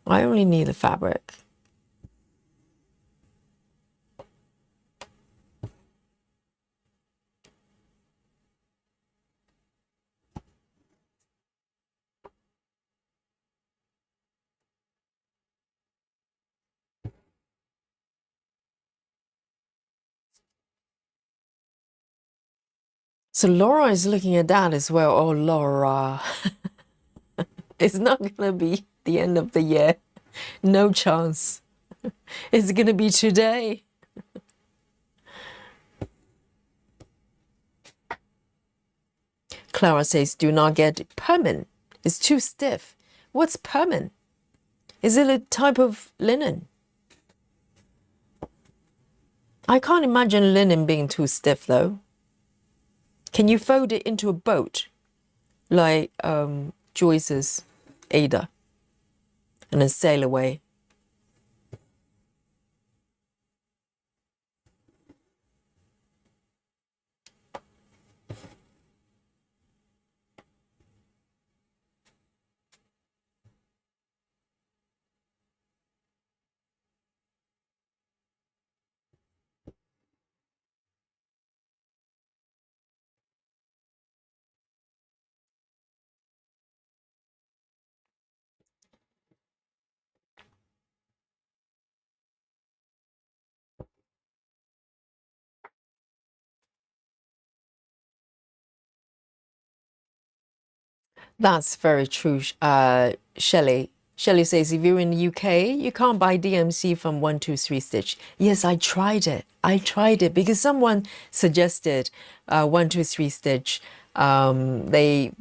I only need the fabric. So Laura is looking at that as well. Oh, Laura. It's not going to be the end of the year. No chance. It's going to be today. Clara says, do not get permanent. It's too stiff. What's permanent? Is it a type of linen? I can't imagine linen being too stiff, though. Can you fold it into a boat, like Joyce's Ada, and then sail away? That's very true, Shelley. Shelley says, if you're in the UK, you can't buy DMC from 123 Stitch. Yes, I tried it. I tried it because someone suggested 123 Stitch. They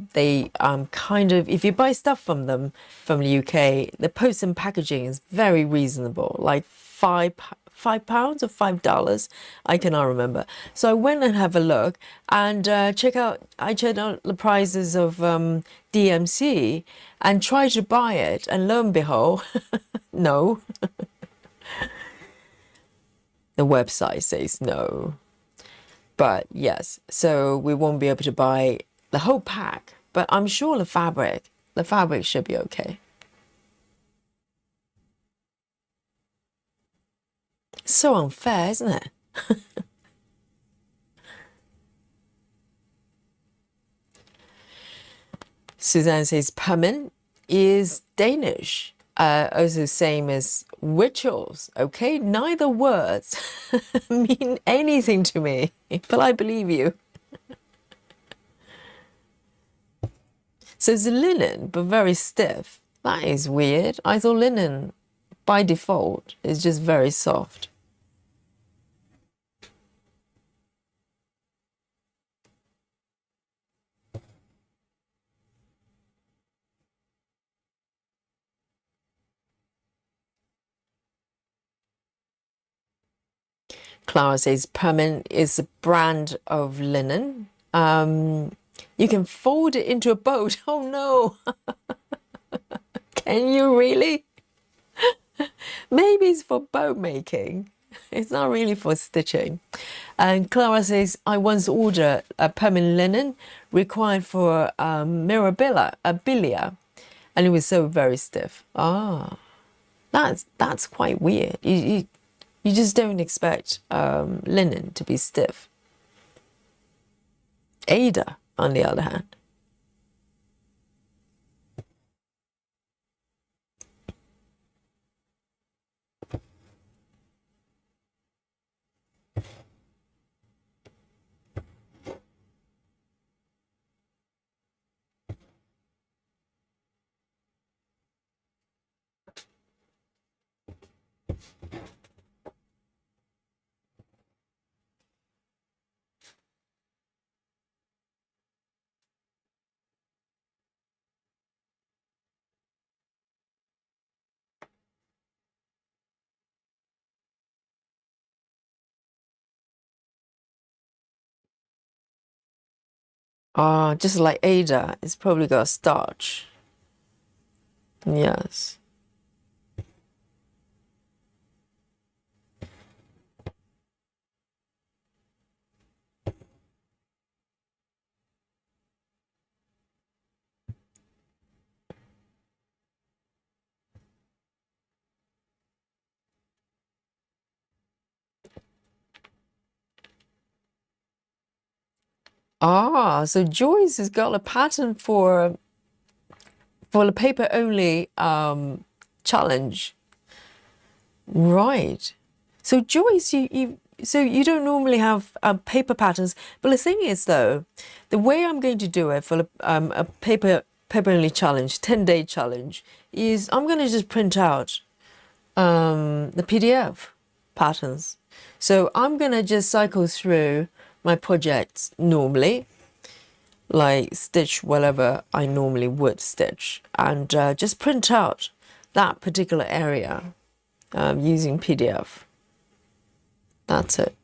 kind of, if you buy stuff from them from the UK, the post and packaging is very reasonable, like £5 or $5. I cannot remember. So I went and have a look and I checked out the prices of DMC and tried to buy it, and lo and behold, no. The website says no. But yes, so we won't be able to buy the whole pack, but I'm sure the fabric should be okay. So unfair, isn't it? Suzanne says permanent is Danish, also same as rituals. Okay, neither words mean anything to me, but I believe you. So it's linen, but very stiff. That is weird. I thought linen, by default, is just very soft. Clara says permanent is a brand of linen. You can fold it into a boat. Oh no. Can you really? Maybe it's for boat making. It's not really for stitching. And Clara says, I once ordered a permanent linen required for mirabilia, and it was so very stiff. Ah, that's quite weird. You just don't expect linen to be stiff. Ada, on the other hand. Ah, just like Ada, it's probably got starch. Yes. Ah, so Joyce has got a pattern for the paper only challenge. Right. So Joyce, so you don't normally have paper patterns, but the thing is though, the way I'm going to do it for a paper only challenge, 10-day challenge, is I'm going to just print out the PDF patterns. So I'm going to just cycle through my projects normally, like stitch whatever I normally would stitch, and just print out that particular area using PDF. That's it.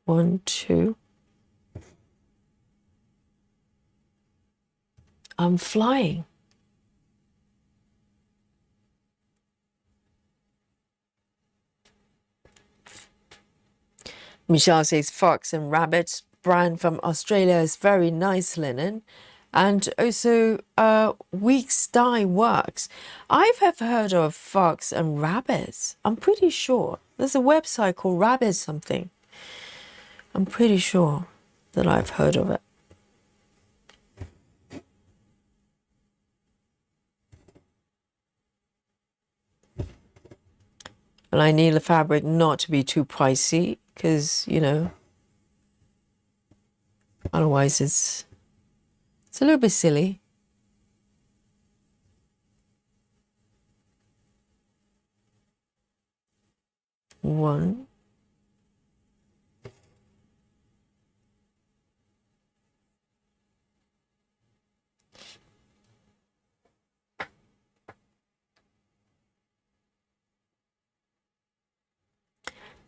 One, two. I'm flying. Michelle says Fox and Rabbit brand from Australia is very nice linen, and also Weeks Dye Works. I've heard of Fox and Rabbits. I'm pretty sure there's a website called Rabbit something. I'm pretty sure that I've heard of it. And I need the fabric not to be too pricey because, you know, otherwise it's a little bit silly. One.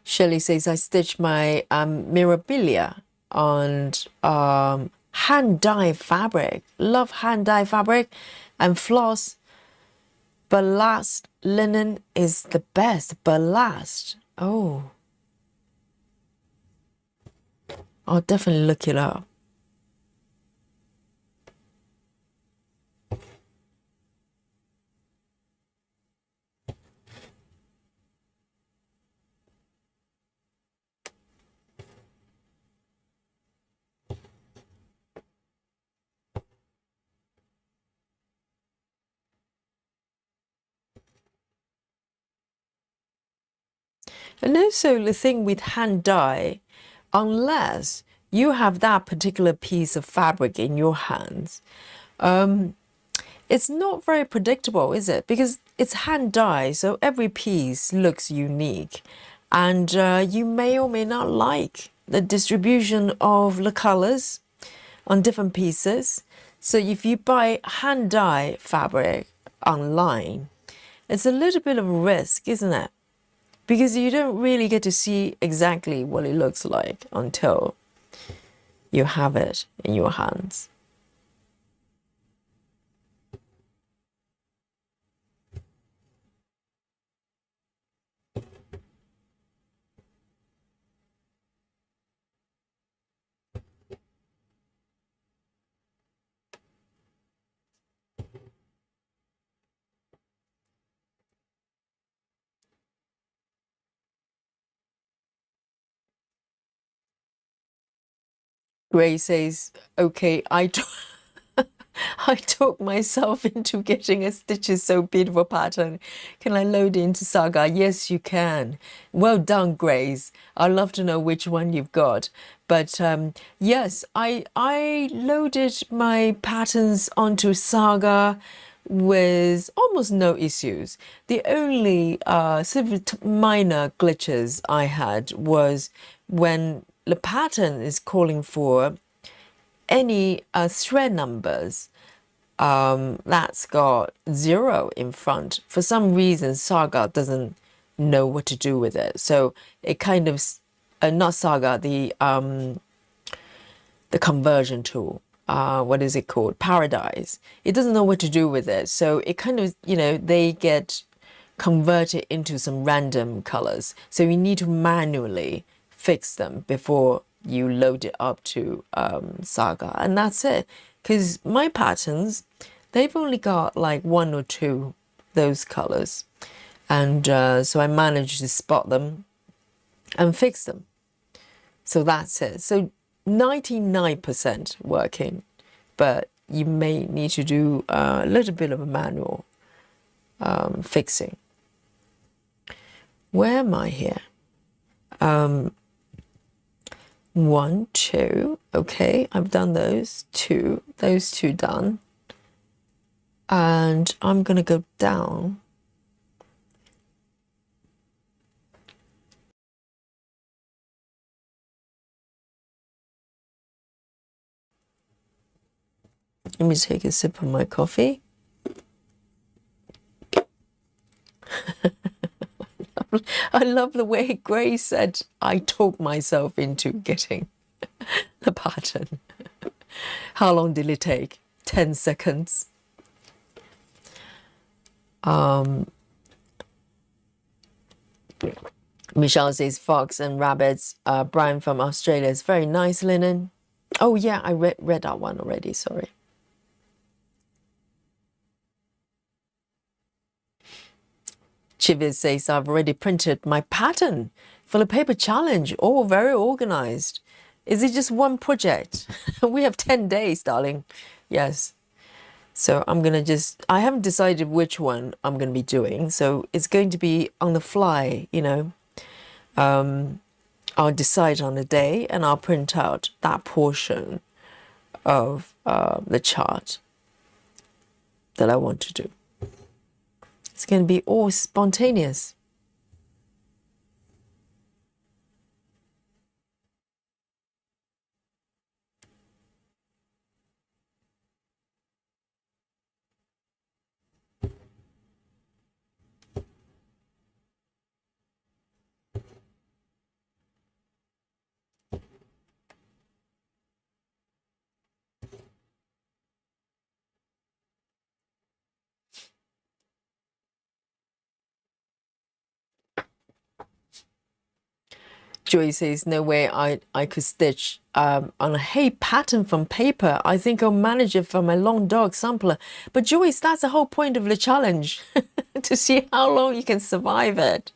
Shelley says, I stitched my mirabilia on hand dye fabric. Love hand dye fabric and floss. Ballast linen is the best. Ballast. Oh. I'll definitely look it up. And also the thing with hand dye, unless you have that particular piece of fabric in your hands, it's not very predictable, is it? Because it's hand dye, so every piece looks unique. And you may or may not like the distribution of the colors on different pieces. So if you buy hand dye fabric online, it's a little bit of a risk, isn't it? Because you don't really get to see exactly what it looks like until you have it in your hands. Gray says, okay, I talked myself into getting a Stitches So Beautiful pattern. Can I load it into Saga? Yes, you can. Well done, Grace. I'd love to know which one you've got. But yes, I loaded my patterns onto Saga with almost no issues. The only sort of minor glitches I had was when the pattern is calling for any thread numbers that's got 0 in front. For some reason, Saga doesn't know what to do with it. So it kind of, not Saga, the conversion tool. What is it called? Paradise. It doesn't know what to do with it. So it kind of, they get converted into some random colors. So you need to manually fix them before you load it up to Saga. And that's it. Because my patterns, they've only got like 1 or 2 those colors. And so I managed to spot them and fix them. So that's it. So 99% working, but you may need to do a little bit of a manual fixing. Where am I here? 1, 2. Okay, I've done those 2. Those 2 done. And I'm going to go down. Let me take a sip of my coffee. I love the way Grace said, I talked myself into getting the pattern. How long did it take? 10 seconds. Michelle says fox and rabbits. Brian from Australia is very nice linen. Oh yeah, I read that one already, sorry. Chivis says, I've already printed my pattern for the paper challenge. Oh, very organized. Is it just one project? We have 10 days, darling. Yes. So I'm going to I haven't decided which one I'm going to be doing. So it's going to be on the fly, I'll decide on a day and I'll print out that portion of the chart that I want to do. It's going to be all spontaneous. Joy says, no way I could stitch on a hay pattern from paper. I think I'll manage it for my long dog sampler. But Joyce, that's the whole point of the challenge, to see how long you can survive it.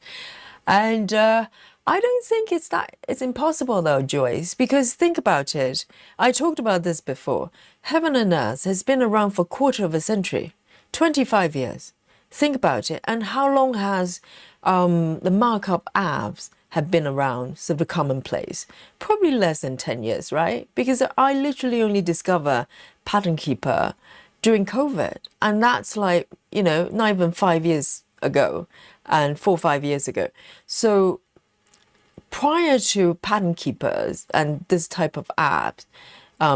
And I don't think it's impossible though, Joyce, because think about it. I talked about this before. Heaven and Earth has been around for a quarter of a century, 25 years. Think about it. And how long has the markup apps have been around, sort of commonplace? Probably less than 10 years, right? Because I literally only discovered Pattern Keeper during COVID. And that's like, not even 5 years ago and 4 or 5 years ago. So prior to Pattern Keepers and this type of apps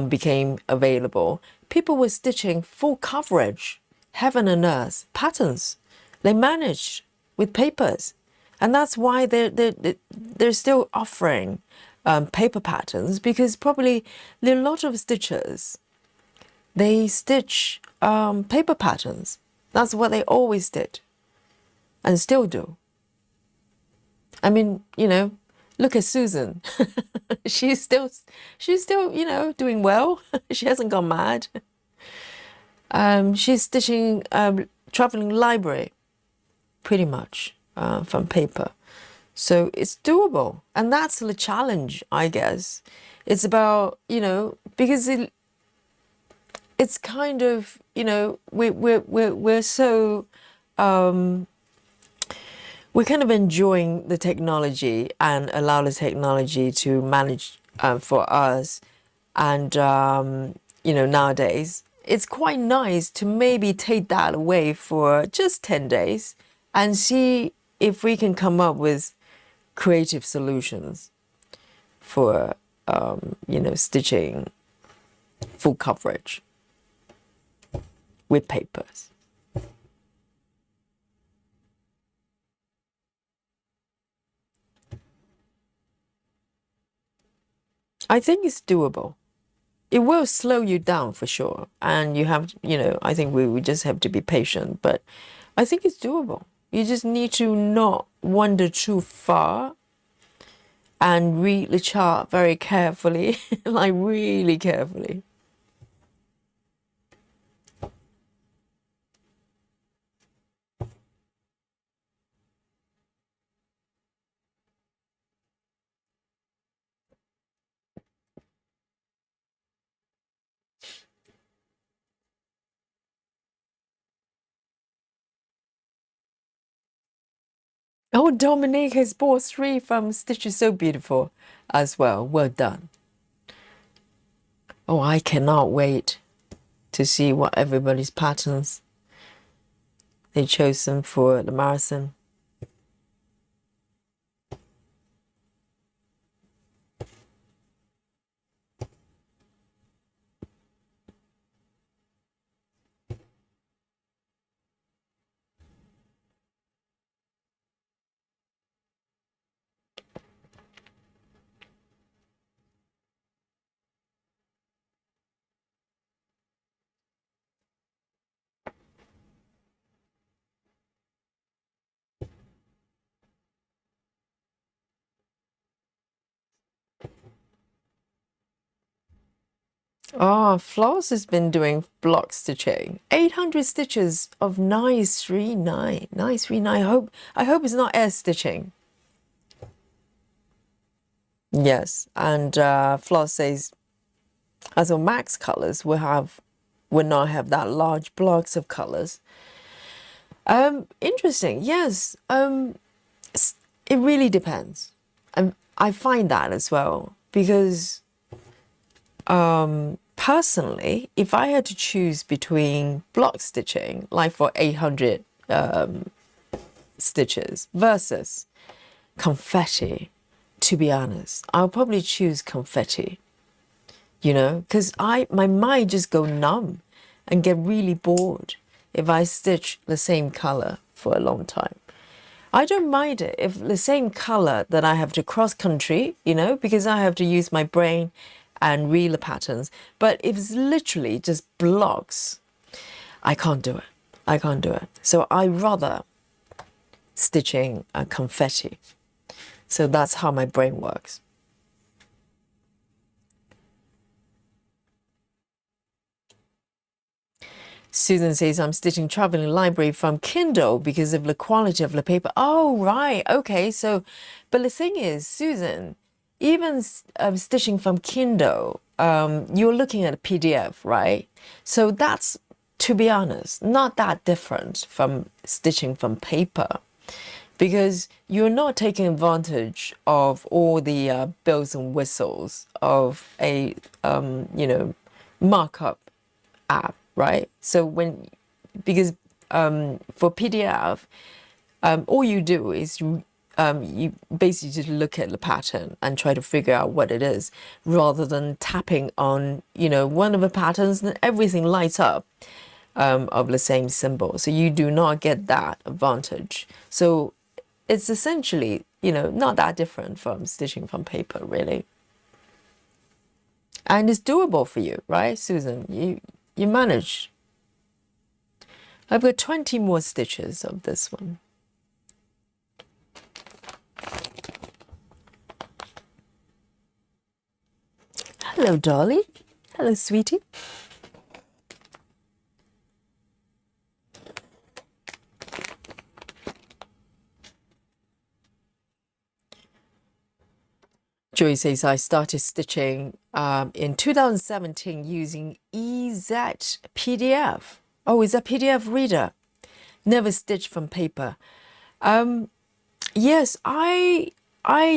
became available, people were stitching full coverage, heaven and earth patterns. They managed with papers, and that's why they're still offering paper patterns, because probably there are a lot of stitchers. They stitch paper patterns. That's what they always did, and still do. I mean, you know, look at Susan. she's still, you know, doing well. She hasn't gone mad. She's stitching traveling library, pretty much from paper. So it's doable, and that's the challenge, I guess. It's about, you know, because it's kind of, you know, we're so we're kind of enjoying the technology and allow the technology to manage for us. And, you know, nowadays, it's quite nice to maybe take that away for just 10 days and see if we can come up with creative solutions for, you know, stitching full coverage with papers. I think it's doable. It will slow you down for sure. And you have, you know, I think we just have to be patient, but I think it's doable. You just need to not wander too far and read the chart very carefully, like really carefully. Oh, Dominique has bought 3 from Stitch is So Beautiful as well. Well done. Oh, I cannot wait to see what everybody's patterns they chosen for the marathon. Oh, Floss has been doing block stitching. 800 stitches of 939. 939. I hope it's not air stitching. Yes, and Floss says, as for Max colors, will not have that large blocks of colors. Interesting. Yes. It really depends. And I find that as well, because personally, if I had to choose between block stitching, like for 800 stitches, versus confetti, to be honest, I'll probably choose confetti, you know, because my mind just go numb and get really bored if I stitch the same color for a long time. I don't mind it if the same color that I have to cross country, you know, because I have to use my brain and reel the patterns. But if it's literally just blocks, I can't do it. I can't do it. So I rather stitching a confetti. So that's how my brain works. Susan says, I'm stitching traveling library from Kindle because of the quality of the paper. Oh, right. Okay. So, but the thing is, Susan, even stitching from Kindle, you're looking at a PDF, right? So that's, to be honest, not that different from stitching from paper, because you're not taking advantage of all the bells and whistles of a, you know, markup app, right? So because for PDF, all you do is you basically just look at the pattern and try to figure out what it is, rather than tapping on, you know, one of the patterns and everything lights up of the same symbol. So you do not get that advantage. So it's essentially, you know, not that different from stitching from paper, really. And it's doable for you, right, Susan? You manage. I've got 20 more stitches of this one. Hello, Dolly. Hello, sweetie. Joy says, I started stitching in 2017 using EZ PDF. Oh, is that PDF reader? Never stitched from paper. Yes, I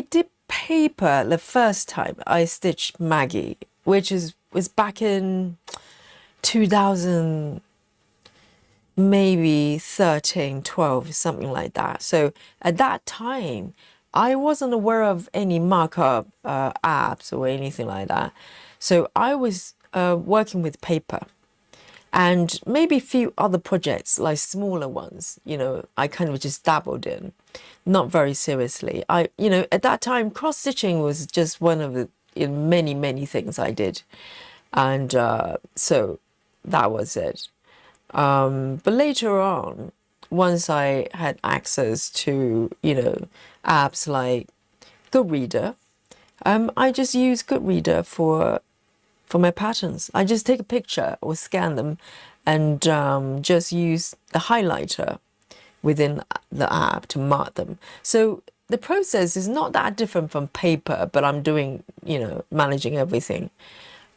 did paper the first time I stitched Maggie, which was back in 2000, maybe 13, 12, something like that. So at that time, I wasn't aware of any markup apps or anything like that. So I was working with paper. And maybe a few other projects, like smaller ones, you know, I kind of just dabbled in, not very seriously. You know, at that time, cross stitching was just one of the many, many things I did. And so that was it. But later on, once I had access to, you know, apps like Goodreader, I just use Goodreader for my patterns. I just take a picture or scan them and just use the highlighter within the app to mark them. So the process is not that different from paper, but I'm doing, you know, managing everything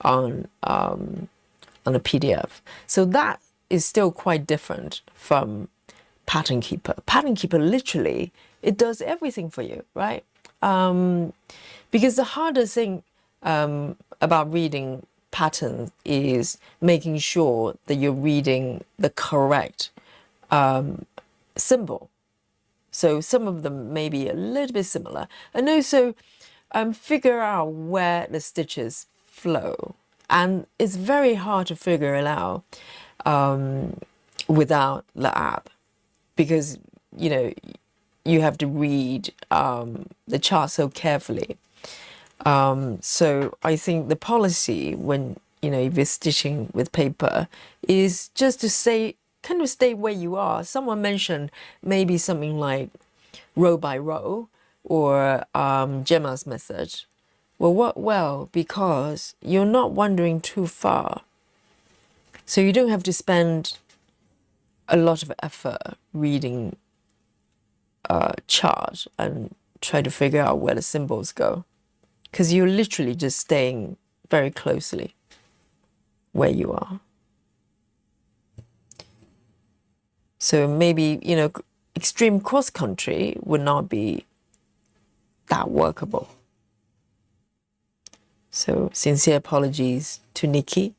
on a PDF. So that is still quite different from Pattern Keeper. Pattern Keeper, literally, it does everything for you, right? Because the hardest thing about reading patterns is making sure that you're reading the correct symbol. So some of them may be a little bit similar, and also figure out where the stitches flow. And it's very hard to figure it out without the app, because, you know, you have to read the chart so carefully. So I think the policy when, you know, if you're stitching with paper is just to kind of stay where you are. Someone mentioned maybe something like row by row or Gemma's method. Well, what? Well, because you're not wandering too far. So you don't have to spend a lot of effort reading a chart and try to figure out where the symbols go, because you're literally just staying very closely where you are. So maybe, you know, extreme cross country would not be that workable. So sincere apologies to Nikki.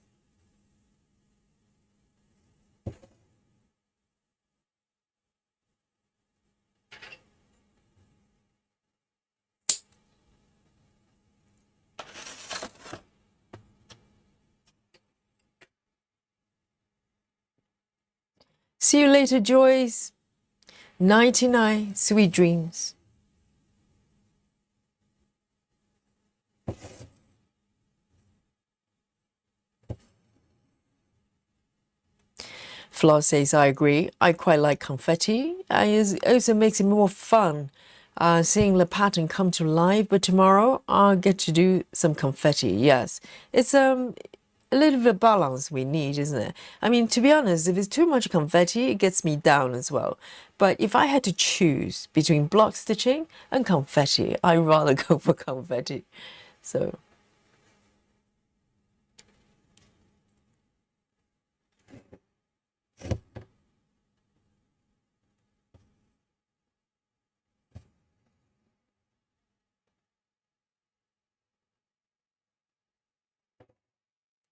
See you later, Joyce. 99 sweet dreams. Flaw says, I agree. I quite like confetti. It also makes it more fun seeing the pattern come to life. But tomorrow I'll get to do some confetti. Yes, it's a little bit of balance we need, isn't it? I mean, to be honest, if it's too much confetti, it gets me down as well. But if I had to choose between block stitching and confetti, I'd rather go for confetti. So.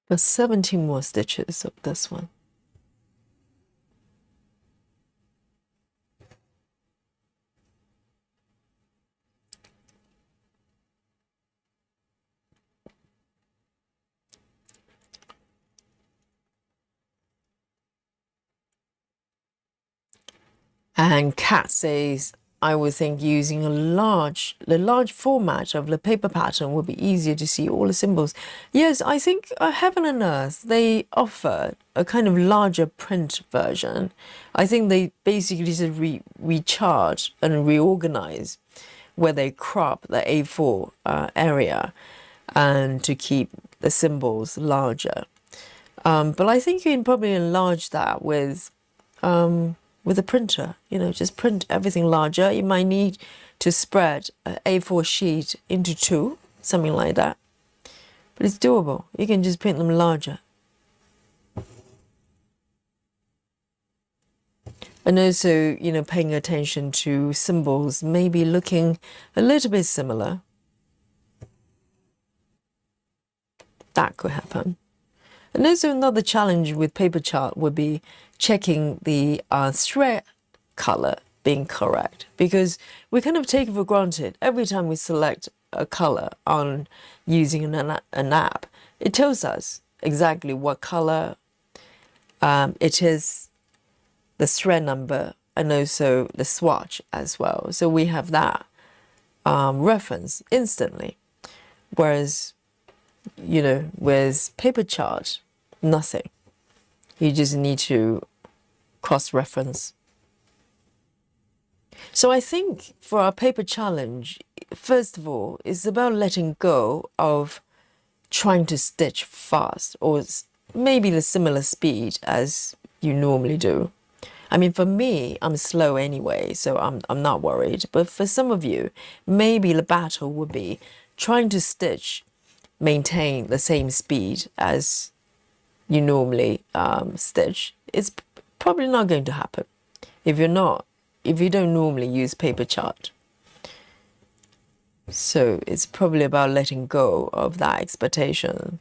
There's 17 more stitches of this one. And Kat says, I would think using the large format of the paper pattern would be easier to see all the symbols. Yes, I think Heaven and Earth, they offer a kind of larger print version. I think they basically just recharge and reorganize where they crop the A4 area and to keep the symbols larger. But I think you can probably enlarge that with a printer, you know, just print everything larger. You might need to spread an A4 sheet into two, something like that. But it's doable. You can just print them larger. And also, you know, paying attention to symbols, maybe looking a little bit similar. That could happen. And also another challenge with paper chart would be checking the thread color being correct, because we kind of take it for granted every time we select a color on using an app. It tells us exactly what color it is, the thread number, and also the swatch as well. So we have that reference instantly. Whereas, you know, with paper chart, nothing. You just need to cross-reference. So I think for our paper challenge, first of all, it's about letting go of trying to stitch fast or maybe the similar speed as you normally do. I mean, for me, I'm slow anyway, so I'm not worried. But for some of you, maybe the battle would be trying to maintain the same speed as you normally stitch. It's probably not going to happen if you don't normally use paper chart. So it's probably about letting go of that expectation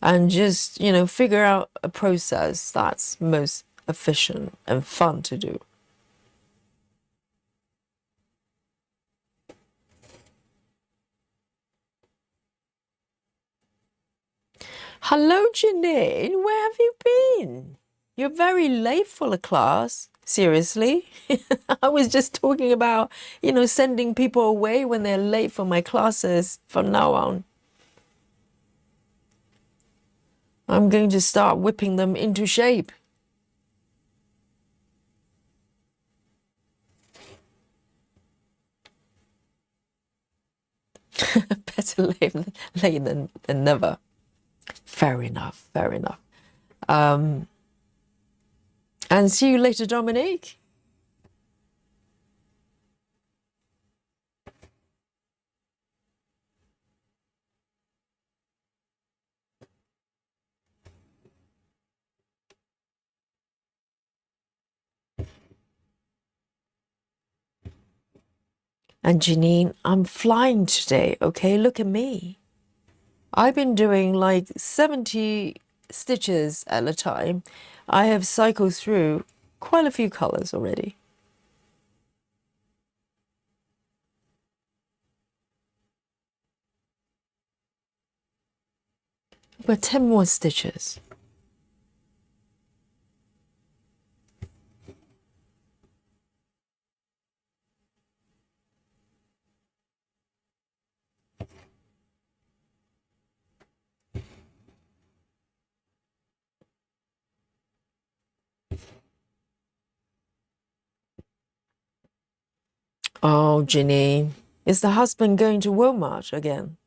and just, you know, figure out a process that's most efficient and fun to do. Hello, Janine. Where have you been? You're very late for the class. Seriously? I was just talking about, you know, sending people away when they're late for my classes from now on. I'm going to start whipping them into shape. Better late than never. Fair enough, fair enough. And see you later, Dominique. And Janine, I'm flying today, okay? Look at me. I've been doing like 70 stitches at a time. I have cycled through quite a few colors already. But 10 more stitches. Oh, Janine, is the husband going to Walmart again?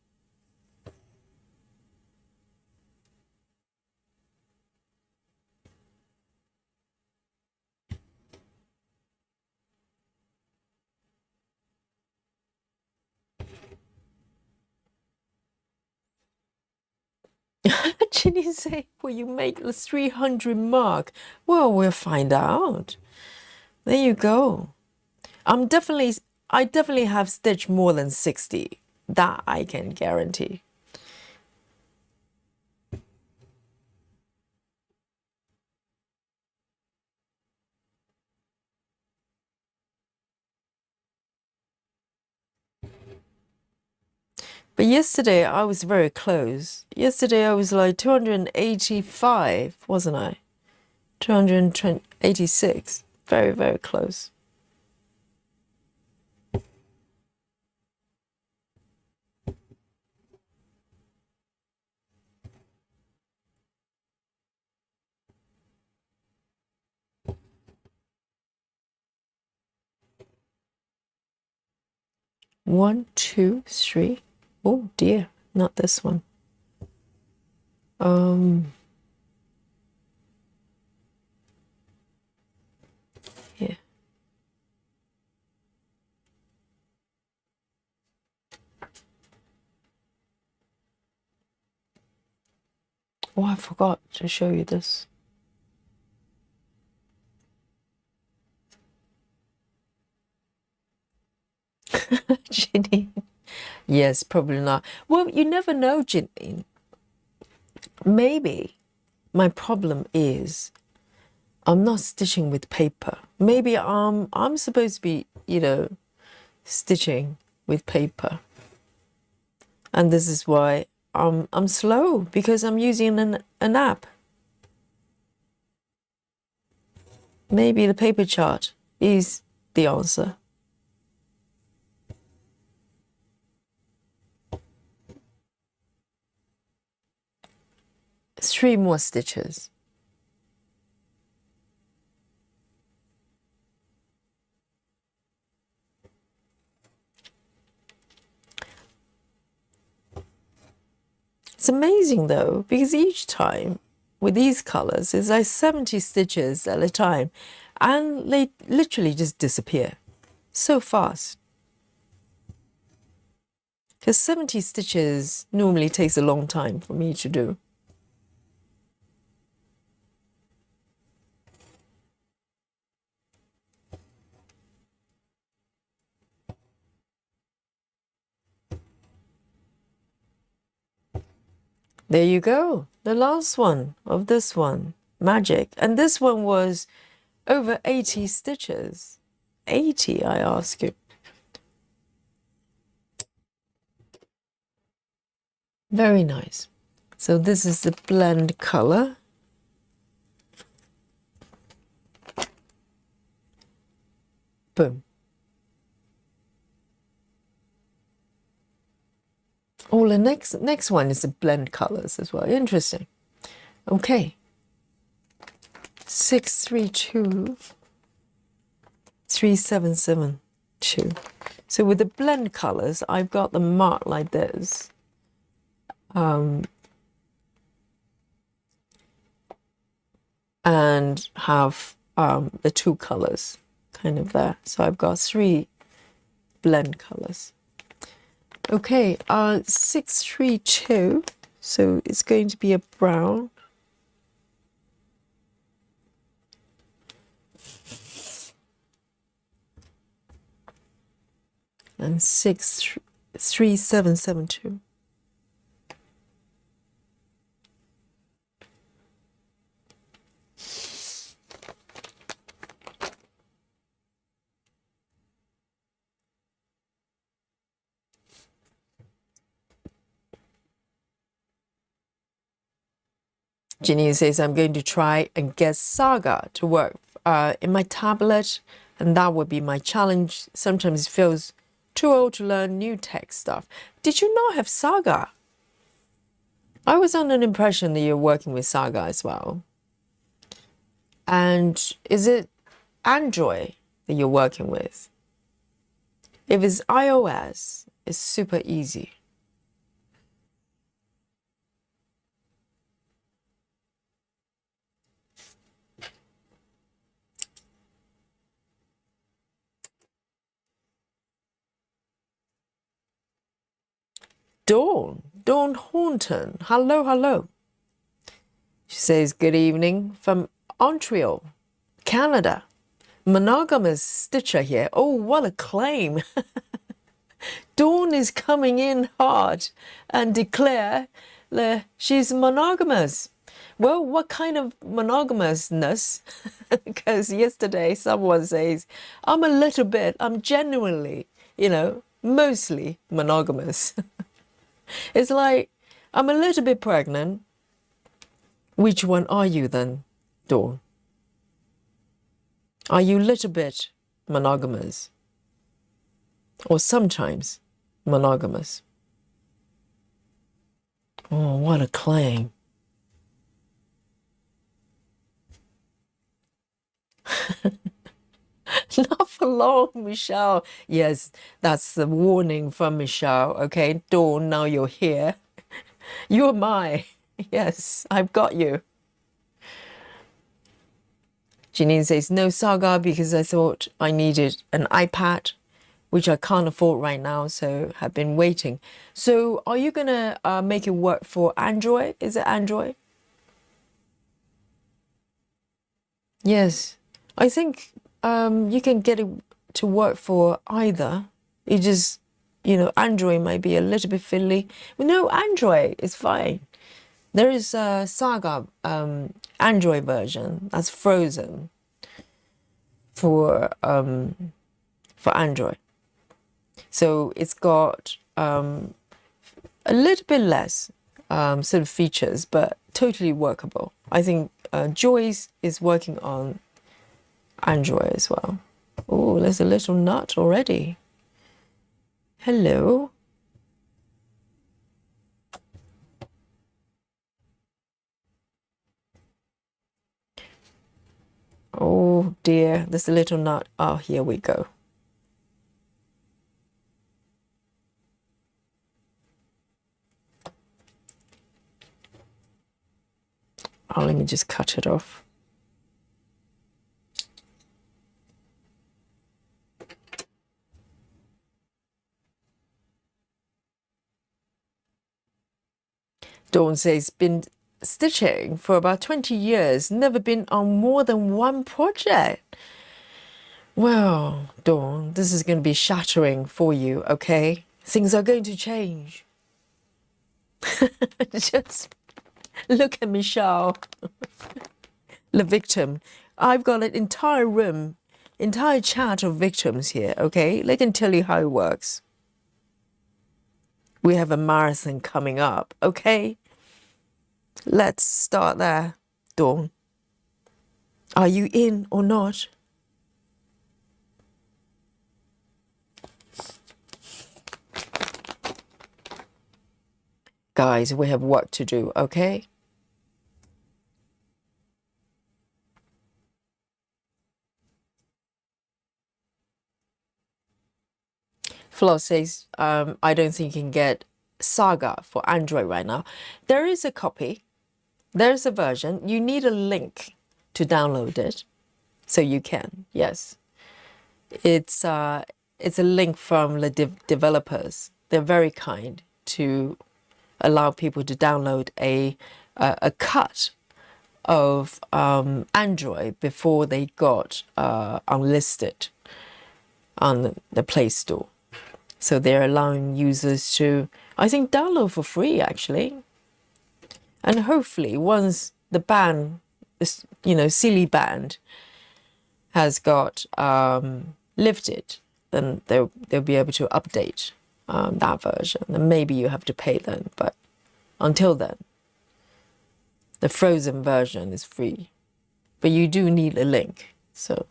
Janine say, will you make the 300 mark? Well, we'll find out. There you go. I definitely have stitched more than 60. That I can guarantee. But yesterday I was very close. Yesterday I was like 285, wasn't I? 286. Very, very close. One, two, three. Oh dear, not this one. Yeah. Oh, I forgot to show you this. Ginny. Yes, probably not. Well, you never know, Ginny. Maybe my problem is I'm not stitching with paper. Maybe I'm supposed to be, stitching with paper. And this is why I'm slow, because I'm using an app. Maybe the paper chart is the answer. Three more stitches. It's amazing though, because each time with these colors it's like 70 stitches at a time, and they literally just disappear so fast. Because 70 stitches normally takes a long time for me to do. There you go, the last one of this one, magic. And this one was over 80 stitches. 80, I ask you. Very nice. So this is the blend color. Boom. Oh, the next one is the blend colors as well. Interesting. Okay. 632 3772. So with the blend colors, I've got them marked like this. And have the two colors kind of there. So I've got three blend colors. Okay, 632. So it's going to be a brown. And 63772. Ginny says, I'm going to try and get Saga to work in my tablet, and that would be my challenge. Sometimes it feels too old to learn new tech stuff. Did you not have Saga? I was under an impression that you're working with Saga as well. And is it Android that you're working with? If it's iOS, it's super easy. Dawn Horton. Hello, hello. She says, good evening from Montreal, Canada. Monogamous stitcher here. Oh, what a claim. Dawn is coming in hard and declare that she's monogamous. Well, what kind of monogamousness? Because yesterday someone says, I'm genuinely, mostly monogamous. It's like, I'm a little bit pregnant. Which one are you then, Dawn? Are you a little bit monogamous? Or sometimes monogamous? Oh, what a claim. Not for long, Michelle. Yes, that's the warning from Michelle. Okay, Dawn, now you're here. You're my. Yes, I've got you. Janine says, no saga because I thought I needed an iPad, which I can't afford right now, so have been waiting. So are you going to make it work for Android? Is it Android? Yes. I think you can get it to work for either. It just, Android might be a little bit fiddly. Well, no, Android is fine. There is a Saga Android version that's frozen for Android. So it's got a little bit less sort of features, but totally workable. I think Joyce is working on Android as well. Oh, there's a little nut already. Hello. Oh dear, there's a little nut. Oh, here we go. Oh, let me just cut it off. Dawn says, been stitching for about 20 years, never been on more than one project. Well, Dawn, this is going to be shattering for you, okay? Things are going to change. Just look at Michelle, the victim. I've got an entire room, entire chat of victims here, okay? They can tell you how it works. We have a marathon coming up, okay? Let's start there, Dawn. Are you in or not? Guys, we have work to do, okay? Flo says, I don't think you can get Saga for Android right now. There is a copy. There's a version. You need a link to download it. So you can, yes. It's a link from the developers. They're very kind to allow people to download a cut of Android before they got unlisted on the Play Store. So they're allowing users to, I think, download for free actually. And hopefully once the ban, this silly ban has got lifted, then they'll be able to update that version. And maybe you have to pay then, but until then, the frozen version is free. But you do need a link, so.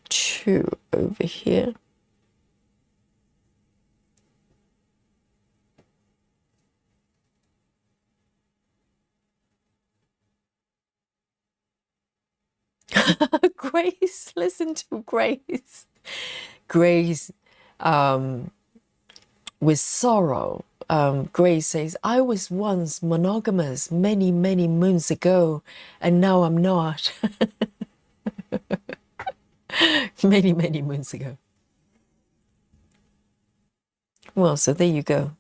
Two over here. Grace, listen to Grace. Grace, with sorrow, Grace says, I was once monogamous many, many moons ago, and now I'm not. Many, many moons ago. Well, so there you go.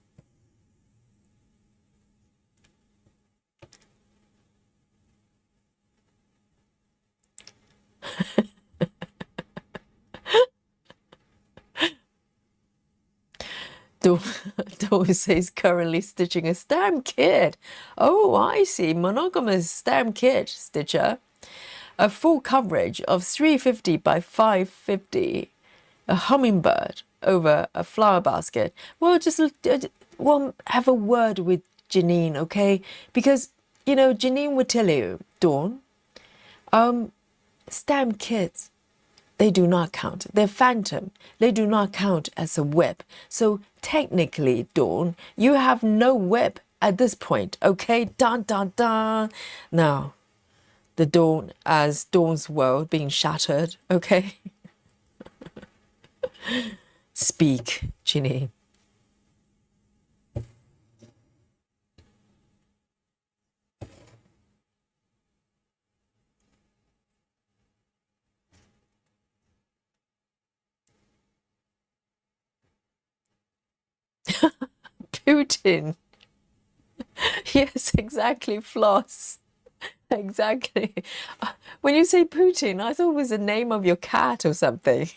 Dawn says currently stitching a stamp kit. Oh, I see. Monogamous stamp kit stitcher. A full coverage of 350 by 550. A hummingbird over a flower basket. Well, just have a word with Janine, okay? Because you know, Janine would tell you, Dawn, stamp kits, they do not count. They're phantom. They do not count as a web. So technically, Dawn, you have no web at this point. Okay, dun dun dun. Now, the dawn as Dawn's world being shattered. Okay, speak, Janine. Putin. Yes, exactly. Floss. Exactly. When you say Putin, I thought it was the name of your cat or something.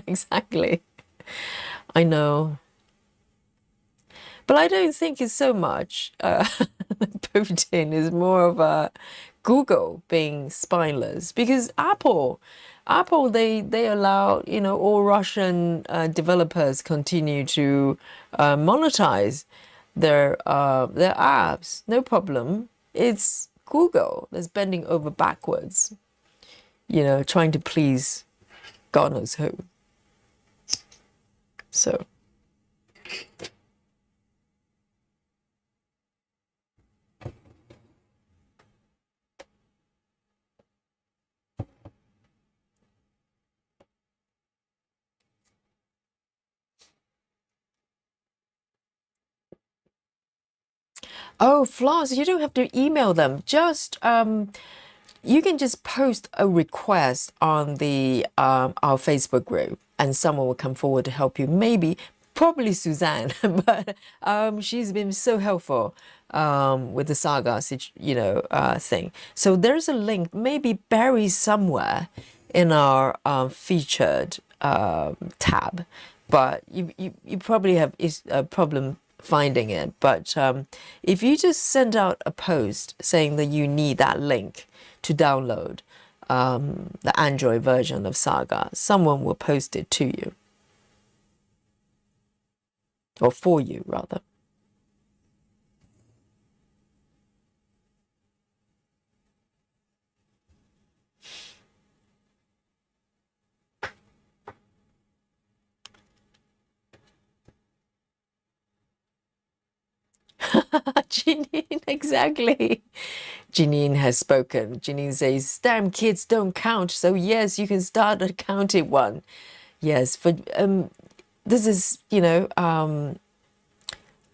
Exactly. I know. But I don't think it's so much Putin is more of a Google being spineless because Apple they allow all Russian developers continue to monetize their apps, no problem. It's Google that's bending over backwards, trying to please God knows who. So. Oh, Floss, you don't have to email them. Just you can just post a request on the our Facebook group, and someone will come forward to help you. Maybe, probably Suzanne, but she's been so helpful with the saga, thing. So there's a link, maybe buried somewhere in our featured tab, but you probably have a problem finding it. But if you just send out a post saying that you need that link to download the Android version of Saga, someone will post it to you, or for you rather. Janine, exactly. Janine has spoken. Janine says, "Damn kids don't count." So yes, you can start a counted one. Yes, for this is a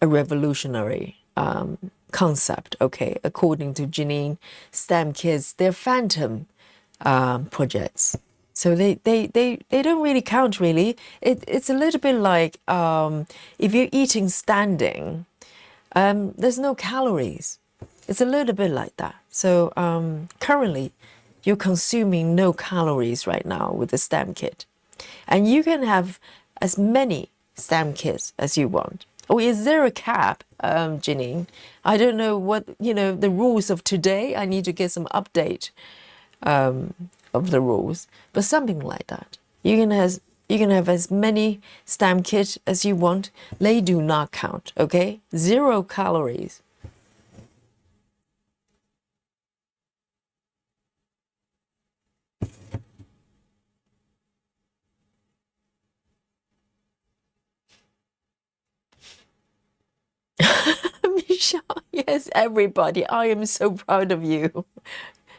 revolutionary concept. Okay, according to Janine, STEM kids, they're phantom projects. So they don't really count really. It's a little bit like if you're eating standing, there's no calories. It's a little bit like that. So currently, you're consuming no calories right now with the STEM kit. And you can have as many STEM kits as you want. Oh, is there a cap, Janine? I don't know what, the rules of today. I need to get some update of the rules, but something like that. You can have as many STEM kits as you want. They do not count, okay? 0 calories. Michelle, yes, everybody. I am so proud of you.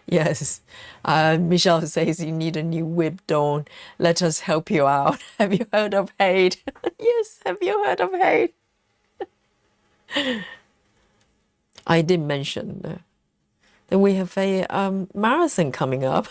Yes. Michelle says you need a new whip, Dawn. Let us help you out. Have you heard of hate? Yes, have you heard of hate? I did mention that we have a marathon coming up.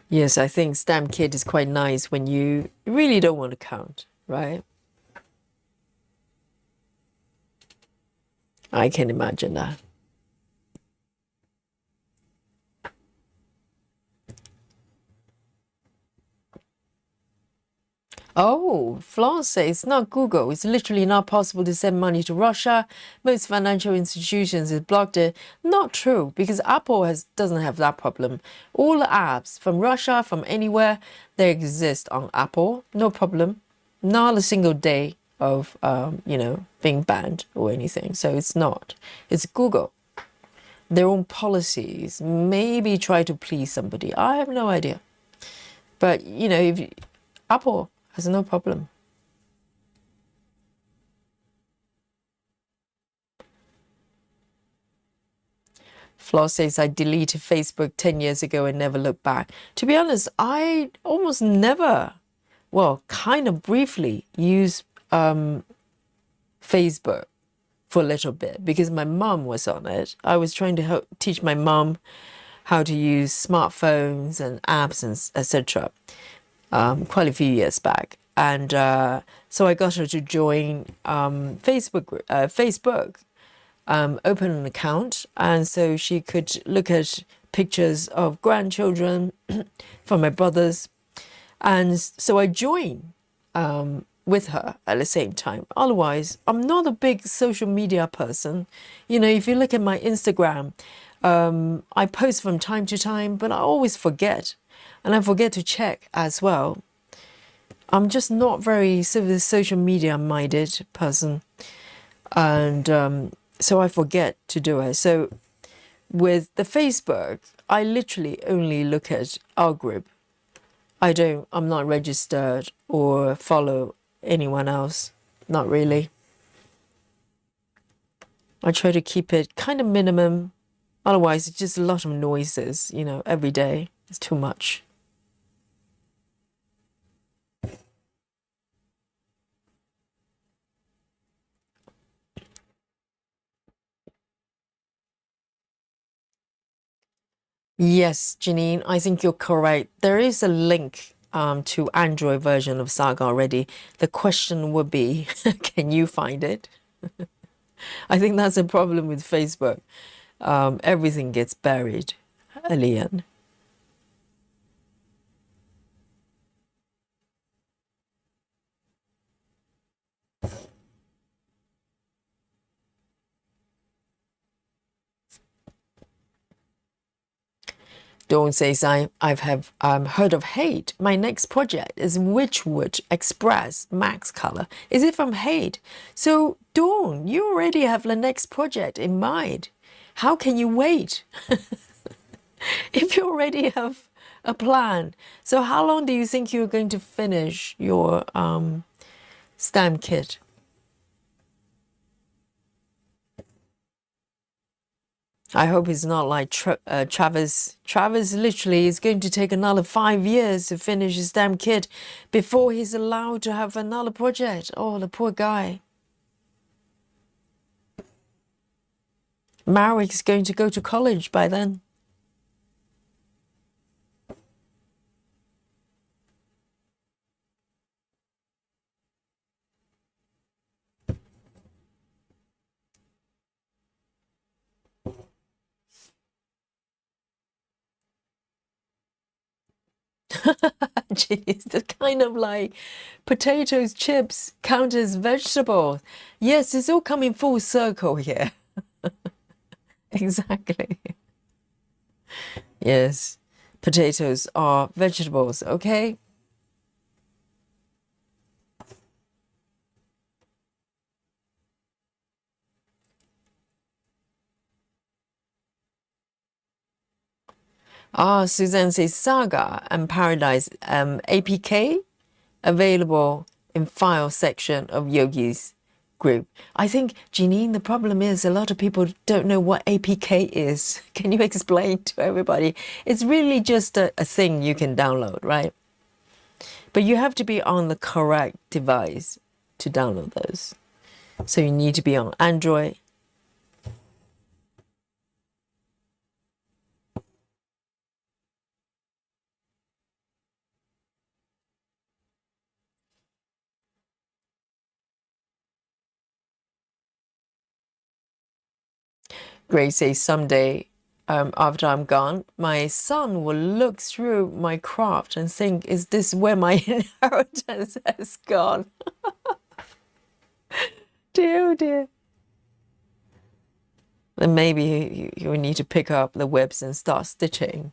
Yes, I think stamp kit is quite nice when you really don't want to count, right? I can imagine that. Oh, Florence says it's not Google. It's literally not possible to send money to Russia. Most financial institutions have blocked it. Not true, because Apple doesn't have that problem. All the apps from Russia, from anywhere, they exist on Apple. No problem. Not a single day of being banned or anything. So it's not. It's Google. Their own policies. Maybe try to please somebody. I have no idea. But if Apple has no problem. Flaw says, I deleted Facebook 10 years ago and never looked back. To be honest, I almost never, well, kind of briefly use Facebook for a little bit because my mum was on it. I was trying to teach my mum how to use smartphones and apps and etc. Quite a few years back. And so I got her to join Facebook, open an account, and so she could look at pictures of grandchildren from my brothers. And so I joined with her at the same time. Otherwise, I'm not a big social media person. If you look at my Instagram, I post from time to time, but I always forget. And I forget to check as well. I'm just not very social media minded person. And so I forget to do it. So with the Facebook, I literally only look at our group. I'm not registered or follow anyone else. Not really. I try to keep it kind of minimum. Otherwise, it's just a lot of noises, every day. It's too much. Yes, Janine, I think you're correct. There is a link to Android version of Saga already. The question would be, can you find it? I think that's a problem with Facebook. Everything gets buried, Elian. Dawn says, I've heard of Hate. My next project is Witchwood Express Max Color. Is it from Hate? So, Dawn, you already have the next project in mind. How can you wait? If you already have a plan. So how long do you think you're going to finish your stamp kit? I hope it's not like Travis. Travis literally is going to take another 5 years to finish his stamp kit before he's allowed to have another project. Oh, the poor guy. Marek's going to go to college by then. Jeez, the kind of like potatoes, chips count as vegetables. Yes, it's all coming full circle here. Exactly. Yes, potatoes are vegetables, okay? Ah, Suzanne says Saga and Paradise APK available in file section of Yogi's group. I think, Janine, the problem is a lot of people don't know what APK is. Can you explain to everybody? It's really just a thing you can download, right? But you have to be on the correct device to download those. So you need to be on Android. Grace says someday, after I'm gone, my son will look through my craft and think, is this where my inheritance has gone? Dear, oh dear. Then maybe you need to pick up the webs and start stitching.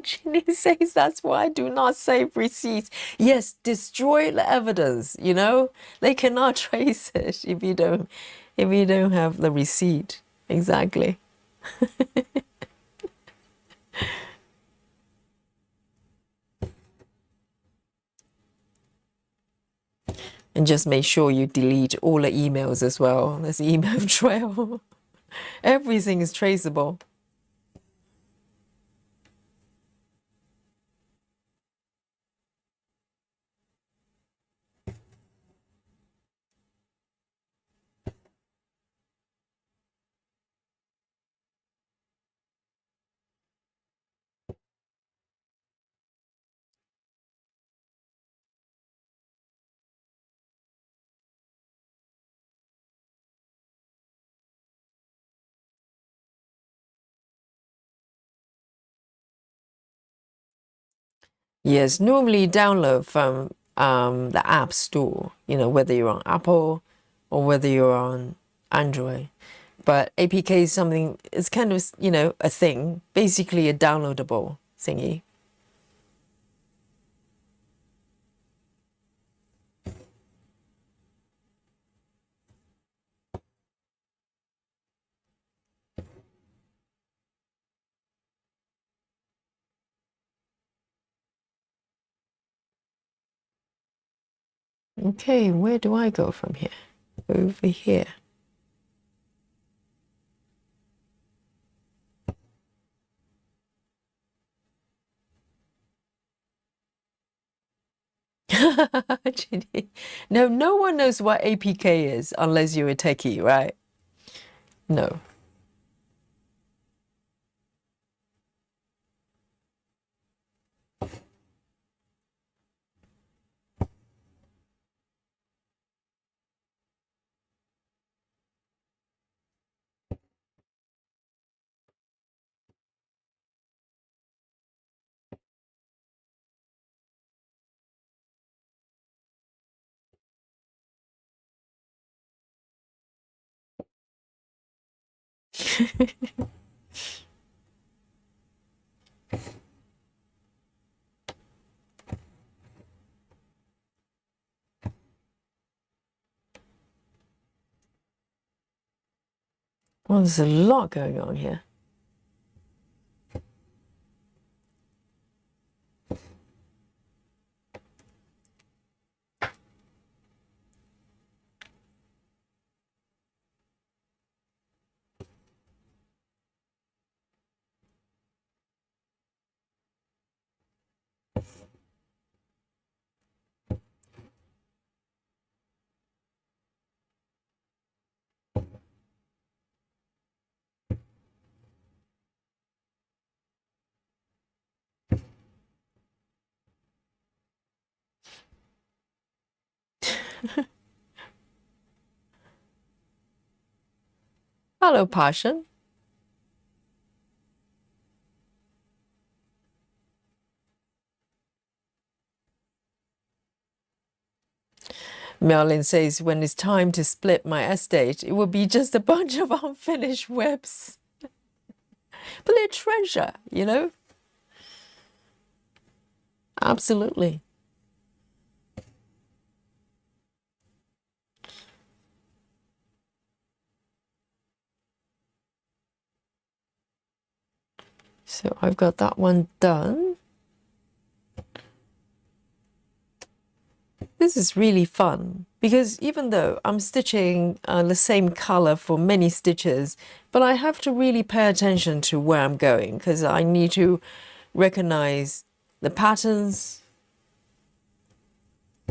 Ginny says that's why I do not save receipts. Yes, destroy the evidence, you know? They cannot trace it if you don't have the receipt. Exactly. And just make sure you delete all the emails as well. There's email trail. Everything is traceable. Yes, normally download from the App Store, you know, whether you're on Apple or whether you're on Android. But APK is something, it's kind of, you know, a thing, basically a downloadable thingy. Okay, where do I go from here? Over here. Ginny. No, no one knows what APK is unless you're a techie, right? No. Well, there's a lot going on here. Hello, Passion. Merlin says, when it's time to split my estate, it will be just a bunch of unfinished webs. But they're treasure, you know? Absolutely. So I've got that one done. This is really fun Because even though I'm stitching the same color for many stitches, but I have to really pay attention to where I'm going because I need to recognize the patterns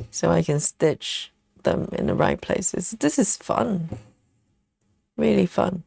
so I can stitch them in the right places. This is fun, really fun.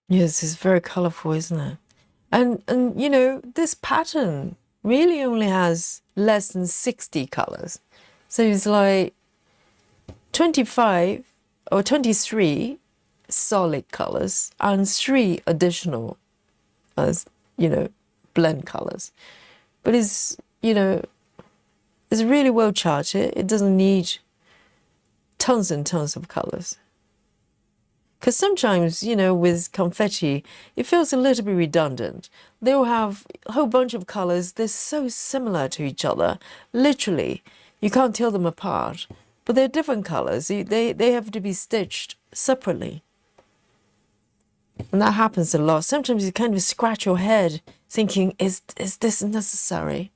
Yes, it's very colorful, isn't it? And you know, this pattern really only has less than 60 colors. So it's like 25 or 23 solid colors and 3 additional as, you know, blend colors. But it's, you know, it's really well charted. It doesn't need tons and tons of colors. Because sometimes, you know, with confetti, it feels a little bit redundant. They'll have a whole bunch of colors. They're so similar to each other. Literally, you can't tell them apart. But they're different colors. They have to be stitched separately. And that happens a lot. Sometimes you kind of scratch your head thinking, is this necessary?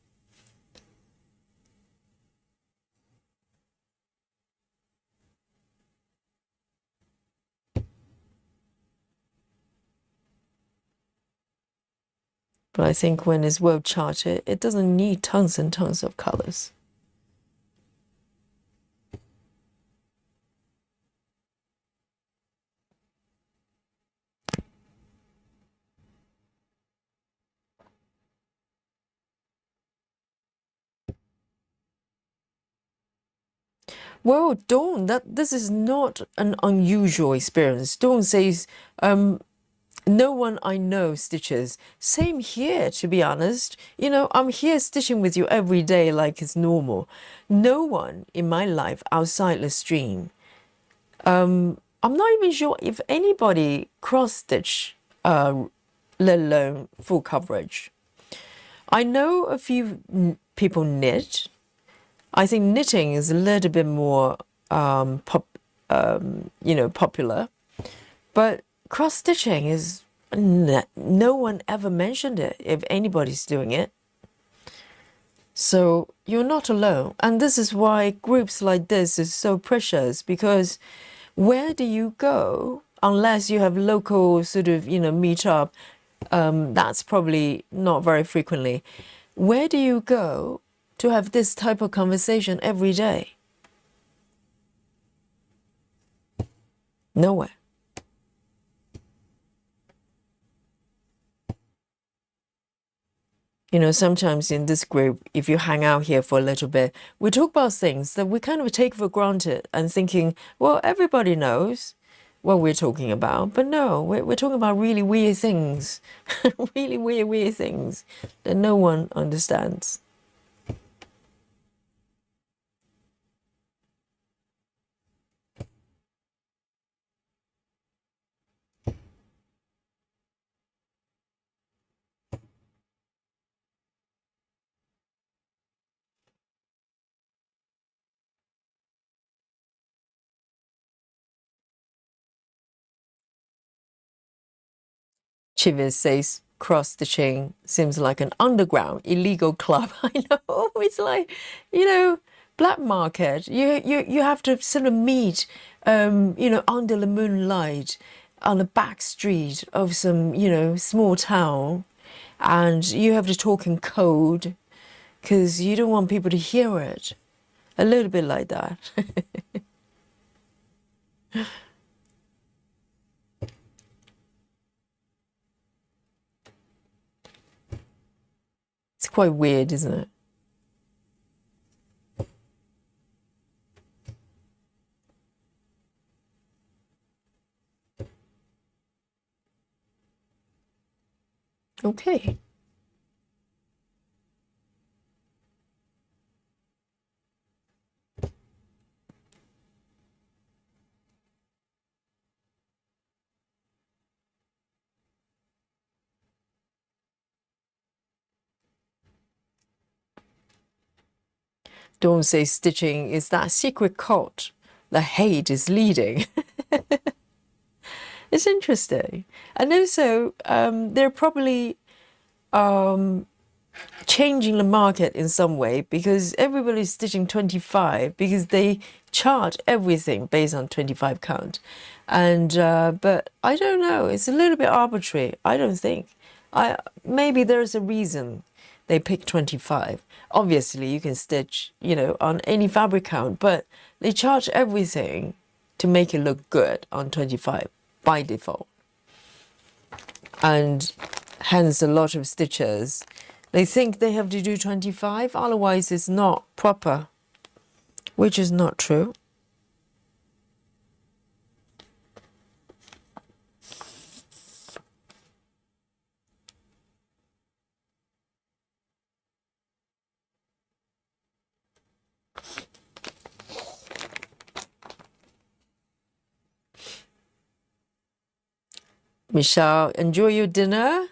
But I think when it's well charted, it doesn't need tons and tons of colors. Well, Dawn, this is not an unusual experience. Dawn says, no one I know stitches. Same here, to be honest. You know, I'm here stitching with you every day like it's normal. No one in my life outside the stream. I'm not even sure if anybody cross-stitch, let alone full coverage. I know a few people knit. I think knitting is a little bit more popular, but cross stitching is no one ever mentioned it if anybody's doing it. So you're not alone, and this is why groups like this is so precious, because where do you go unless you have local sort of meet up? That's probably not very frequently. Where do you go to have this type of conversation every day? Nowhere. You know, sometimes in this group, if you hang out here for a little bit, we talk about things that we kind of take for granted and thinking, well, everybody knows what we're talking about. But no, we're talking about really weird things, really weird things that no one understands. Chivis says cross-stitching seems like an underground illegal club. I know, it's like, black market. You have to sort of meet, under the moonlight on the back street of some, small town, and you have to talk in code because you don't want people to hear it. A little bit like that. It's quite weird, isn't it? Okay. Don't say stitching is that secret cult the hate is leading. It's interesting. And also, they're probably changing the market in some way because everybody's stitching 25 because they charge everything based on 25 count. And but I don't know, it's a little bit arbitrary. I don't think. Maybe there's a reason they pick 25. Obviously you can stitch, on any fabric count, but they charge everything to make it look good on 25 by default. And hence a lot of stitchers, they think they have to do 25, otherwise it's not proper, which is not true. Michelle, enjoy your dinner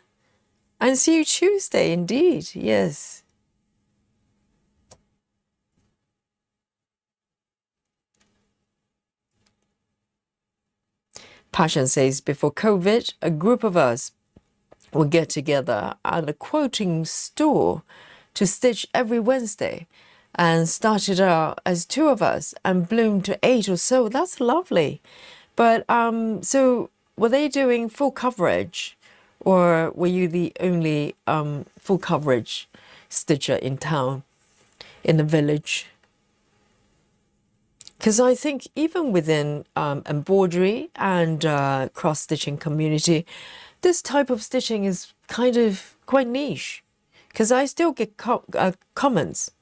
and see you Tuesday, indeed, yes. Passion says, before COVID, a group of us would get together at a quilting store to stitch every Wednesday and started out as 2 of us and bloomed to 8 or so. That's lovely. But so were they doing full coverage, or were you the only full coverage stitcher in town, in the village? Because I think even within embroidery and cross-stitching community, this type of stitching is kind of quite niche. Because I still get comments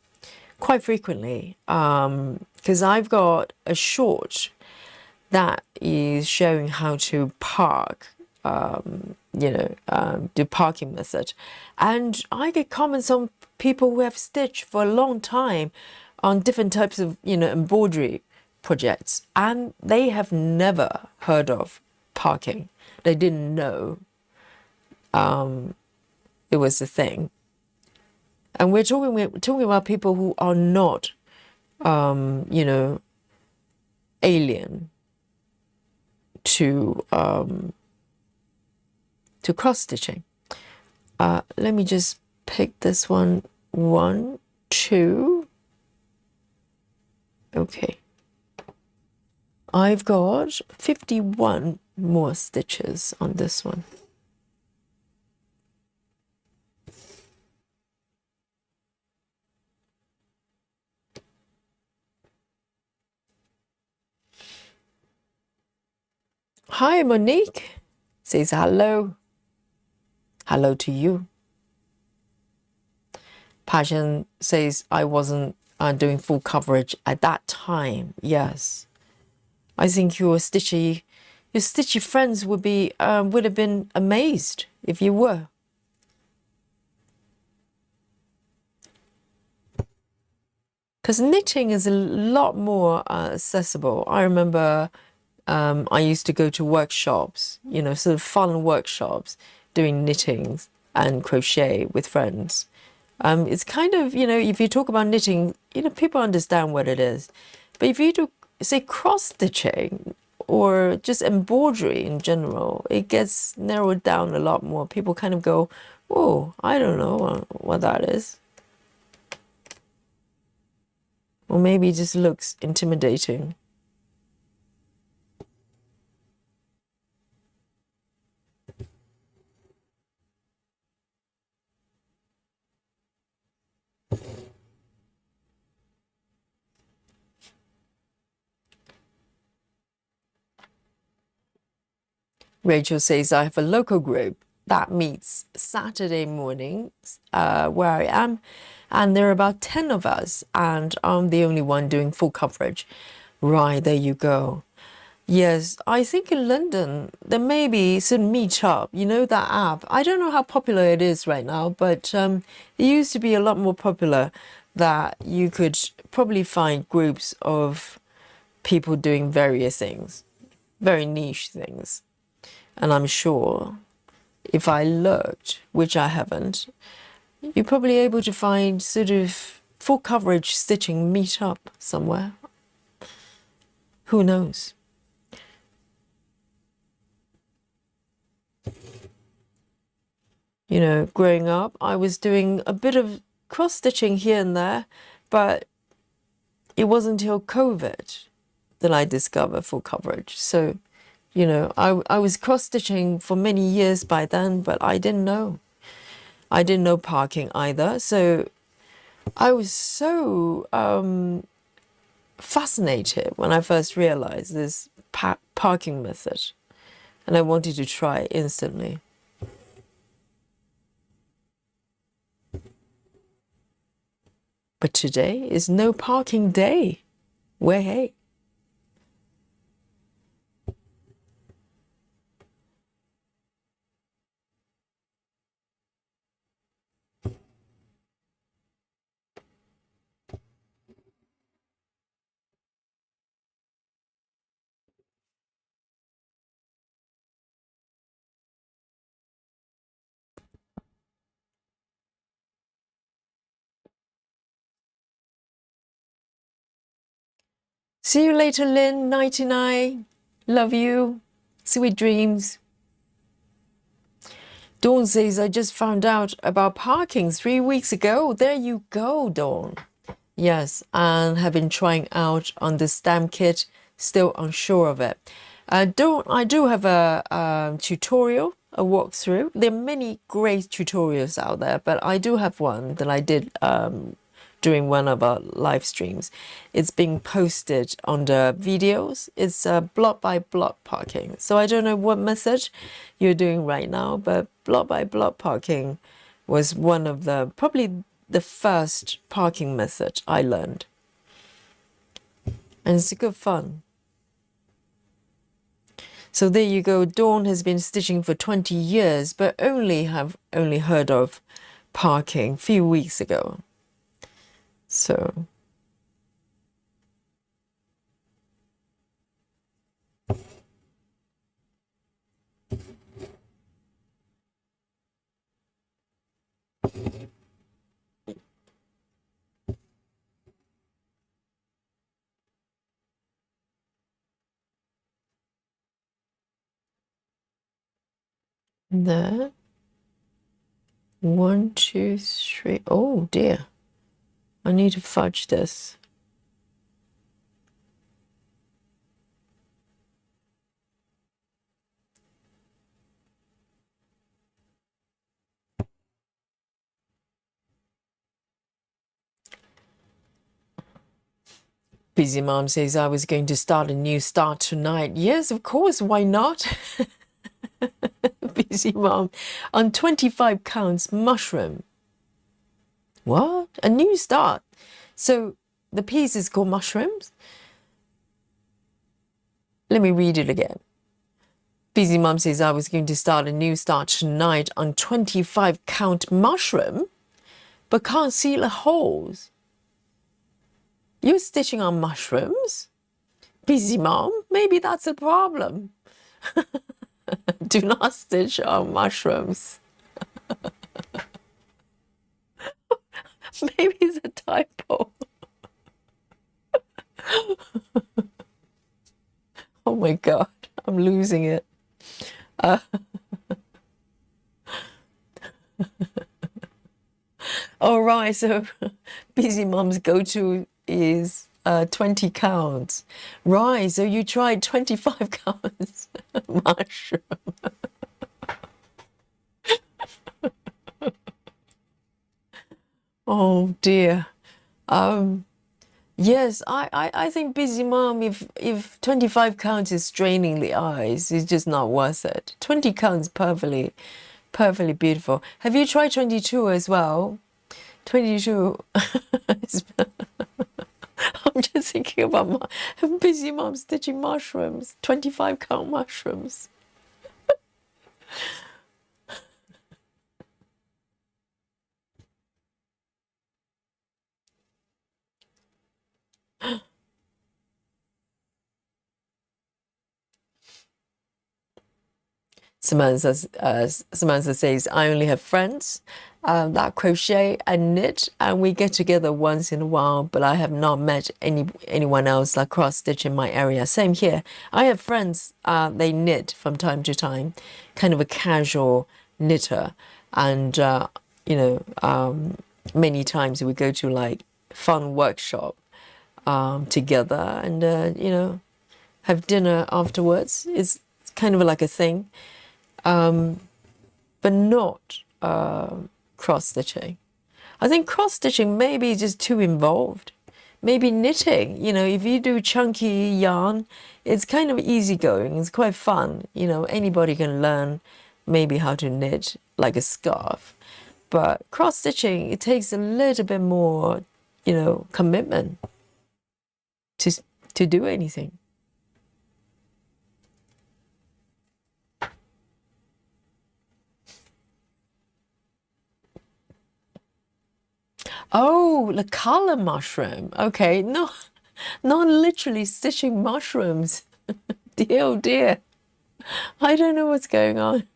quite frequently. Because I've got a short that is showing how to park, do parking method. And I get comments on people who have stitched for a long time on different types of, embroidery projects, and they have never heard of parking. They didn't know it was a thing. And we're talking about people who are not, alien to cross stitching. Let me just pick this one. 1, 2. Okay. I've got 51 more stitches on this one. Hi, Monique. Says hello. Hello to you. Passion says I wasn't doing full coverage at that time. Yes. I think your stitchy friends would have been amazed if you were. Because knitting is a lot more accessible. I remember I used to go to workshops, sort of fun workshops, doing knitting and crochet with friends. It's kind of, if you talk about knitting, people understand what it is. But if you do, say, cross-stitching or just embroidery in general, it gets narrowed down a lot more. People kind of go, oh, I don't know what that is. Or maybe it just looks intimidating. Rachel says, I have a local group that meets Saturday mornings where I am, and there are about 10 of us, and I'm the only one doing full coverage. Right, there you go. Yes, I think in London there may be some meetup, you know, that app. I don't know how popular it is right now, but it used to be a lot more popular that you could probably find groups of people doing various things, very niche things. And I'm sure if I looked, which I haven't, you're probably able to find sort of full coverage stitching meetup somewhere. Who knows? You know, growing up, I was doing a bit of cross stitching here and there, but it wasn't until COVID that I discovered full coverage. So, you know, I was cross stitching for many years by then, but I didn't know. I didn't know parking either. So I was so fascinated when I first realized this parking method, and I wanted to try it instantly. But today is no parking day. Way hey. See you later, Lynn. 99. Love you. Sweet dreams. Dawn says, I just found out about parking 3 weeks ago. There you go, Dawn. Yes, and have been trying out on the stamp kit, still unsure of it. I do have a tutorial, a walkthrough. There are many great tutorials out there, but I do have one that I did during one of our live streams. It's being posted under videos. It's block by block parking. So I don't know what method you're doing right now, but block by block parking was one of the, probably the first parking method I learned. And it's good fun. So there you go. Dawn has been stitching for 20 years, but only heard of parking a few weeks ago. So there. 1, 2, 3. Oh dear. I need to fudge this. Busy Mom says I was going to start a new start tonight. Yes, of course. Why not? Busy Mom. On 25 counts mushroom. What? A new start. So the piece is called mushrooms? Let me read it again. Busy Mom says I was going to start a new start tonight on 25 count mushroom, but can't see the holes. You're stitching on mushrooms? Busy Mom, maybe that's a problem. Do not stitch on mushrooms. Maybe it's a typo. Oh my God, I'm losing it. All right, so Busy Mom's go-to is 20 counts. Right, so you tried 25 counts mushroom. Oh dear. Yes, I think Busy Mom, if 25 counts is straining the eyes, it's just not worth it. 20 counts perfectly beautiful. Have you tried 22 as well? 22. I'm just thinking about my busy mom stitching mushrooms, 25 count mushrooms. Samantha says, I only have friends that crochet and knit, and we get together once in a while, but I have not met anyone else like cross stitch in my area. Same here. I have friends, they knit from time to time, kind of a casual knitter, and many times we go to like fun workshop together, and have dinner afterwards. It's kind of like a thing. But not cross stitching. I think cross stitching maybe is just too involved. Maybe knitting, if you do chunky yarn, it's kind of easygoing. It's quite fun. Anybody can learn maybe how to knit like a scarf. But cross stitching, it takes a little bit more, commitment to do anything. Oh, the color mushroom. Okay, no, not literally stitching mushrooms. Dear, oh dear. I don't know what's going on.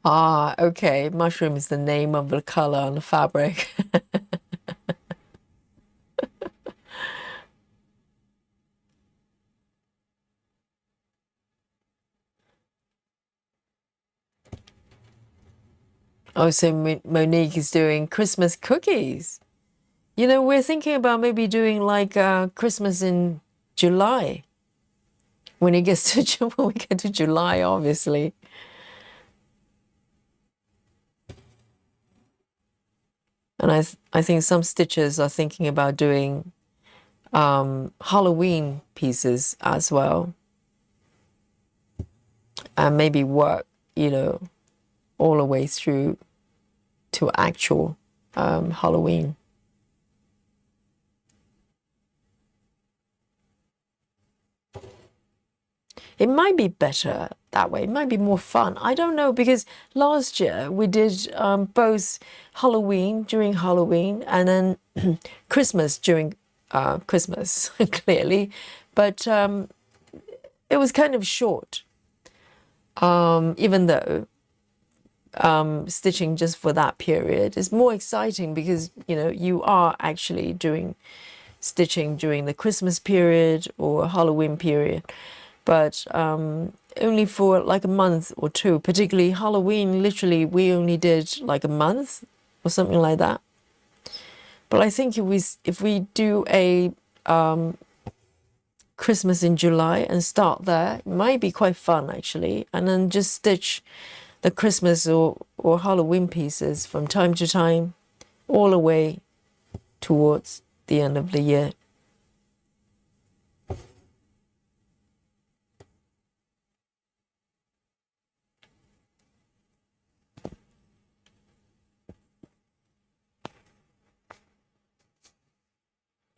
Ah, okay. Mushroom is the name of the color on the fabric. Oh, so Monique is doing Christmas cookies. We're thinking about maybe doing like Christmas in July. When it gets to when we get to July, obviously. And I think some stitchers are thinking about doing Halloween pieces as well, and maybe work, all the way through to actual Halloween. It might be better that way. It might be more fun. I don't know, because last year we did both Halloween during Halloween and then Christmas during Christmas, clearly. But it was kind of short, even though stitching just for that period is more exciting because, you are actually doing stitching during the Christmas period or Halloween period. But only for like a month or two, particularly Halloween, literally we only did like a month or something like that. But I think if we do a Christmas in July and start there, it might be quite fun actually, and then just stitch the Christmas or Halloween pieces from time to time all the way towards the end of the year.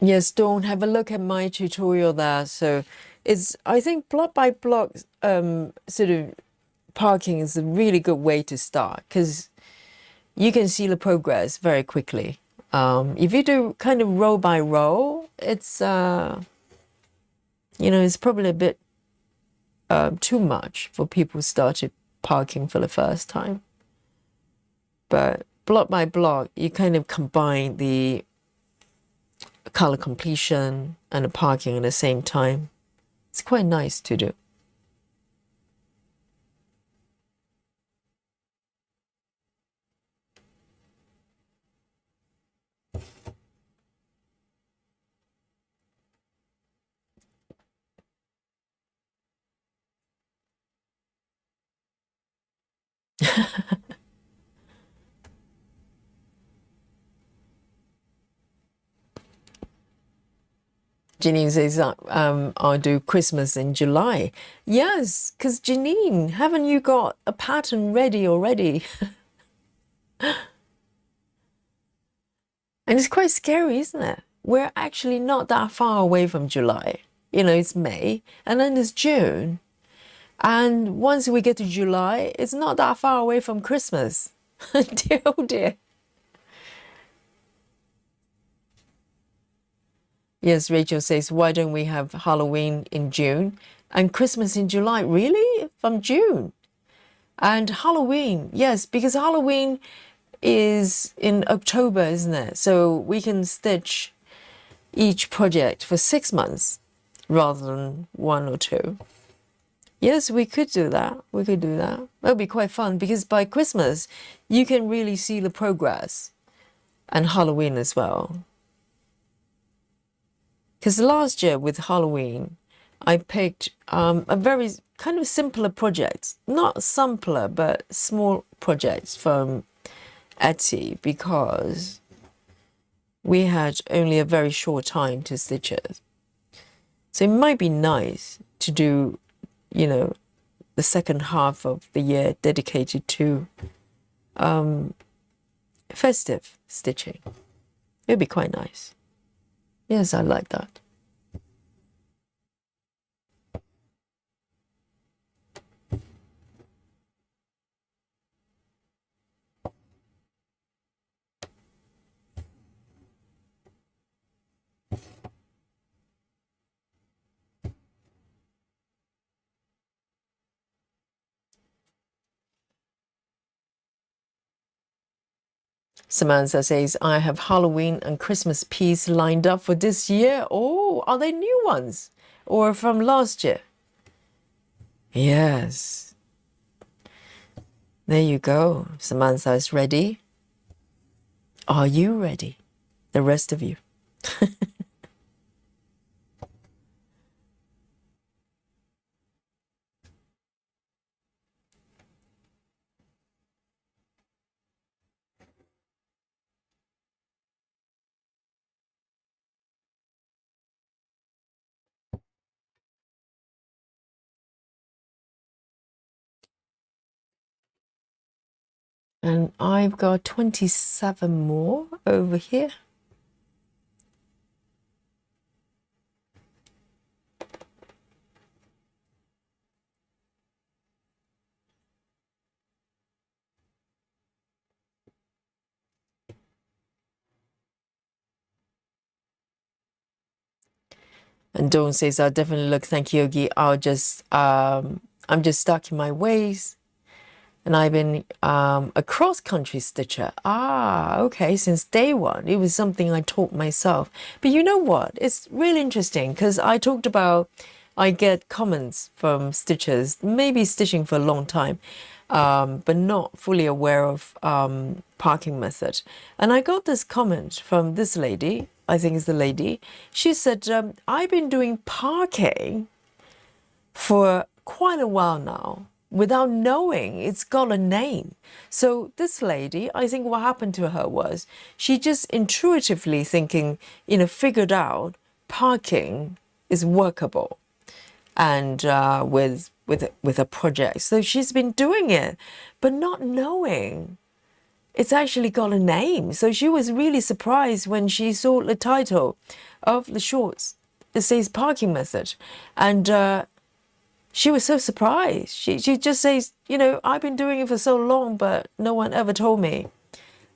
Yes, Dawn, have a look at my tutorial there. So it's, I think block by block sort of parking is a really good way to start because you can see the progress very quickly. If you do kind of row by row, it's, it's probably a bit too much for people who started parking for the first time. But block by block, you kind of combine the color completion and the parking at the same time. It's quite nice to do. Janine says, I'll do Christmas in July. Yes, because Janine, haven't you got a pattern ready already? And it's quite scary, isn't it? We're actually not that far away from July. You know, it's May, and then it's June. And once we get to July, it's not that far away from Christmas. Dear, oh dear. Yes, Rachel says, why don't we have Halloween in June and Christmas in July? Really? From June? And Halloween, yes, because Halloween is in October, isn't it? So we can stitch each project for 6 months rather than 1 or 2. Yes, we could do that. We could do that. That would be quite fun because by Christmas, you can really see the progress, and Halloween as well. Because last year with Halloween, I picked a very kind of simpler project, not simpler, but small projects from Etsy because we had only a very short time to stitch it. So it might be nice to do, you know, the second half of the year dedicated to festive stitching. It'd be quite nice. Yes, I like that. Samantha says, I have Halloween and Christmas piece lined up for this year. Oh, are they new ones or from last year? Yes. There you go. Samantha is ready. Are you ready? The rest of you. And I've got 27 more over here. And Dawn says, I'll definitely look. Thank you, Yogi. I'm just stuck in my ways. And I've been a cross-country stitcher. Ah, okay, since day one. It was something I taught myself. But you know what? It's really interesting because I talked about, I get comments from stitchers, maybe stitching for a long time, but not fully aware of parking method. And I got this comment from this lady, I think it's the lady. She said, I've been doing parking for quite a while now, without knowing it's got a name. So this lady, I think what happened to her was she just intuitively thinking, you know, figured out parking is workable and with a project. So she's been doing it, but not knowing it's actually got a name. So she was really surprised when she saw the title of the shorts. It says parking method. And she was so surprised. She just says, you know, I've been doing it for so long, but no one ever told me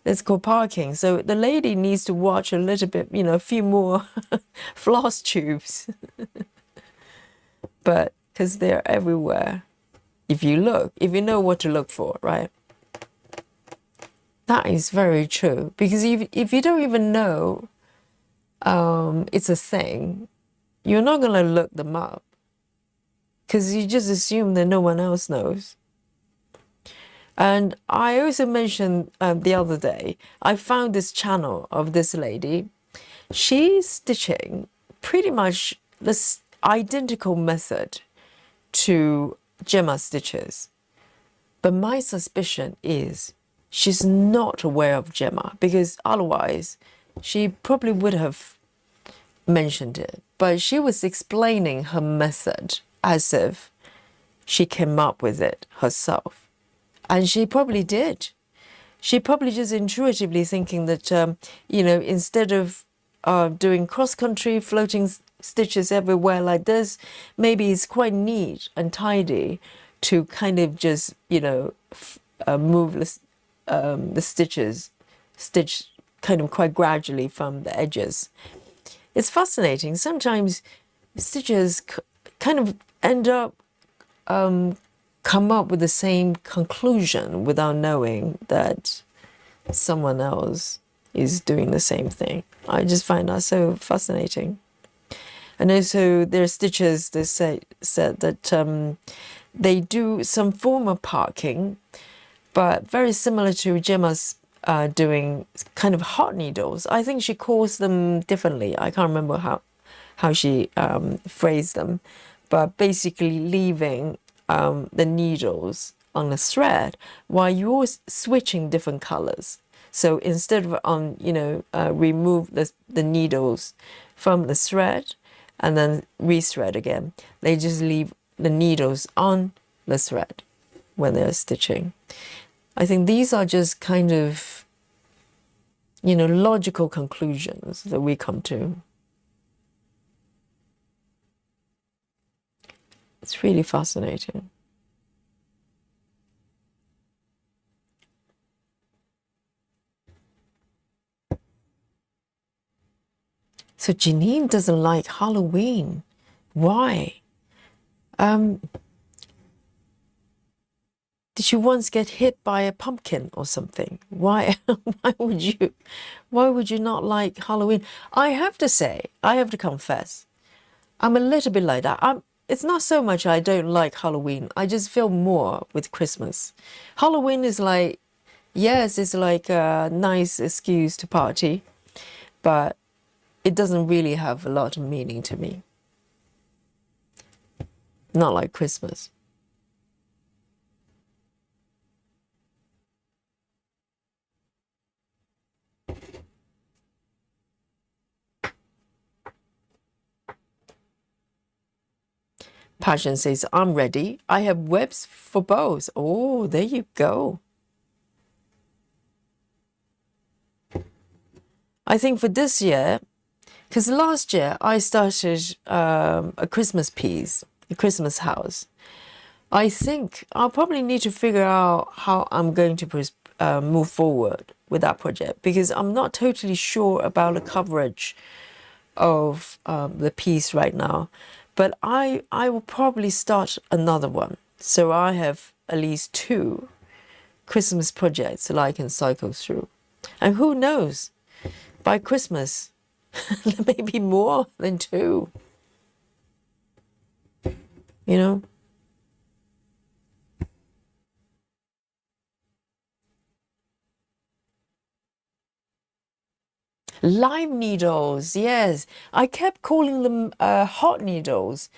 it's called parking. So the lady needs to watch a little bit, you know, a few more floss tubes. But because they're everywhere. If you look, if you know what to look for, right? That is very true. Because if you don't even know it's a thing, you're not going to look them up. Because you just assume that no one else knows. And I also mentioned the other day, I found this channel of this lady. She's stitching pretty much this identical method to Gemma stitches. But my suspicion is she's not aware of Gemma, because otherwise she probably would have mentioned it. But she was explaining her method as if she came up with it herself. And she probably did. She probably just intuitively thinking that, you know, instead of doing cross-country floating stitches everywhere like this, maybe it's quite neat and tidy to kind of just, you know, move the stitch kind of quite gradually from the edges. It's fascinating. Sometimes stitches kind of end up come up with the same conclusion without knowing that someone else is doing the same thing. I just find that so fascinating. And also there are stitches that said that they do some form of parking, but very similar to Gemma's doing kind of hot needles. I think she calls them differently. I can't remember how she phrased them, but basically leaving the needles on the thread while you're switching different colors. So instead of you know, remove the needles from the thread and then rethread again, they just leave the needles on the thread when they're stitching. I think these are just kind of, you know, logical conclusions that we come to. It's really fascinating. So Janine doesn't like Halloween. Why? Did you once get hit by a pumpkin or something? Why? Why would you not like Halloween? I have to say, I have to confess, I'm a little bit like that. It's not so much I don't like Halloween. I just feel more with Christmas. Halloween is like, yes, it's like a nice excuse to party, but it doesn't really have a lot of meaning to me. Not like Christmas. Passion says, I'm ready. I have webs for both. Oh, there you go. I think for this year, because last year I started a Christmas piece, a Christmas house. I think I'll probably need to figure out how I'm going to move forward with that project, because I'm not totally sure about the coverage of the piece right now. But I will probably start another one. So I have at least 2 Christmas projects that I can cycle through. And who knows, by Christmas, there may be more than 2. You know? Live needles, yes. I kept calling them hot needles.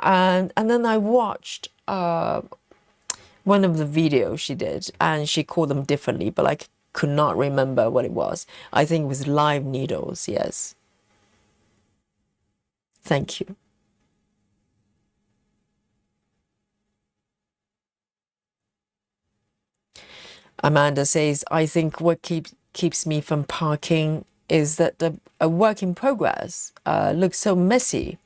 And then I watched one of the videos she did, and she called them differently, but I could not remember what it was. I think it was live needles, yes. Thank you. Amanda says, I think what keeps me from parking is that a work in progress looks so messy.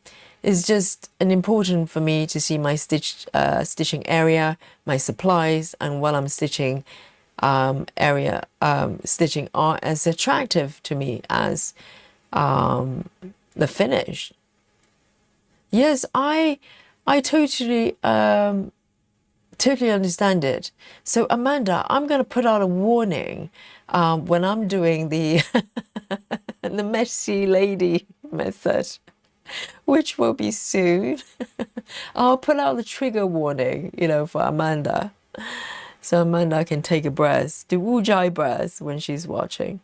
It's just important for me to see my stitching area, my supplies, and while I'm stitching stitching are as attractive to me as the finish. Yes, I totally totally understand it. So Amanda, I'm going to put out a warning when I'm doing the the messy lady method, which will be soon. I'll put out the trigger warning, you know, for Amanda. So Amanda can take a breath, do ujjayi breath when she's watching.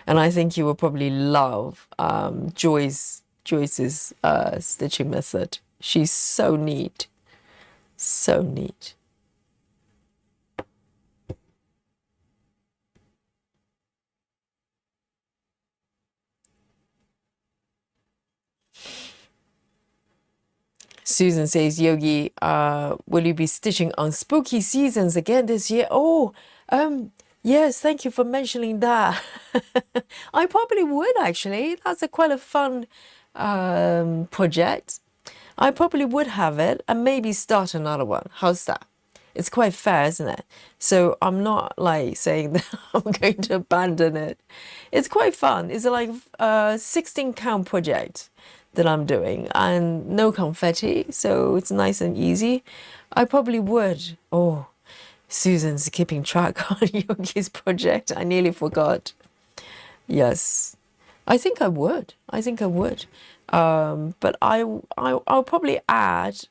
And I think you will probably love Joy's Joyce's stitching method. She's so neat. So neat. Susan says, Yogi, will you be stitching on spooky seasons again this year? Oh, yes, thank you for mentioning that. I probably would actually. That's quite a fun project. I probably would have it and maybe start another one. How's that? It's quite fair, isn't it? So I'm not like saying that I'm going to abandon it. It's quite fun. It's like a 16 count project that I'm doing and no confetti, so it's nice and easy. I probably would. Oh, Susan's keeping track on Yogi's project. I nearly forgot. Yes, I think I would. I think I would. But I'll probably add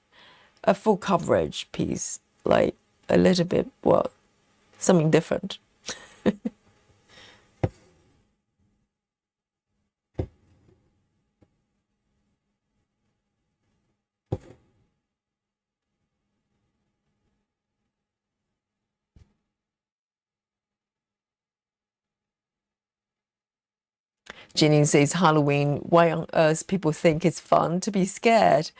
a full coverage piece, like a little bit, well, something different. Jenny says, Halloween, why on earth people think it's fun to be scared?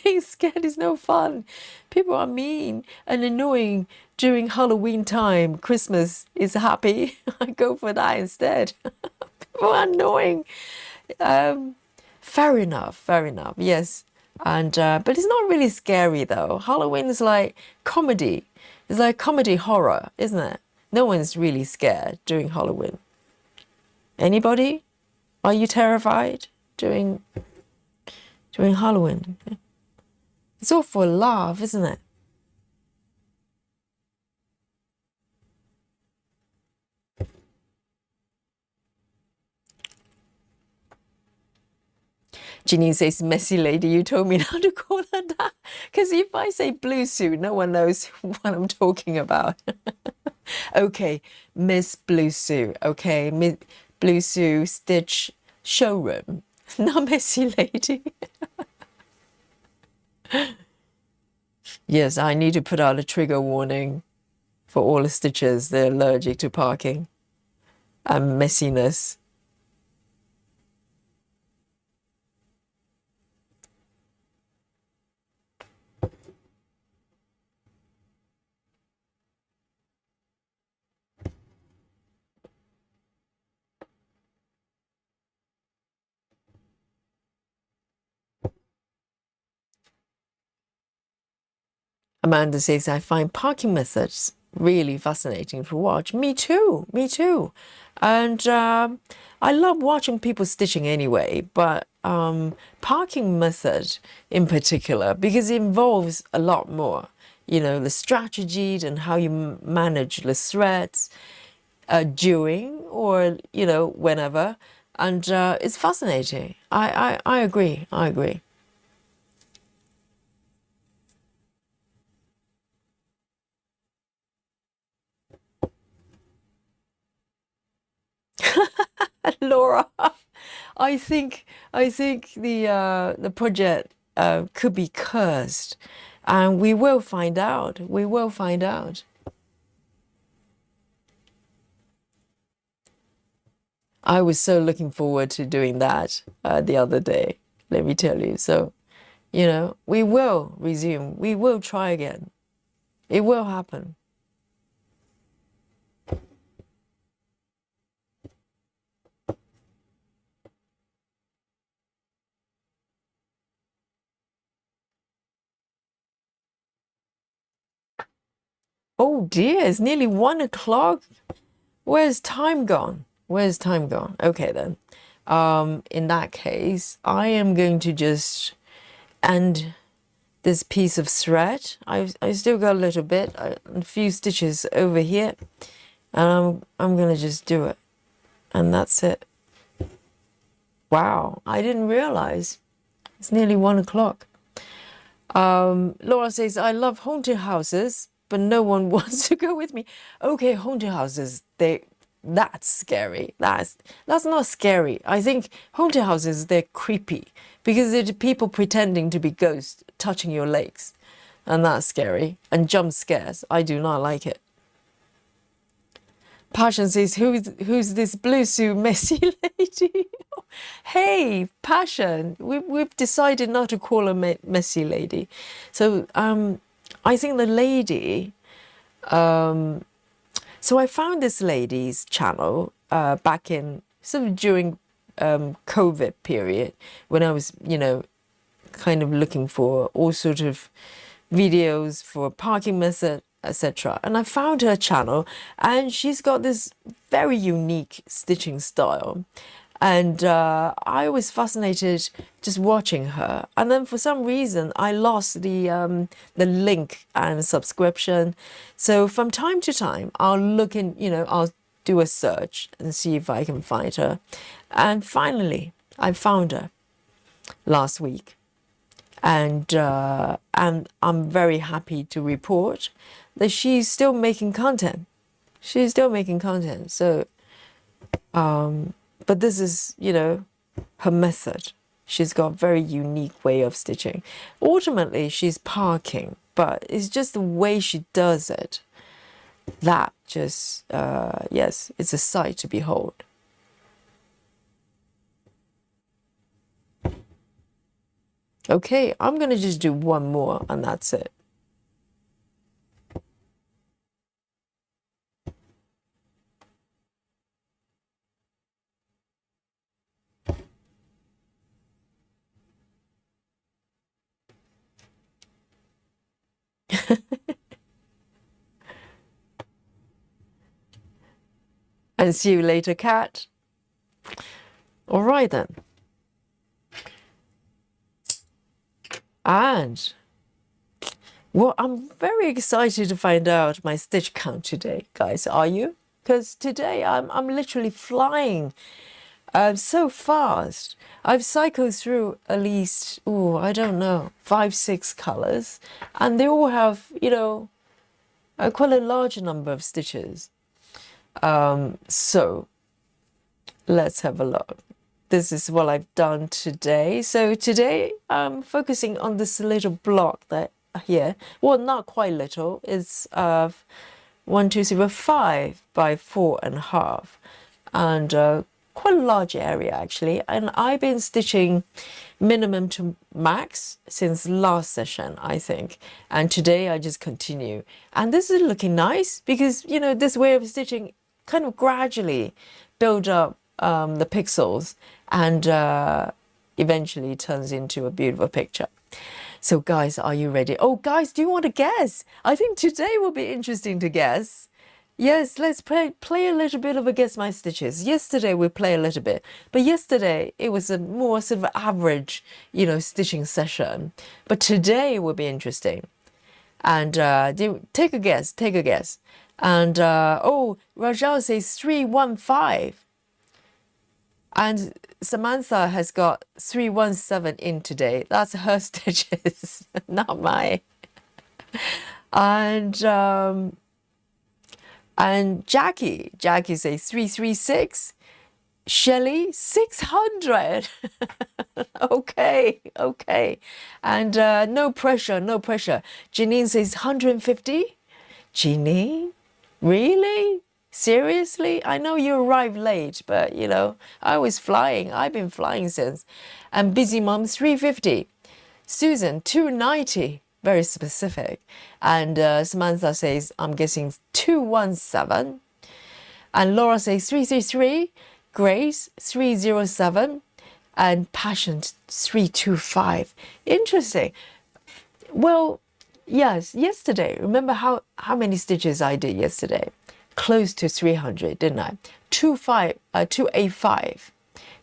Being scared is no fun. People are mean and annoying during Halloween time. Christmas is happy. I go for that instead. People are annoying. Fair enough, fair enough. Yes. And but it's not really scary though. Halloween is like comedy. It's like comedy horror, isn't it? No one's really scared during Halloween. Anybody? Are you terrified during Halloween? It's all for love, isn't it? Janine says, messy lady, you told me not to call her that. Because if I say blue suit, no one knows what I'm talking about. Okay, Miss Blue Suit. Okay, Miss Blue Suit Stitch Showroom. Not messy lady. Yes, I need to put out a trigger warning for all the stitchers. They're allergic to parking and messiness. Amanda says, I find parking methods really fascinating to watch. Me too, me too. And I love watching people stitching anyway, but parking method in particular, because it involves a lot more, you know, the strategy and how you manage the threads during or, you know, whenever. And it's fascinating. I agree, I agree. Laura, I think the project could be cursed, and we will find out. We will find out. I was so looking forward to doing that the other day. Let me tell you. So, you know, we will resume. We will try again. It will happen. Oh dear, it's nearly 1 o'clock. Where's time gone? Where's time gone? Okay then. In that case, I am going to just end this piece of thread. I still got a little bit, a few stitches over here, and I'm gonna just do it, and that's it. Wow, I didn't realize it's nearly 1 o'clock. Laura says, I love haunted houses, but no one wants to go with me. Okay, haunted houses, that's scary. That's not scary. I think haunted houses, they're creepy because they're people pretending to be ghosts touching your legs, and that's scary. And jump scares, I do not like it. Passion says, who's this blue suit messy lady? Hey, Passion, we've decided not to call her messy lady. So I think the lady, so I found this lady's channel back in sort of during COVID period when I was, you know, kind of looking for all sort of videos for parking method, etc. And I found her channel, and she's got this very unique stitching style. And I was fascinated just watching her. And then for some reason, I lost the link and subscription. So from time to time, I'll look in, you know, I'll do a search and see if I can find her. And finally, I found her last week. And I'm very happy to report that she's still making content. She's still making content. So, but this is, you know, her method. She's got a very unique way of stitching. Ultimately, she's parking, but it's just the way she does it. That just, yes, it's a sight to behold. Okay, I'm going to just do one more and that's it. And see you later, cat. All right then. And well, I'm very excited to find out my stitch count today, guys. Are you? Because today I'm literally flying so fast. I've cycled through at least, oh, I don't know, 5, 6 colors, and they all have, you know, quite a large number of stitches. So let's have a look. This is what I've done today. So today I'm focusing on this little block that here. Well, not quite little. It's 1, 2, 3, 5 by 4.5, and quite a large area actually. And I've been stitching minimum to max since last session, I think. And today I just continue. And this is looking nice because, you know, this way of stitching kind of gradually build up the pixels and eventually turns into a beautiful picture. So guys, are you ready? Oh guys, do you want to guess? I think today will be interesting to guess. Yes, let's play a little bit of a guess my stitches. Yesterday we played a little bit, but yesterday it was a more sort of average, you know, stitching session. But today will be interesting. And take a guess, take a guess. And oh, Rajal says 315. And Samantha has got 317 in today. That's her stitches, not mine. And Jackie says 336. Shelley 600. Okay. And no pressure. Janine says 150. Janine, really? Seriously? I know you arrived late, but you know, I was flying. I've been flying since. And Busy Mom 350. Susan 290. Very specific. And Samantha says, I'm guessing 217. And Laura says 333. Grace 307. And Passion 325. Interesting. Well, yes, yesterday, remember how many stitches I did yesterday? Close to 300, didn't I? 285.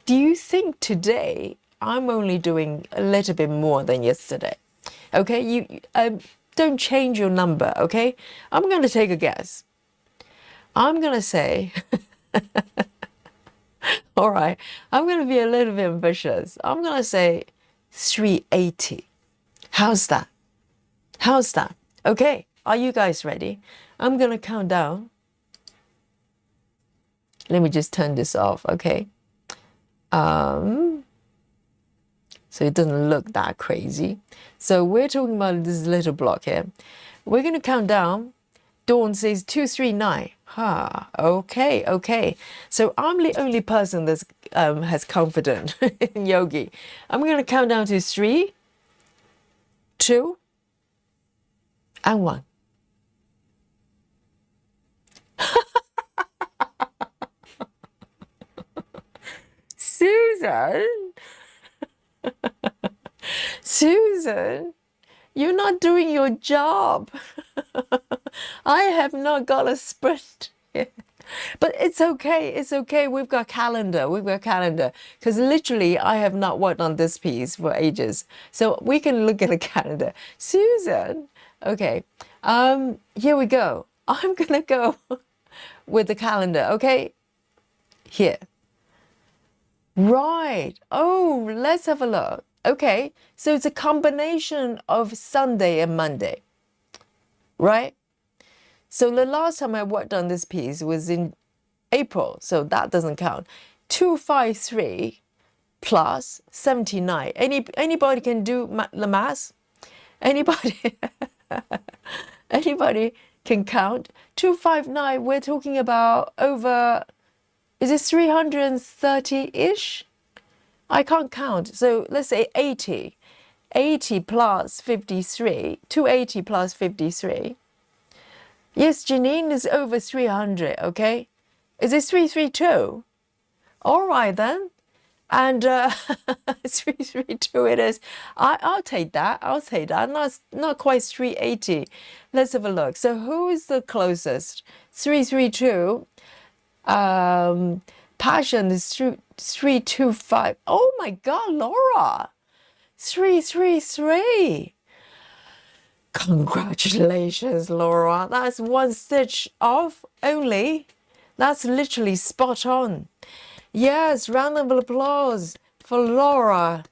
Do you think today I'm only doing a little bit more than yesterday? Okay, you don't change your number, okay? I'm going to take a guess. I'm going to say, all right, I'm going to be a little bit ambitious. I'm going to say 380. How's that? How's that? Okay, are you guys ready? I'm going to count down. Let me just turn this off, okay? So it doesn't look that crazy. So we're talking about this little block here. We're going to count down. Dawn says 239. Okay, okay. So I'm the only person that has confidence in yogi. I'm going to count down to 3, 2, and 1. Susan, Susan, you're not doing your job. I have not got a sprint. But it's okay. It's okay. We've got calendar. We've got calendar. Because literally, I have not worked on this piece for ages. So we can look at a calendar. Susan, okay. Here we go. I'm going to go with the calendar, okay? Here. Right. Oh, let's have a look. Okay. So it's a combination of Sunday and Monday, right? So the last time I worked on this piece was in April, so that doesn't count. 253 plus 79. Anybody can do the math? Anybody? Anybody can count? 259, we're talking about over, is it 330-ish? I can't count. So let's say 80. 80 plus 53, 280 plus 53. Yes, Janine is over 300, okay? Is it 332? All right then. And 332 it is. I'll take that. I'll take that. Not quite 380. Let's have a look. So who is the closest? 332. Passion is 325. Oh my God, Laura. 333. Congratulations, Laura. That's 1 stitch off only. That's literally spot on. Yes, round of applause for Laura.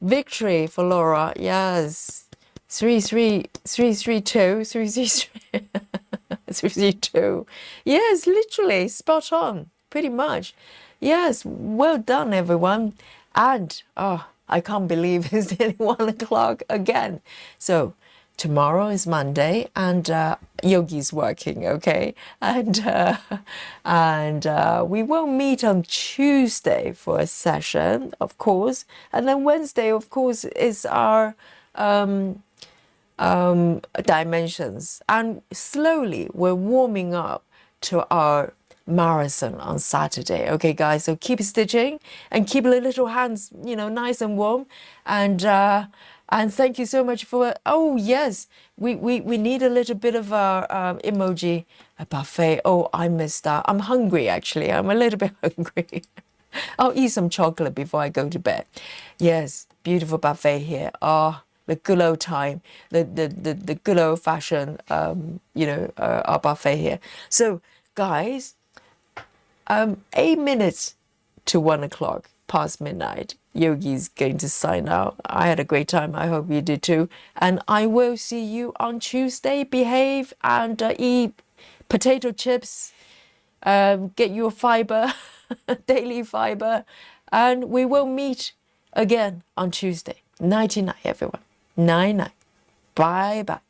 Victory for Laura. Yes. 332. 332. Yes, literally spot on. Pretty much. Yes, well done, everyone. And, oh, I can't believe it's nearly 1 o'clock again. So, tomorrow is Monday, and Yogi's working, okay? And we will meet on Tuesday for a session, of course. And then Wednesday, of course, is our dimensions. And slowly, we're warming up to our marathon on Saturday. Okay, guys, so keep stitching and keep the little hands, nice and warm. And thank you so much for, oh yes, we need a little bit of a emoji, a buffet. Oh, I missed that. I'm hungry, actually. I'm a little bit hungry. I'll eat some chocolate before I go to bed. Yes, beautiful buffet here. Oh, the good old time, the good old fashioned, our buffet here. So, guys, 8 minutes to 1 o'clock past midnight. Yogi's going to sign out. I had a great time. I hope you did too. And I will see you on Tuesday. Behave and eat potato chips. Get your fiber, daily fiber. And we will meet again on Tuesday. Nighty night, everyone. Night night. Bye bye.